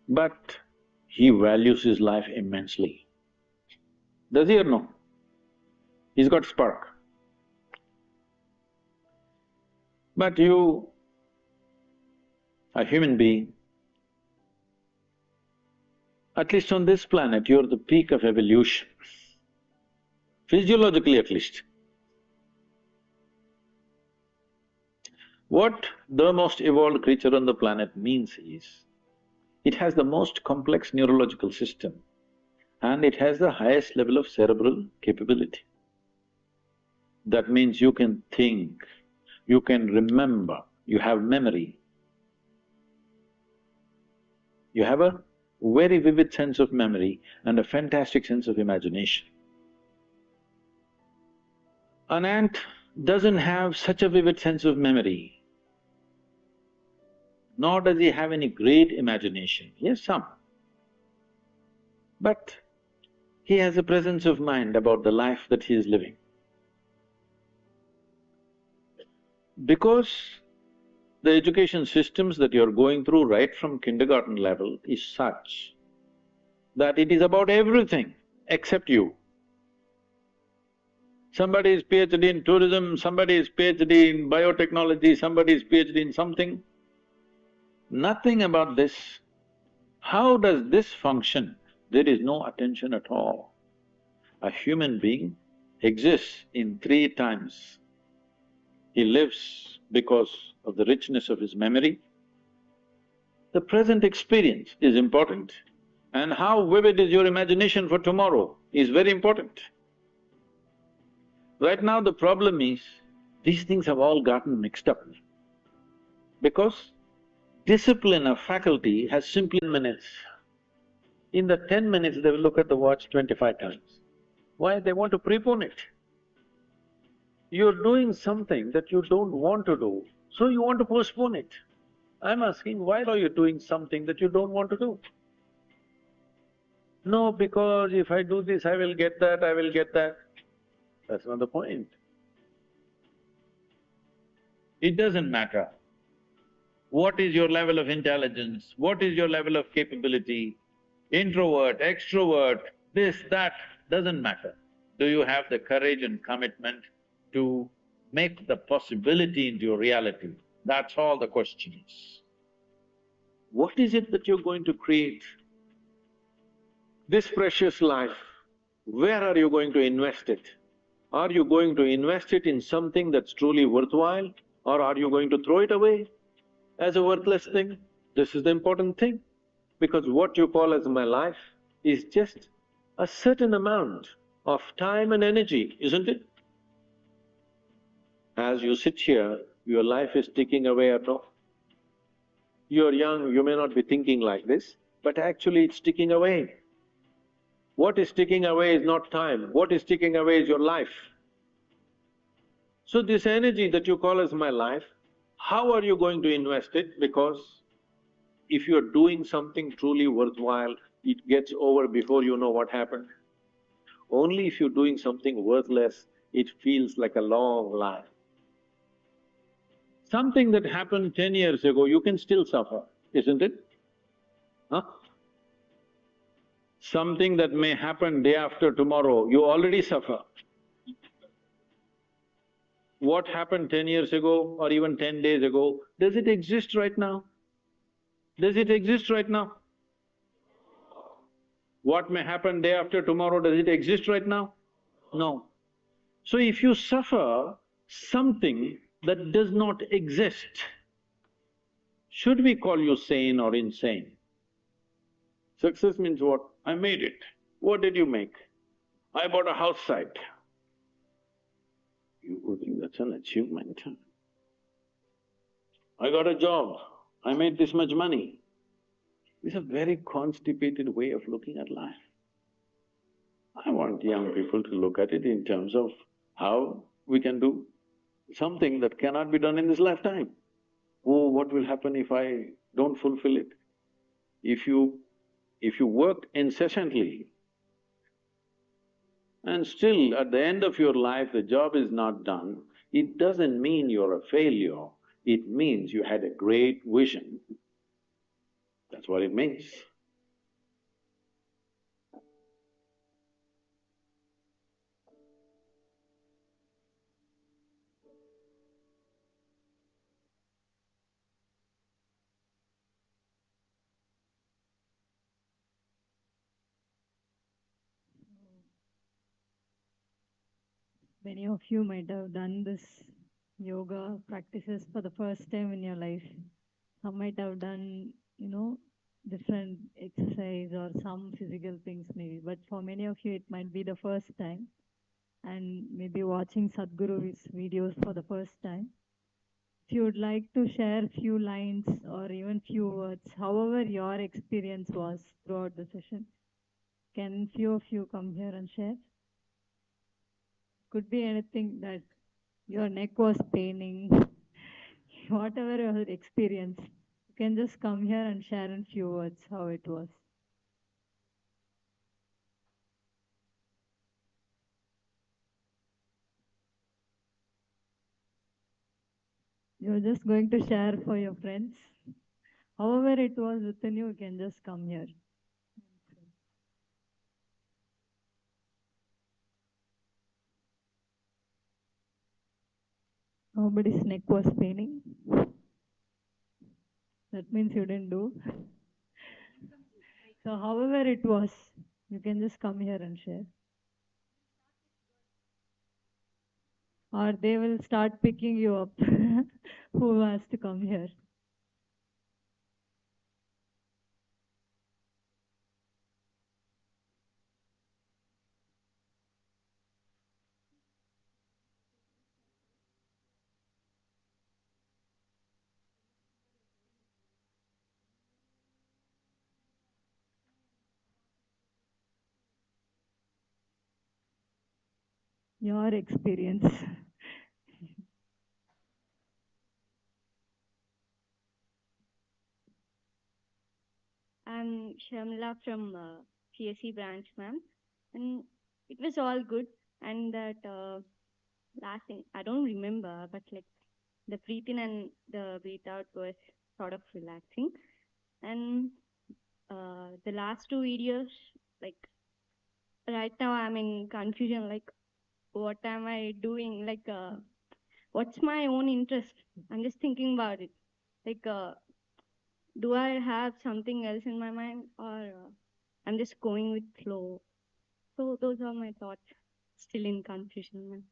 But he values his life immensely. Does he or no? He's got spark. But you, a human being, at least on this planet, you're the peak of evolution, physiologically at least. What the most evolved creature on the planet means is, it has the most complex neurological system and it has the highest level of cerebral capability. That means you can think, you can remember, you have memory. You have a very vivid sense of memory and a fantastic sense of imagination. An ant doesn't have such a vivid sense of memory, nor does he have any great imagination. He has some. But he has a presence of mind about the life that he is living. Because the education systems that you're going through right from kindergarten level is such that it is about everything except you. Somebody is PhD in tourism, somebody is PhD in biotechnology, somebody is PhD in something. Nothing about this. How does this function? There is no attention at all. A human being exists in three times. He lives because of the richness of his memory. The present experience is important, and how vivid is your imagination for tomorrow is very important. Right now the problem is, these things have all gotten mixed up because discipline of faculty has simply 10 minutes. In the 10 minutes, they will look at the watch 25 times. Why? They want to prepone it. You're doing something that you don't want to do, so you want to postpone it. I'm asking, why are you doing something that you don't want to do? No, because if I do this, I will get that, I will get that. That's not the point. It doesn't matter what is your level of intelligence, what is your level of capability, introvert, extrovert, this, that, doesn't matter. Do you have the courage and commitment to make the possibility into your reality? That's all the question is. What is it that you're going to create? This precious life, where are you going to invest it? Are you going to invest it in something that's truly worthwhile, or are you going to throw it away as a worthless thing? This is the important thing, because what you call as my life is just a certain amount of time and energy, isn't it? As you sit here, your life is ticking away at all. You're young, you may not be thinking like this, but actually it's ticking away. What is ticking away is not time, what is ticking away is your life. So this energy that you call as my life, how are you going to invest it? Because if you're doing something truly worthwhile, it gets over before you know what happened. Only if you're doing something worthless, it feels like a long life. Something that happened 10 years ago, you can still suffer, isn't it? Huh? Something that may happen day after tomorrow, you already suffer. What happened 10 years ago or even 10 days ago, does it exist right now? Does it exist right now? What may happen day after tomorrow, does it exist right now? No. So if you suffer something that does not exist, should we call you sane or insane? Success means what? I made it. What did you make? I bought a house site. You would think that's an achievement. I got a job. I made this much money. It's a very constipated way of looking at life. I want young people to look at it in terms of how we can do something that cannot be done in this lifetime. Oh, what will happen if I don't fulfill it? If you work incessantly and still at the end of your life the job is not done, it doesn't mean you're a failure. It means you had a great vision. That's what it means. Many of you might have done this yoga practices for the first time in your life. Some might have done, different exercise or some physical things maybe. But for many of you, it might be the first time. And maybe watching Sadhguru's videos for the first time. If you would like to share few lines or even few words, however your experience was throughout the session, can few of you come here and share? Could be anything that your neck was paining, whatever your experience. You can just come here and share in few words how it was. You're just going to share for your friends. However it was within you, you can just come here. Nobody's neck was paining. That means you didn't do. So however it was, you can just come here and share. Or they will start picking you up who has to come here. Your experience. I'm Shamla from PSC branch, ma'am, and it was all good. And that last thing, I don't remember, but like the breathe in and the breathe out was sort of relaxing. And the last two videos, like right now I'm in confusion, like what am I doing? Like what's my own interest? I'm just thinking about it. Like do I have something else in my mind, or I'm just going with flow? So those are my thoughts. Still in confusion, ma'am.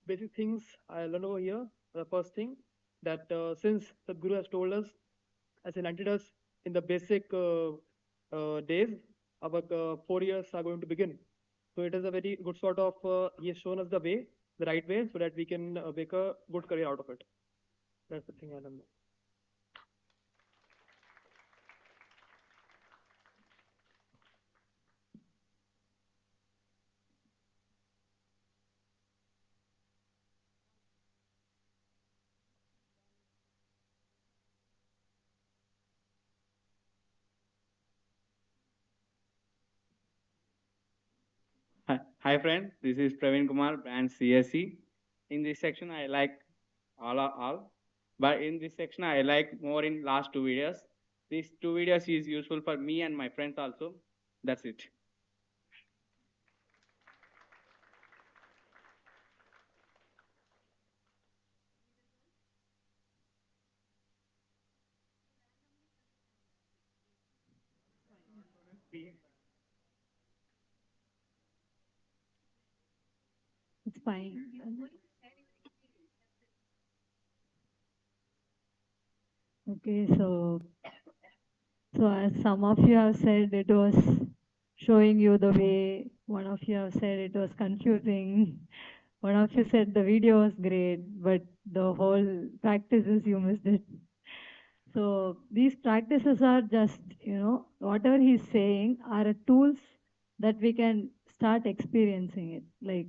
Basic things I learned over here. The first thing that since Sadhguru has told us, as enlightened us in the basic days, our 4 years are going to begin. So it is a very good sort of, he has shown us the way, the right way, so that we can make a good career out of it. That's the thing I learned. Hi friend, this is Praveen Kumar, branch CSC. In this section, I like all, but in this section, I like more in last two videos. These two videos is useful for me and my friends also. That's it. It's fine. Okay, so as some of you have said, it was showing you the way. One of you have said it was confusing. One of you said the video was great, but the whole practices you missed it. So these practices are just, whatever he's saying are tools that we can start experiencing it. Like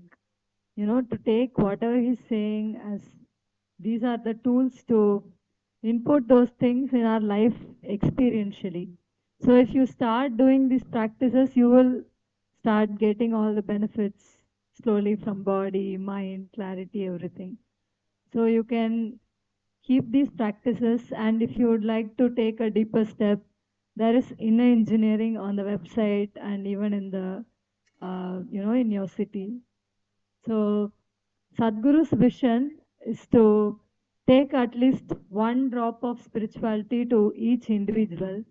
to take whatever he's saying as these are the tools to input those things in our life experientially. So if you start doing these practices, you will start getting all the benefits slowly from body, mind, clarity, everything. So you can keep these practices, and if you would like to take a deeper step, there is inner engineering on the website and even in the in your city. So Sadhguru's vision is to take at least one drop of spirituality to each individual.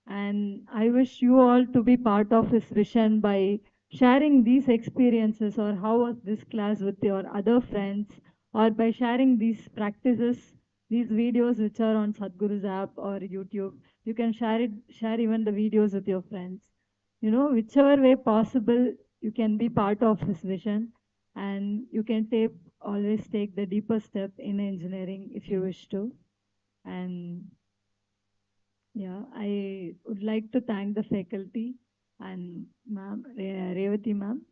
And I wish you all to be part of his vision by sharing these experiences or how was this class with your other friends, or by sharing these practices, these videos which are on Sadhguru's app or YouTube. You can share even the videos with your friends. Whichever way possible, you can be part of his vision, and you can always take the deeper step in engineering if you wish to. And yeah, I would like to thank the faculty and ma'am, Revati ma'am.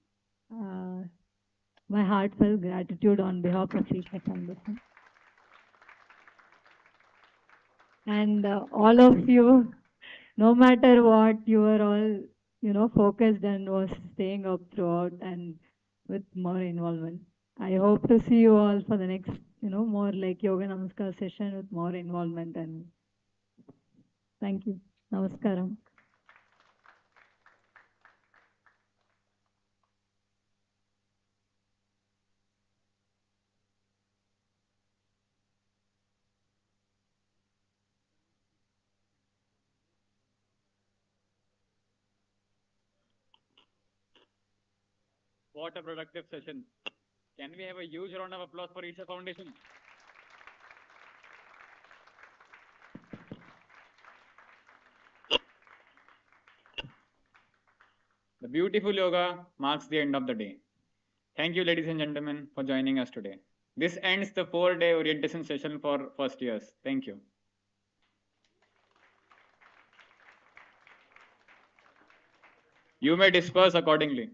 My heartfelt gratitude on behalf of Isha Foundation. And all of you, no matter what, you were all, focused and was staying up throughout and with more involvement. I hope to see you all for the next, more like Yoga Namaskar session with more involvement. And thank you. Namaskaram. What a productive session. Can we have a huge round of applause for Isha Foundation? The beautiful yoga marks the end of the day. Thank you, ladies and gentlemen, for joining us today. This ends the 4-day orientation session for first years. Thank you. You may disperse accordingly.